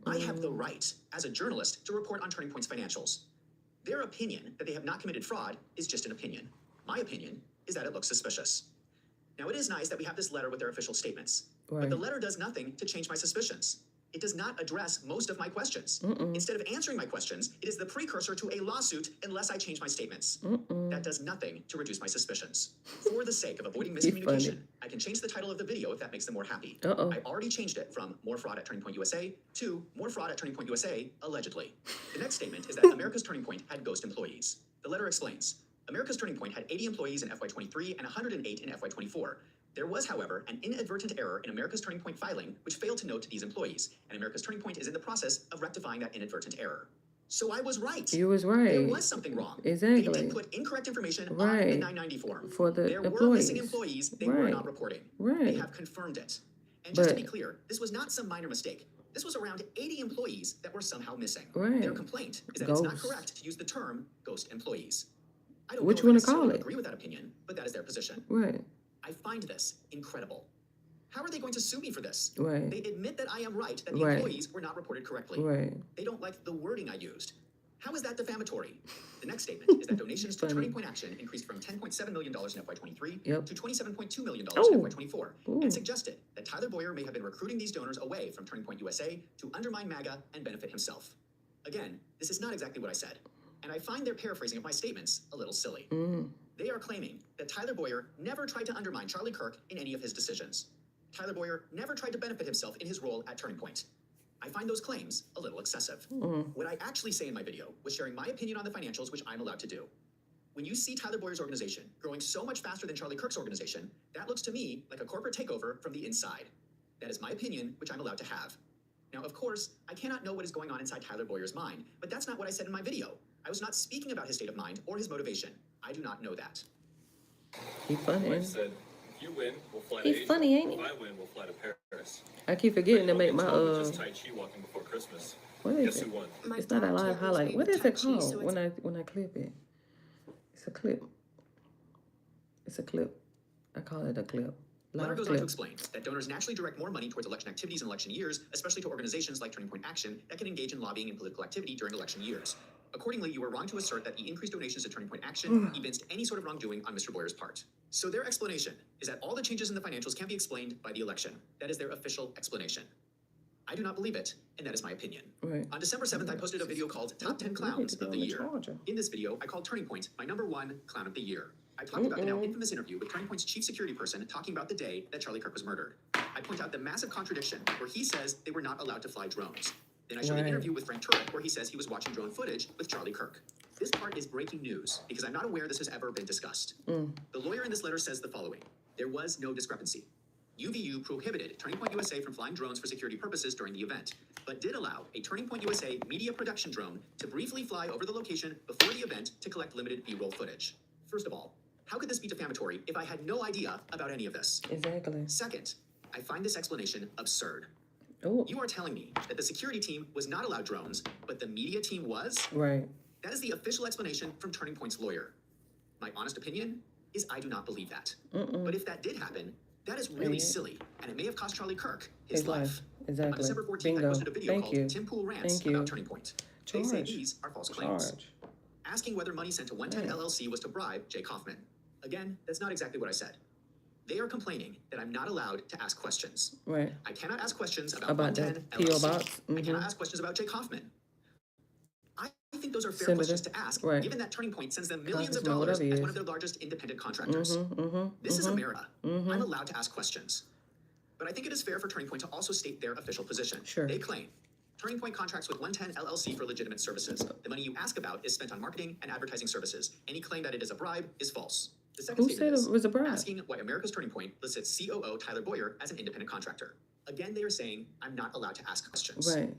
Speaker 12: I have the right, as a journalist, to report on Turning Point's financials. Their opinion that they have not committed fraud is just an opinion. My opinion is that it looks suspicious. Now, it is nice that we have this letter with their official statements, but the letter does nothing to change my suspicions. It does not address most of my questions. Instead of answering my questions, it is the precursor to a lawsuit unless I change my statements. That does nothing to reduce my suspicions. For the sake of avoiding miscommunication, I can change the title of the video if that makes them more happy. I already changed it from More Fraud at Turning Point USA to More Fraud at Turning Point USA, allegedly. The next statement is that America's Turning Point had ghost employees. The letter explains, America's Turning Point had 80 employees in FY23 and 108 in FY24. There was, however, an inadvertent error in America's Turning Point filing, which failed to note these employees, and America's Turning Point is in the process of rectifying that inadvertent error. So I was right.
Speaker 1: You was right.
Speaker 12: There was something wrong.
Speaker 1: Exactly.
Speaker 12: They did put incorrect information on the 990 form.
Speaker 1: For the
Speaker 12: there were missing employees they were not reporting. They have confirmed it. And just to be clear, this was not some minor mistake. This was around 80 employees that were somehow missing. Their complaint is that it's not correct to use the term ghost employees. I don't know if I necessarily agree with that opinion, but that is their position. I find this incredible. How are they going to sue me for this? They admit that I am right, that the employees were not reported correctly. They don't like the wording I used. How is that defamatory? The next statement is that donations to Turning Point Action increased from $10.7 million in FY23 to $27.2 million in FY24, and suggested that Tyler Boyer may have been recruiting these donors away from Turning Point USA to undermine MAGA and benefit himself. Again, this is not exactly what I said, and I find their paraphrasing of my statements a little silly. They are claiming that Tyler Boyer never tried to undermine Charlie Kirk in any of his decisions. Tyler Boyer never tried to benefit himself in his role at Turning Point. I find those claims a little excessive. What I actually say in my video was sharing my opinion on the financials, which I'm allowed to do. When you see Tyler Boyer's organization growing so much faster than Charlie Kirk's organization, that looks to me like a corporate takeover from the inside. That is my opinion, which I'm allowed to have. Now, of course, I cannot know what is going on inside Tyler Boyer's mind, but that's not what I said in my video. I was not speaking about his state of mind or his motivation. I do not know that.
Speaker 1: He funny.
Speaker 14: Like I said, if you win, we'll fly to
Speaker 1: He's
Speaker 14: Asia.
Speaker 1: funny, ain't he?
Speaker 14: If I win, we'll fly to Paris.
Speaker 1: I keep forgetting to make my
Speaker 14: Just Tai Chi walking before Christmas.
Speaker 1: What is
Speaker 14: Guess
Speaker 1: it?
Speaker 14: who won?
Speaker 1: It's not a live highlight. What is it called when I clip it? It's a clip. It's a clip. I call it a clip.
Speaker 12: Letter goes on to explain that donors naturally direct more money towards election activities in election years, especially to organizations like Turning Point Action that can engage in lobbying and political activity during election years. Accordingly, you are wrong to assert that the increased donations to Turning Point Action evinced any sort of wrongdoing on Mr. Boyer's part. So their explanation is that all the changes in the financials can be explained by the election. That is their official explanation. I do not believe it, and that is my opinion. On December 7th, I posted a video called Top 10 Clowns of the Year. In this video, I called Turning Point my #1 clown of the year. I talked about the now infamous interview with Turning Point's chief security person talking about the day that Charlie Kirk was murdered. I point out the massive contradiction where he says they were not allowed to fly drones. Then I show the interview with Frank Turek where he says he was watching drone footage with Charlie Kirk. This part is breaking news because I'm not aware this has ever been discussed. The lawyer in this letter says the following. There was no discrepancy. UVU prohibited Turning Point USA from flying drones for security purposes during the event, but did allow a Turning Point USA media production drone to briefly fly over the location before the event to collect limited B-roll footage. First of all, how could this be defamatory if I had no idea about any of this?
Speaker 1: Exactly.
Speaker 12: Second, I find this explanation absurd.
Speaker 1: Oh.
Speaker 12: You are telling me that the security team was not allowed drones, but the media team was?
Speaker 1: Right.
Speaker 12: That is the official explanation from Turning Point's lawyer. My honest opinion is I do not believe that. But if that did happen, that is really silly, and it may have cost Charlie Kirk his life.
Speaker 1: Exactly.
Speaker 12: On December 14th, I posted a video called Tim Pool Rants about Turning Point. They say these are false claims. Asking whether money sent to 110 LLC was to bribe Jay Kaufman. Again, that's not exactly what I said. They are complaining that I'm not allowed to ask questions.
Speaker 1: Right.
Speaker 12: I cannot ask questions about
Speaker 1: the
Speaker 12: 110
Speaker 1: PO
Speaker 12: LLC.
Speaker 1: box.
Speaker 12: I cannot ask questions about Jay Kaufman. I think those are fair questions to ask, given that Turning Point sends them millions of dollars as one of their largest independent contractors. This is America. I'm allowed to ask questions. But I think it is fair for Turning Point to also state their official position. They claim Turning Point contracts with 110 LLC for legitimate services. The money you ask about is spent on marketing and advertising services. Any claim that it is a bribe is false. The second statement is asking why America's Turning Point lists its COO, Tyler Boyer, as an independent contractor. Again, they are saying I'm not allowed to ask questions.
Speaker 1: Right.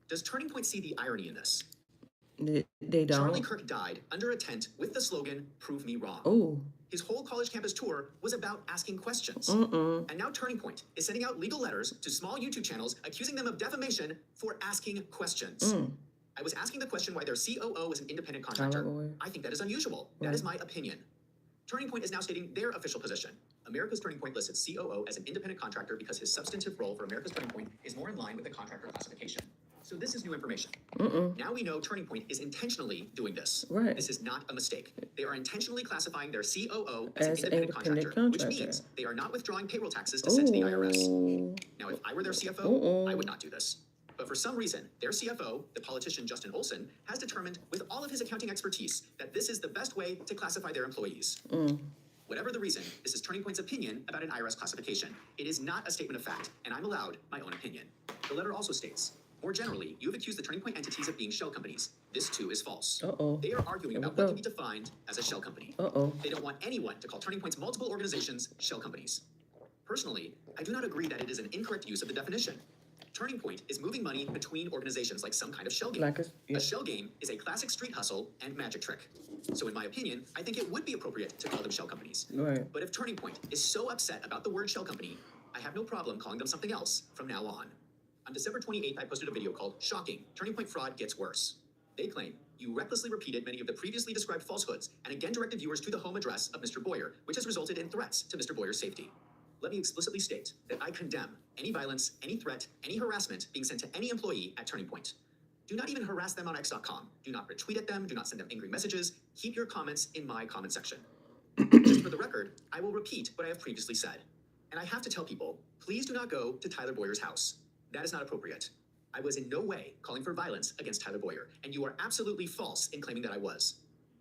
Speaker 12: Does Turning Point see the irony in this?
Speaker 1: They don't.
Speaker 12: Charlie Kirk died under a tent with the slogan, "Prove me wrong."
Speaker 1: Oh.
Speaker 12: His whole college campus tour was about asking questions.
Speaker 1: Mm-mm.
Speaker 12: And now Turning Point is sending out legal letters to small YouTube channels accusing them of defamation for asking questions. I was asking the question why their COO is an independent contractor. I think that is unusual. That is my opinion. Turning Point is now stating their official position. America's Turning Point lists its COO as an independent contractor because his substantive role for America's Turning Point is more in line with the contractor classification. So this is new information. Now we know Turning Point is intentionally doing this.
Speaker 1: Right.
Speaker 12: This is not a mistake. They are intentionally classifying their COO as an independent contractor, which means they are not withdrawing payroll taxes to send to the IRS. Now, if I were their CFO, I would not do this. But for some reason, their CFO, the politician Justin Olson, has determined with all of his accounting expertise that this is the best way to classify their employees. Whatever the reason, this is Turning Point's opinion about an IRS classification. It is not a statement of fact, and I'm allowed my own opinion. The letter also states, more generally, you have accused the Turning Point entities of being shell companies. This too is false. They are arguing about what can be defined as a shell company. They don't want anyone to call Turning Point's multiple organizations shell companies. Personally, I do not agree that it is an incorrect use of the definition. Turning Point is moving money between organizations like some kind of shell game. A shell game is a classic street hustle and magic trick. So in my opinion, I think it would be appropriate to call them shell companies.
Speaker 1: Right.
Speaker 12: But if Turning Point is so upset about the word shell company, I have no problem calling them something else from now on. On December 28th, I posted a video called Shocking, Turning Point Fraud Gets Worse. They claim you recklessly repeated many of the previously described falsehoods and again directed viewers to the home address of Mr. Boyer, which has resulted in threats to Mr. Boyer's safety. Let me explicitly state that I condemn any violence, any threat, any harassment being sent to any employee at Turning Point. Do not even harass them on X.com. Do not retweet at them. Do not send them angry messages. Keep your comments in my comment section. Just for the record, I will repeat what I have previously said. And I have to tell people, please do not go to Tyler Boyer's house. That is not appropriate. I was in no way calling for violence against Tyler Boyer, and you are absolutely false in claiming that I was.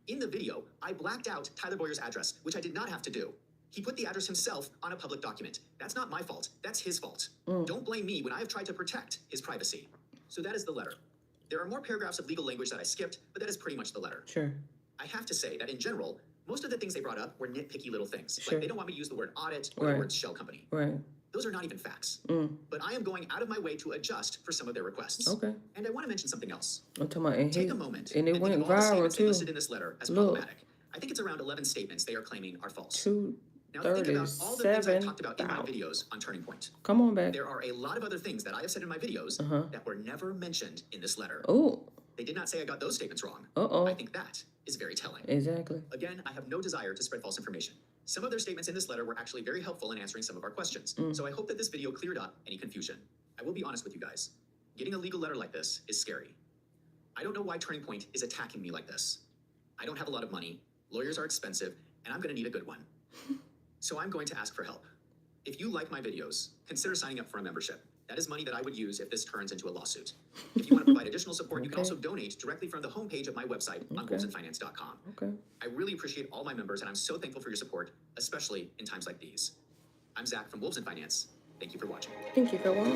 Speaker 12: In the video, I blacked out Tyler Boyer's address, which I did not have to do. He put the address himself on a public document. That's not my fault. That's his fault. Don't blame me when I have tried to protect his privacy. So that is the letter. There are more paragraphs of legal language that I skipped, but that is pretty much the letter.
Speaker 1: Sure.
Speaker 12: I have to say that in general, most of the things they brought up were nitpicky little things.
Speaker 1: Sure.
Speaker 12: Like they don't want me to use the word audit or the word shell company.
Speaker 1: Right.
Speaker 12: Those are not even facts. But I am going out of my way to adjust for some of their requests.
Speaker 1: Okay.
Speaker 12: And I want to mention something else.
Speaker 1: I'm talking about, and
Speaker 12: Take a moment
Speaker 1: and it
Speaker 12: think
Speaker 1: went
Speaker 12: of all the
Speaker 1: viral
Speaker 12: statements they
Speaker 1: too.
Speaker 12: listed in this letter as
Speaker 1: Look.
Speaker 12: problematic. I think it's around 11 statements they are claiming are false. Now think about all the things I talked about in my
Speaker 1: 37,000.
Speaker 12: videos on Turning Point.
Speaker 1: Come on back.
Speaker 12: There are a lot of other things that I have said in my videos that were never mentioned in this letter.
Speaker 1: Oh.
Speaker 12: They did not say I got those statements wrong. I think that is very telling.
Speaker 1: Exactly.
Speaker 12: Again, I have no desire to spread false information. Some of their statements in this letter were actually very helpful in answering some of our questions. So I hope that this video cleared up any confusion. I will be honest with you guys. Getting a legal letter like this is scary. I don't know why Turning Point is attacking me like this. I don't have a lot of money, lawyers are expensive, and I'm gonna need a good one. So I'm going to ask for help. If you like my videos, consider signing up for a membership. That is money that I would use if this turns into a lawsuit. If you want to provide additional support, you can also donate directly from the homepage of my website on wolvesandfinance.com.
Speaker 1: Okay.
Speaker 12: I really appreciate all my members, and I'm so thankful for your support, especially in times like these. I'm Zach from Wolves and Finance. Thank you for watching.
Speaker 1: Thank you for watching.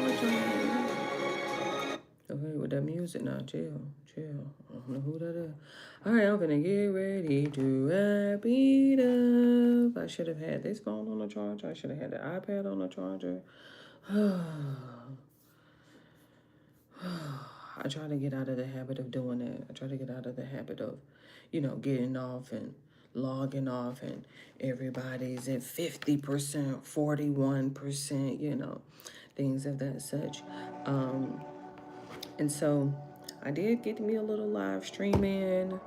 Speaker 1: Okay, with that music now, chill. I don't know who that is. All right, I'm gonna get ready to wrap it up. I should have had this phone on the charger. I should have had the iPad on the charger. I try to get out of the habit of doing that. I try to get out of the habit of, getting off and logging off and everybody's at 50%, 41%, things of that such. And so I did get me a little live stream in,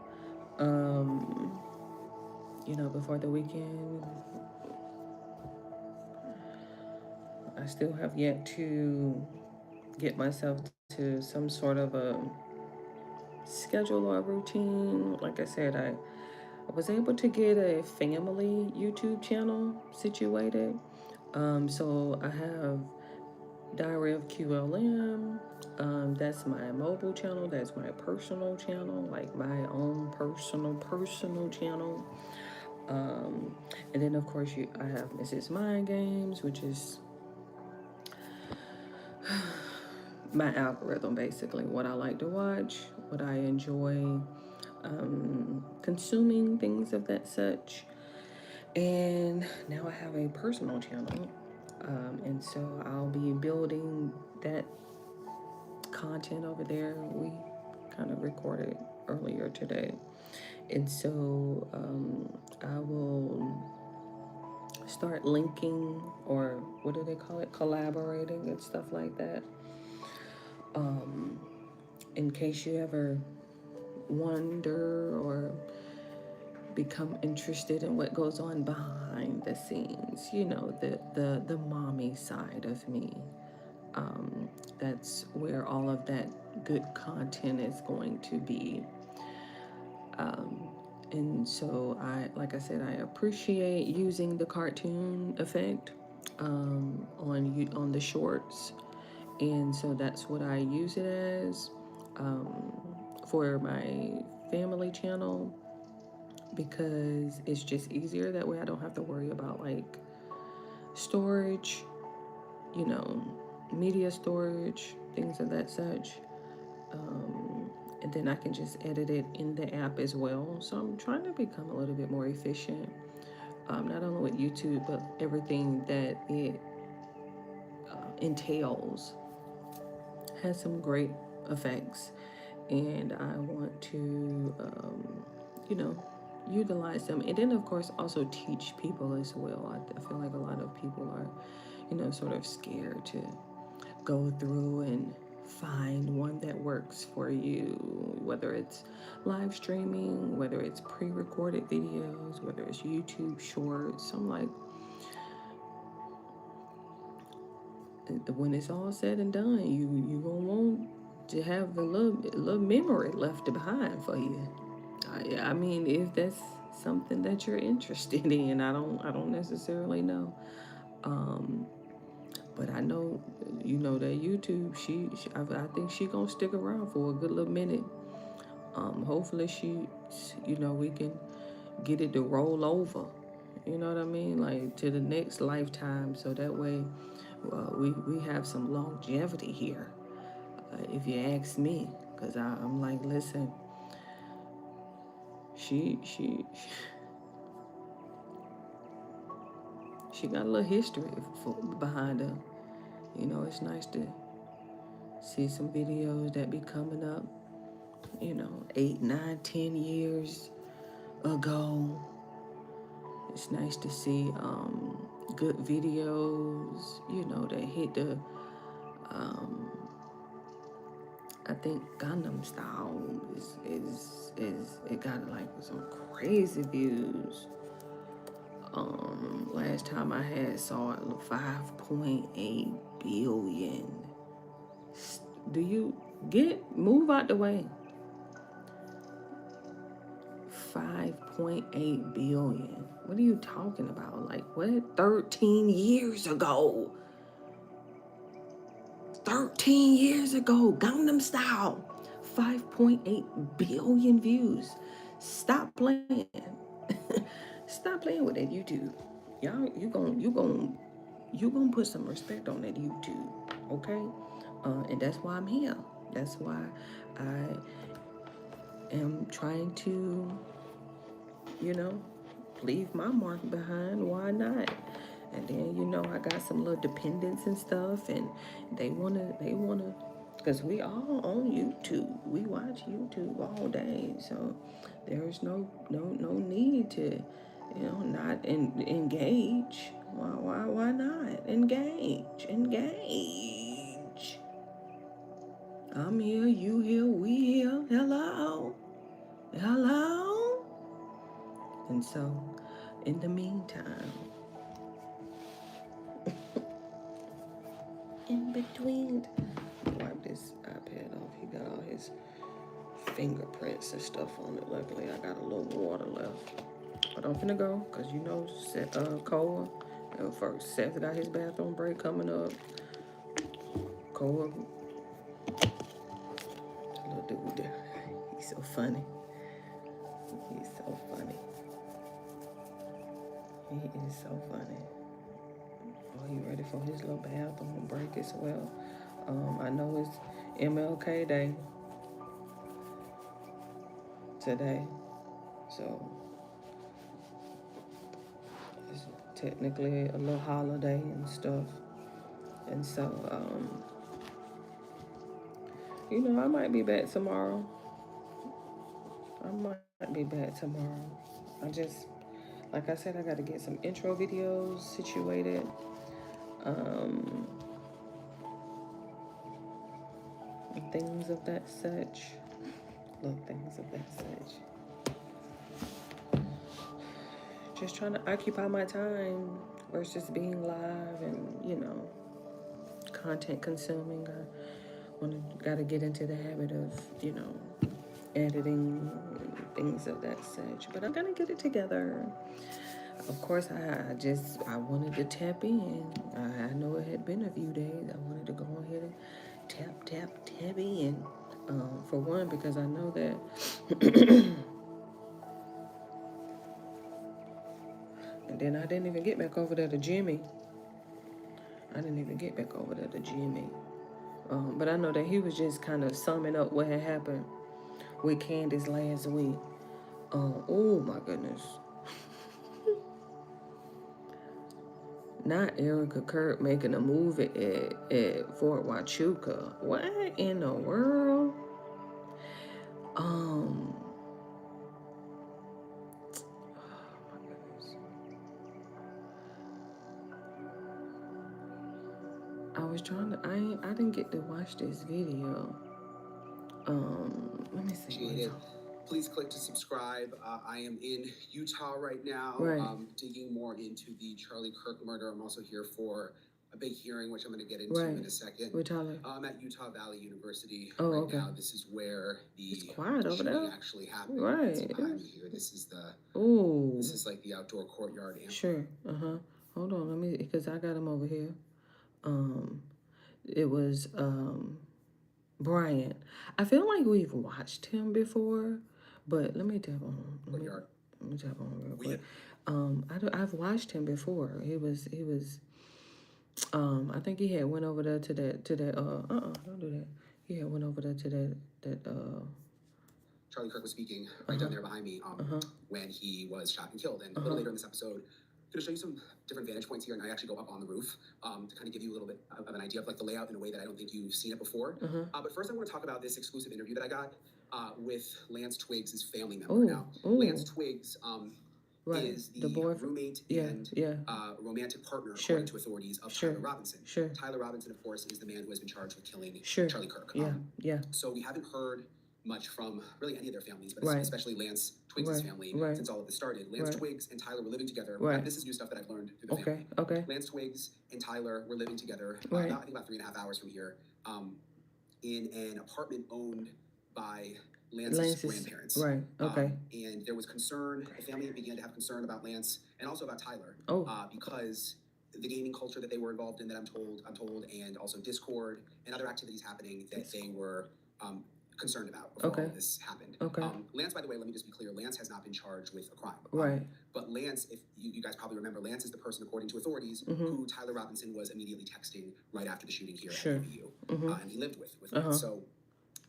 Speaker 1: before the weekend. I still have yet to get myself to some sort of a schedule or a routine. Like I said, I was able to get a family YouTube channel situated. So I have Diary of QLM. That's my mobile channel. That's my personal channel, like my own personal channel. And then of course I have Mrs. Mind Games, which is my algorithm, basically, what I like to watch, what I enjoy consuming, things of that such. And now I have a personal channel, and so I'll be building that content over there. We kind of recorded earlier today. And so I will start linking, or what do they call it? Collaborating and stuff like that. In case you ever wonder or become interested in what goes on behind the scenes, you know, the mommy side of me. That's where all of that good content is going to be. And so like I said, I appreciate using the cartoon effect on the shorts. And so that's what I use it as for my family channel, because it's just easier. That way I don't have to worry about like storage, you know, media storage, things of that such. And then I can just edit it in the app as well. So I'm trying to become a little bit more efficient, not only with YouTube, but everything that it entails has some great effects. And I want to, you know, utilize them. And then, of course, also teach people as well. I feel like a lot of people are, you know, sort of scared to go through and find one that works for you, whether it's live streaming, whether it's pre-recorded videos, whether it's YouTube shorts. I'm like, when it's all said and done, you gonna want to have a little memory left behind for you. I mean, if that's something that you're interested in, I don't necessarily know. But I know, you know, that YouTube, I think she gonna stick around for a good little minute. Hopefully you know, we can get it to roll over. You know what I mean? Like to the next lifetime, so that way we have some longevity here, if you ask me. Because I'm like, listen, she got a little history behind her. You know, it's nice to see some videos that be coming up, you know, 8, 9, 10 years ago. It's nice to see good videos, you know, that hit the, I think Gangnam Style is it got like some crazy views. Last time I saw it, 5.8 billion. Do you move out the way? 5.8 billion. What are you talking about? Like what? 13 years ago. 13 years ago, Gangnam Style. 5.8 billion views. Stop playing. Stop playing with that YouTube. Y'all, you gonna put some respect on that YouTube, okay? And that's why I'm here. That's why I am trying to, you know, leave my mark behind. Why not? And then, you know, I got some little dependents and stuff, and they wanna, because we all on YouTube. We watch YouTube all day, so there's no need to, you know, not engage. Why not? Engage. I'm here, you here, we here. Hello. And so, in the meantime, in between, wipe this iPad off. He got all his fingerprints and stuff on it. Luckily, I got a little water left. But I'm finna go, because you know, Koa, first, Seth got his bathroom break coming up. Koa, little dude there, he's so funny. He's so funny. He is so funny. Oh, you ready for his little bathroom break as well? I know it's MLK Day today, so it's technically a little holiday and stuff. And so, You know, I might be back tomorrow. I might be back tomorrow. I just, like I said, I got to get some intro videos situated. And things of that such. Little things of that such. Just trying to occupy my time versus being live and, you know, content consuming. Got to get into the habit of, you know, editing, things of that such. But I'm gonna get it together. Of course, I wanted to tap in. I know it had been a few days. I wanted to go ahead and tap in. For one, because I know that. And then I didn't even get back over there to Jimmy. But I know that he was just kind of summing up what had happened with Candace last week. Oh my goodness. Not Erica Kirk making a movie at Fort Huachuca. What in the world? Oh my goodness. I was trying to. I didn't get to watch this video. Let me see.
Speaker 13: Please click to subscribe. I am in Utah right now,
Speaker 1: Right.
Speaker 13: Digging more into the Charlie Kirk murder. I'm also here for a big hearing, which I'm going to get into in a second.
Speaker 1: With Tyler.
Speaker 13: I'm at Utah Valley University
Speaker 1: Oh,
Speaker 13: right now. This is where the
Speaker 1: quiet over
Speaker 13: shooting
Speaker 1: there.
Speaker 13: actually happened.
Speaker 1: Right.
Speaker 13: It's behind me here. This is this is like the outdoor courtyard.
Speaker 1: Sure. Hold on. Because I got him over here. It was Brian. I feel like we've watched him before, but let me tap on him. Let me tap on him real quick. I've watched him before. He was I think he had went over there to that don't do that. He had went over there to that
Speaker 13: Charlie Kirk was speaking right down there behind me when he was shot and killed. And a little later in this episode, I'm going to show you some different vantage points here, and I actually go up on the roof to kind of give you a little bit of an idea of like the layout in a way that I don't think you've seen it before. But first I want to talk about this exclusive interview that I got with Lance Twiggs' family member. Lance Twiggs is the roommate and romantic partner, according to authorities, of Tyler Robinson. Tyler Robinson, of course, is the man who has been charged with killing Charlie Kirk. So we haven't heard much from really any of their families, but especially Lance Twiggs' family since all of this started. Lance Twiggs and Tyler were living together. This is new stuff that I've learned through the family. Lance Twiggs and Tyler were living together I think about 3.5 hours from here in an apartment owned by Lance's grandparents. And there was concern, the family began to have concern about Lance and also about Tyler because the gaming culture that they were involved in that I'm told, and also Discord and other activities happening that they were concerned about before all of this happened. Lance, by the way, let me just be clear, Lance has not been charged with a crime. But Lance, if you guys probably remember, Lance is the person, according to authorities, who Tyler Robinson was immediately texting right after the shooting here at UVU. And he lived with Lance. So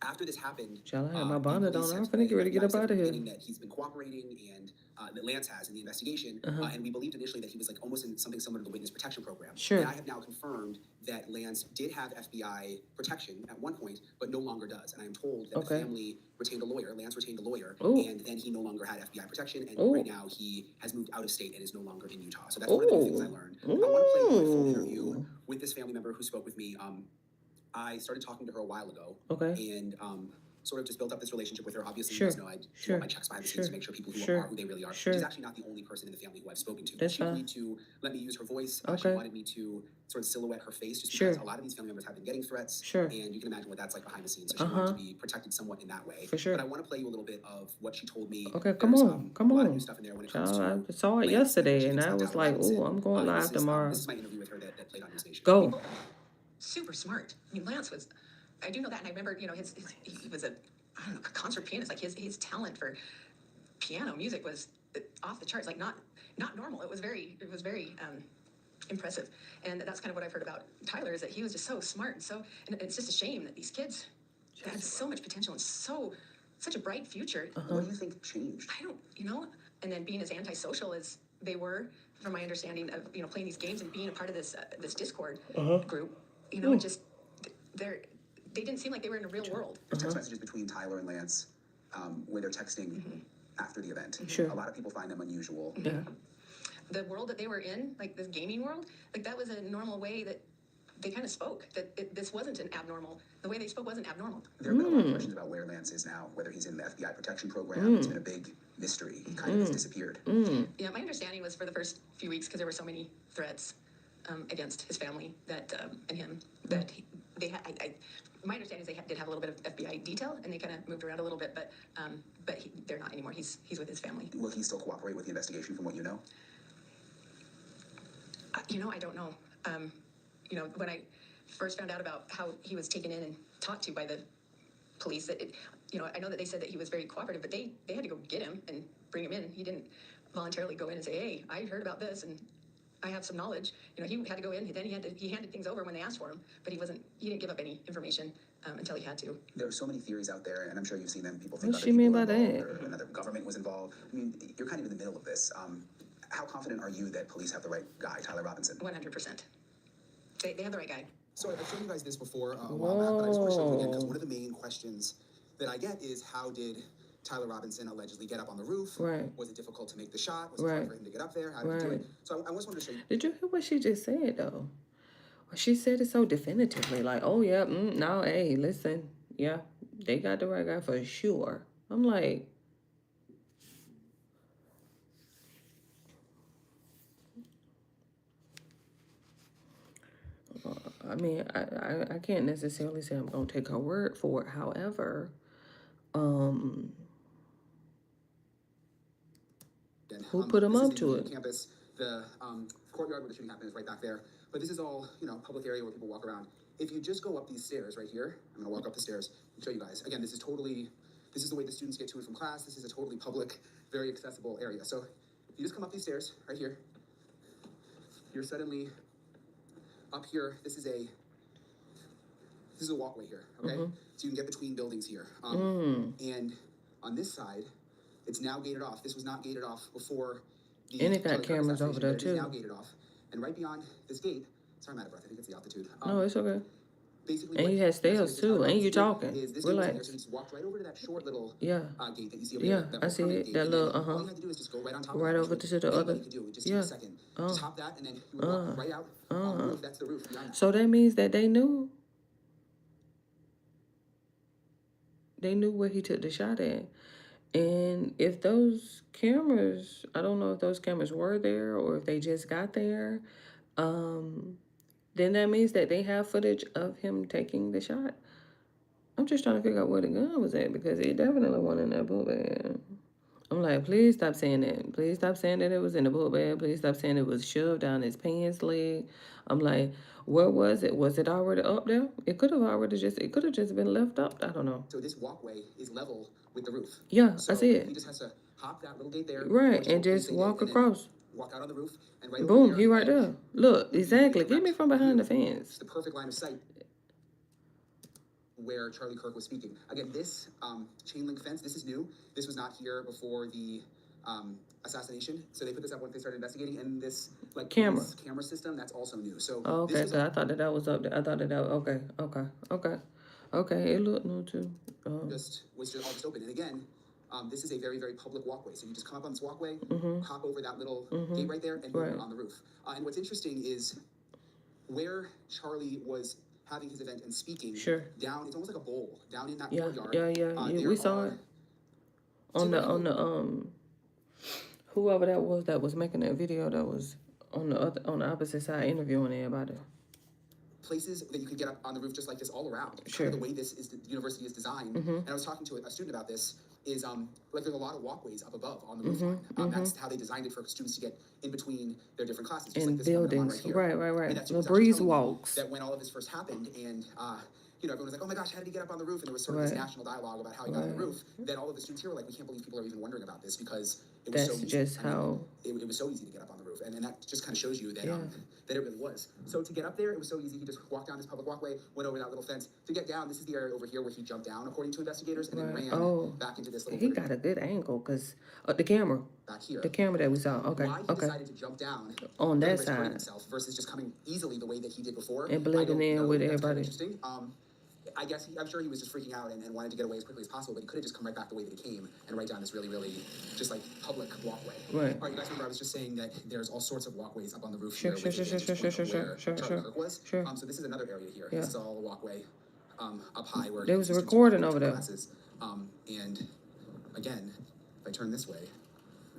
Speaker 13: after this happened,
Speaker 1: I had my bonnet on. I'm finna get ready to get up out of here.
Speaker 13: That he's been cooperating and that Lance has in the investigation, and we believed initially that he was like almost in something similar to the witness protection program. And I have now confirmed that Lance did have FBI protection at one point, but no longer does. And I am told that the family retained a lawyer. Lance retained a lawyer, and then he no longer had FBI protection, and right now he has moved out of state and is no longer in Utah. So that's one of the new things I learned. I want to play a full interview with this family member who spoke with me. I started talking to her a while ago, and sort of just built up this relationship with her. Obviously, you guys know I do all my checks behind the scenes to make sure people who are who they really are. She's actually not the only person in the family who I've spoken to. She agreed to let me use her voice. She wanted me to sort of silhouette her face, just because a lot of these family members have been getting threats, and you can imagine what that's like behind the scenes. So she wanted to be protected somewhat in that way. But I want to play you a little bit of what she told me.
Speaker 1: Come on.
Speaker 13: A lot of new stuff in there when it comes to
Speaker 1: I saw it yesterday, and I was like, "Ooh, I'm going live tomorrow."
Speaker 13: This is my interview with her that played on News Nation.
Speaker 1: Go.
Speaker 15: Super smart. I mean, Lance was, I do know that, and I remember, he was a concert pianist. Like his talent for piano music was off the charts. Like not normal. It was very impressive. And that's kind of what I've heard about Tyler, is that he was just so smart and it's just a shame that these kids had so much potential and such a bright future.
Speaker 13: What do you think changed?
Speaker 15: I don't, and then being as antisocial as they were, from my understanding of playing these games and being a part of this Discord group, it just they didn't seem like they were in a real world.
Speaker 13: Text messages between Tyler and Lance, where they're texting after the event.
Speaker 1: Sure.
Speaker 13: A lot of people find them unusual.
Speaker 1: Yeah.
Speaker 15: The world that they were in, like this gaming world, like that was a normal way that they kind of spoke, that this wasn't an abnormal. The way they spoke wasn't abnormal.
Speaker 13: There have been a lot of questions about where Lance is now, whether he's in the FBI protection program. It's been a big mystery. He kind of has disappeared.
Speaker 15: Yeah, my understanding was for the first few weeks, because there were so many threats against his family that and him, that they had. My understanding is they did have a little bit of FBI detail, and they kind of moved around a little bit, but they're not anymore. He's with his family.
Speaker 13: Will he still cooperate with the investigation, from what you know?
Speaker 15: I don't know. When I first found out about how he was taken in and talked to by the police, I know that they said that he was very cooperative, but they had to go get him and bring him in. He didn't voluntarily go in and say, "Hey, I heard about this and I have some knowledge." He had to go in. Then he handed things over when they asked for him, but he didn't give up any information until he had to.
Speaker 13: There are so many theories out there, and I'm sure you've seen them. People think
Speaker 1: What she mean by that?
Speaker 13: or another government was involved. I mean, you're kind of in the middle of this. How confident are you that police have the right guy, Tyler Robinson?
Speaker 15: 100%. They have the right guy.
Speaker 13: So I've shown you guys this before a while back, but I just want to show you again, because one of the main questions that I get is, how did Tyler Robinson allegedly get up on the roof?
Speaker 1: Right.
Speaker 13: Was it difficult to make the shot? Was it hard for him to get up there? How did he do it? So I just wanted to show you.
Speaker 1: Did you hear what she just said, though? She said it so definitively, like, oh, yeah, no, hey, listen, yeah, they got the right guy for sure. I'm like, I mean, I can't necessarily say I'm going to take her word for it. However, who put him up to it?
Speaker 13: Campus, the courtyard where the shooting happened is right back there. But this is all, public area where people walk around. If you just go up these stairs right here, I'm going to walk up the stairs and show you guys. Again, this is the way the students get to and from class. This is a totally public, very accessible area. So if you just come up these stairs right here, you're suddenly up here. This is a walkway here, okay? So you can get between buildings here. And on this side, it's now gated off. This was not gated off before.
Speaker 1: And it got cameras over there, too.
Speaker 13: It is now gated off. And right beyond this gate, sorry, I'm out of breath. I think it's the altitude.
Speaker 1: No, it's okay.
Speaker 13: Basically,
Speaker 1: and you had stairs, too. And you talking. Relax.
Speaker 13: So you just walked right over to that short little
Speaker 1: gate
Speaker 13: that you see over there.
Speaker 1: I see it. That little,
Speaker 13: All you had to do is just go right on top
Speaker 1: right
Speaker 13: of
Speaker 1: over to the other.
Speaker 13: Just take a second. Just hop that, and then you walk right out on the roof. That's the roof beyond that.
Speaker 1: So that means that they knew. They knew where he took the shot at. And if those cameras, I don't know if those cameras were there or if they just got there, then that means that they have footage of him taking the shot. I'm just trying to figure out where the gun was at, because it definitely wasn't in that book bag. I'm like, please stop saying that. Please stop saying that it was in the book bag. Please stop saying it was shoved down his pants leg. I'm like, where was it? Was it already up there? It could have just been left up. I don't know.
Speaker 13: So this walkway is level with the roof.
Speaker 1: Yeah,
Speaker 13: so
Speaker 1: I see it.
Speaker 13: He just has to hop that little gate there.
Speaker 1: Right, and just walk across.
Speaker 13: Walk out on the roof, and right
Speaker 1: boom, he right there. Look, exactly. Get me from behind the fence.
Speaker 13: It's the perfect line of sight where Charlie Kirk was speaking. Again, this chain link fence, this is new. This was not here before the assassination. So they put this up once they started investigating, and this camera system, that's also new. So
Speaker 1: okay, so I thought that was up there. I thought that okay. It looked new too.
Speaker 13: Was just all just open, and again, this is a very, very public walkway. So you just come up on this walkway, hop over that little gate right there, and you're on the roof. And what's interesting is where Charlie was having his event and speaking.
Speaker 1: Sure.
Speaker 13: Down, it's almost like a bowl down in that courtyard.
Speaker 1: Yeah. We saw it on the whoever that was making that video, that was on the opposite side interviewing everybody.
Speaker 13: Places that you could get up on the roof just like this all around.
Speaker 1: Sure.
Speaker 13: Kind of the way the university is designed. And I was talking to a student about this. Is there's a lot of walkways up above on the roof line. That's how they designed it for students to get in between their different classes. Just
Speaker 1: in
Speaker 13: like this
Speaker 1: buildings,
Speaker 13: right.
Speaker 1: Right.
Speaker 13: And that's
Speaker 1: The breeze walks.
Speaker 13: That when all of this first happened, and everyone was like, "Oh my gosh, how did he get up on the roof?" And there was sort of this national dialogue about how he got on the roof. Then all of the students here were like, "We can't believe people are even wondering about this because it was so easy."
Speaker 1: Just how
Speaker 13: it was so easy to get up on the roof, and that just kind of shows you that that it really was. So to get up there, it was so easy. He just walked down this public walkway, went over that little fence. To get down, this is the area over here where he jumped down, according to investigators, and then ran back into this little.
Speaker 1: He got a good angle because the camera.
Speaker 13: Back here.
Speaker 1: The camera that we saw. Okay.
Speaker 13: Why he decided to jump down
Speaker 1: on that side
Speaker 13: himself versus just coming easily the way that he did before
Speaker 1: and blending in with everybody.
Speaker 13: Interesting. I guess I'm sure he was just freaking out and wanted to get away as quickly as possible, but he could have just come right back the way that he came and right down this really, really just like public walkway.
Speaker 1: Right.
Speaker 13: All right, you guys remember I was just saying that there's all sorts of walkways up on the roof
Speaker 1: Sure,
Speaker 13: here.
Speaker 1: sure, sure, sure, sure, sure, sure, sure,
Speaker 13: Charlie Kirk was.
Speaker 1: sure.
Speaker 13: So this is another area here.
Speaker 1: Yeah.
Speaker 13: This is all a walkway up high where
Speaker 1: There was a
Speaker 13: students
Speaker 1: recording
Speaker 13: walk
Speaker 1: over there.
Speaker 13: classes. And again, if I turn this way,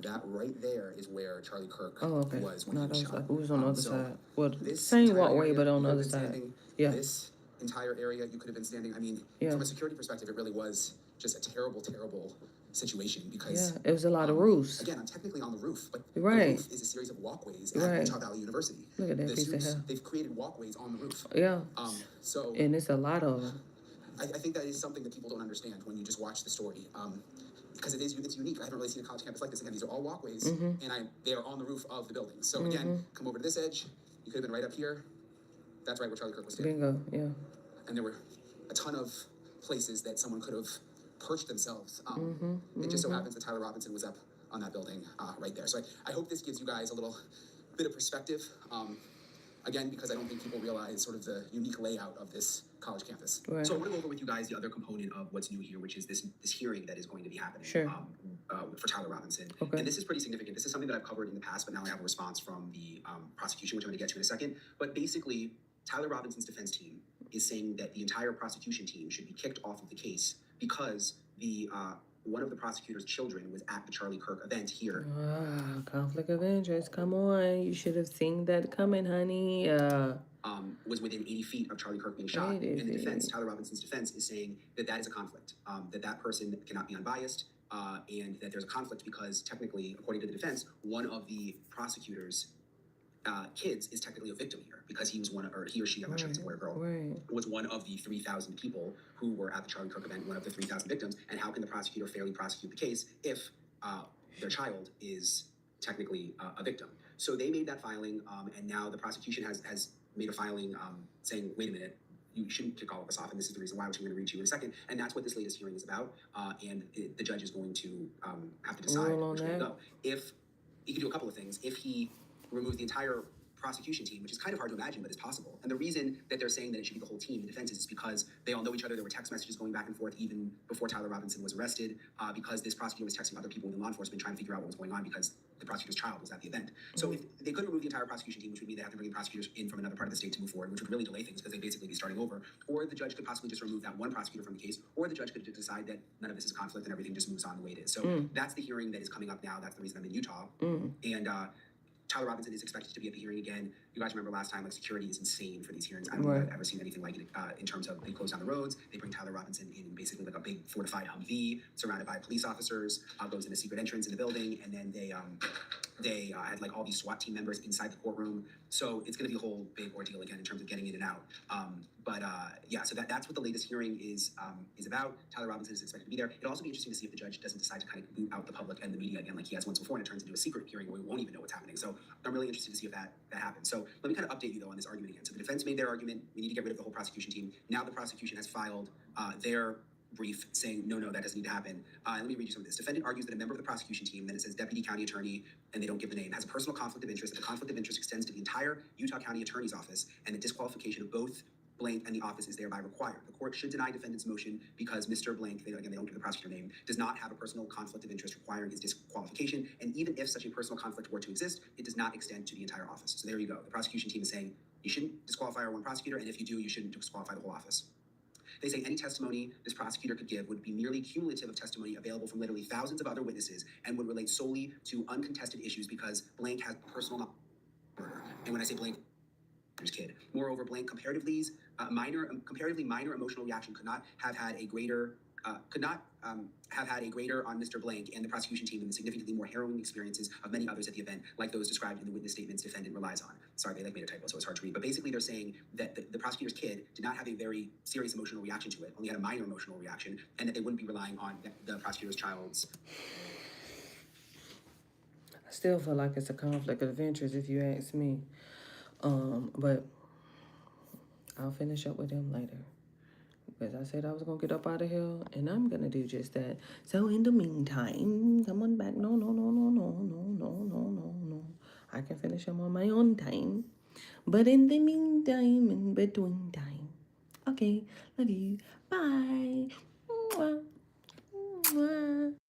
Speaker 13: that right there is where Charlie Kirk was when he was shot.
Speaker 1: It was on the other
Speaker 13: So
Speaker 1: side. Well,
Speaker 13: this
Speaker 1: same
Speaker 13: entire
Speaker 1: walkway,
Speaker 13: area
Speaker 1: but on
Speaker 13: you
Speaker 1: the
Speaker 13: could
Speaker 1: other
Speaker 13: have been
Speaker 1: side.
Speaker 13: standing,
Speaker 1: Yeah.
Speaker 13: This entire area you could have been standing. I mean,
Speaker 1: Yeah.
Speaker 13: from a security perspective, it really was just a terrible, terrible situation because
Speaker 1: Yeah, it was a lot of roofs.
Speaker 13: Again, I'm technically on the roof, but
Speaker 1: Right.
Speaker 13: the roof is a series of walkways
Speaker 1: Right.
Speaker 13: at Utah Valley University.
Speaker 1: Look at that
Speaker 13: The
Speaker 1: piece of
Speaker 13: students,
Speaker 1: hair.
Speaker 13: they've created walkways on the roof.
Speaker 1: Yeah.
Speaker 13: So
Speaker 1: And it's a lot of them.
Speaker 13: I think that is something that people don't understand when you just watch the story. Because it's unique. I haven't really seen a college campus like this. Again, these are all walkways, and they are on the roof of the building. So again, come over to this edge. You could have been right up here. That's right where Charlie Kirk was standing.
Speaker 1: Bingo, yeah.
Speaker 13: And there were a ton of places that someone could have perched themselves. It just so happens that Tyler Robinson was up on that building right there. So I hope this gives you guys a little bit of perspective. Again, because I don't think people realize sort of the unique layout of this college campus.
Speaker 1: Right.
Speaker 13: So I want to go over with you guys the other component of what's new here, which is this hearing that is going to be happening
Speaker 1: Sure.
Speaker 13: For Tyler Robinson.
Speaker 1: Okay.
Speaker 13: And this is pretty significant. This is something that I've covered in the past, but now I have a response from the prosecution, which I'm going to get to in a second. But basically, Tyler Robinson's defense team is saying that the entire prosecution team should be kicked off of the case because the one of the prosecutor's children was at the Charlie Kirk event here.
Speaker 1: Conflict of interest. Come on. You should have seen that coming, honey.
Speaker 13: Was within 80 feet of Charlie Kirk being shot. And the defense, Tyler Robinson's defense, is saying that that is a conflict, that person cannot be unbiased, and that there's a conflict because technically, according to the defense, one of the prosecutor's kids is technically a victim here because he was he or she, I'm not sure if it's a boy or girl, was one of the 3,000 people who were at the Charlie Kirk event, one of the 3,000 victims. And how can the prosecutor fairly prosecute the case if their child is technically a victim? So they made that filing, and now the prosecution has made a filing saying, wait a minute, you shouldn't kick all of us off, and this is the reason why, which I'm going to read to you in a second. And that's what this latest hearing is about, and the judge is going to have to decide which way to go. If he can do a couple of things, if he removes the entire prosecution team, which is kind of hard to imagine, but it's possible. And the reason that they're saying that it should be the whole team, the defense, is because they all know each other. There were text messages going back and forth even before Tyler Robinson was arrested, because this prosecutor was texting other people in law enforcement trying to figure out what was going on because the prosecutor's child was at the event. So if they could remove the entire prosecution team, which would mean they have to bring the prosecutors in from another part of the state to move forward, which would really delay things because they'd basically be starting over. Or the judge could possibly just remove that one prosecutor from the case, or the judge could decide that none of this is a conflict and everything just moves on the way it is. So that's the hearing that is coming up now. That's the reason I'm in Utah. And Tyler Robinson is expected to be at the hearing again. You guys remember last time, like, security is insane for these hearings. I don't think I've ever seen anything like it in terms of they close down the roads. They bring Tyler Robinson in basically like a big fortified Humvee surrounded by police officers, goes in a secret entrance in the building, and then they had like all these SWAT team members inside the courtroom. So it's going to be a whole big ordeal again in terms of getting in and out. Yeah, so that's what the latest hearing is about. Tyler Robinson is expected to be there. It'll also be interesting to see if the judge doesn't decide to kind of boot out the public and the media again like he has once before, and it turns into a secret hearing where we won't even know what's happening. So I'm really interested to see if that happens. So let me kind of update you though on this argument again. So the defense made their argument. We need to get rid of the whole prosecution team. Now the prosecution has filed their brief saying, no, that doesn't need to happen. Let me read you some of this. Defendant argues that a member of the prosecution team, then it says deputy county attorney, and they don't give the name, has a personal conflict of interest, that the conflict of interest extends to the entire Utah County Attorney's Office, and the disqualification of both Blank and the office is thereby required. The court should deny defendant's motion because Mr. Blank, they don't give the prosecutor name, does not have a personal conflict of interest requiring his disqualification, and even if such a personal conflict were to exist, it does not extend to the entire office. So there you go. The prosecution team is saying, you shouldn't disqualify our one prosecutor, and if you do, you shouldn't disqualify the whole office. They say any testimony this prosecutor could give would be merely cumulative of testimony available from literally thousands of other witnesses and would relate solely to uncontested issues because Blank has personal knowledge. And when I say Blank, kid. Moreover, Blank comparatively minor emotional reaction could not have had a greater on Mr. Blank and the prosecution team than the significantly more harrowing experiences of many others at the event, like those described in the witness statements defendant relies on. Sorry, they made a typo, so it's hard to read. But basically, they're saying that the prosecutor's kid did not have a very serious emotional reaction to it, only had a minor emotional reaction, and that they wouldn't be relying on the prosecutor's child's.
Speaker 1: I still feel like it's a conflict of interest if you ask me. But I'll finish up with him later. Because I said I was going to get up out of here, and I'm going to do just that. So in the meantime, come on back. No. I can finish him on my own time. But in the meantime, in between time. Okay. Okay, love you. Bye.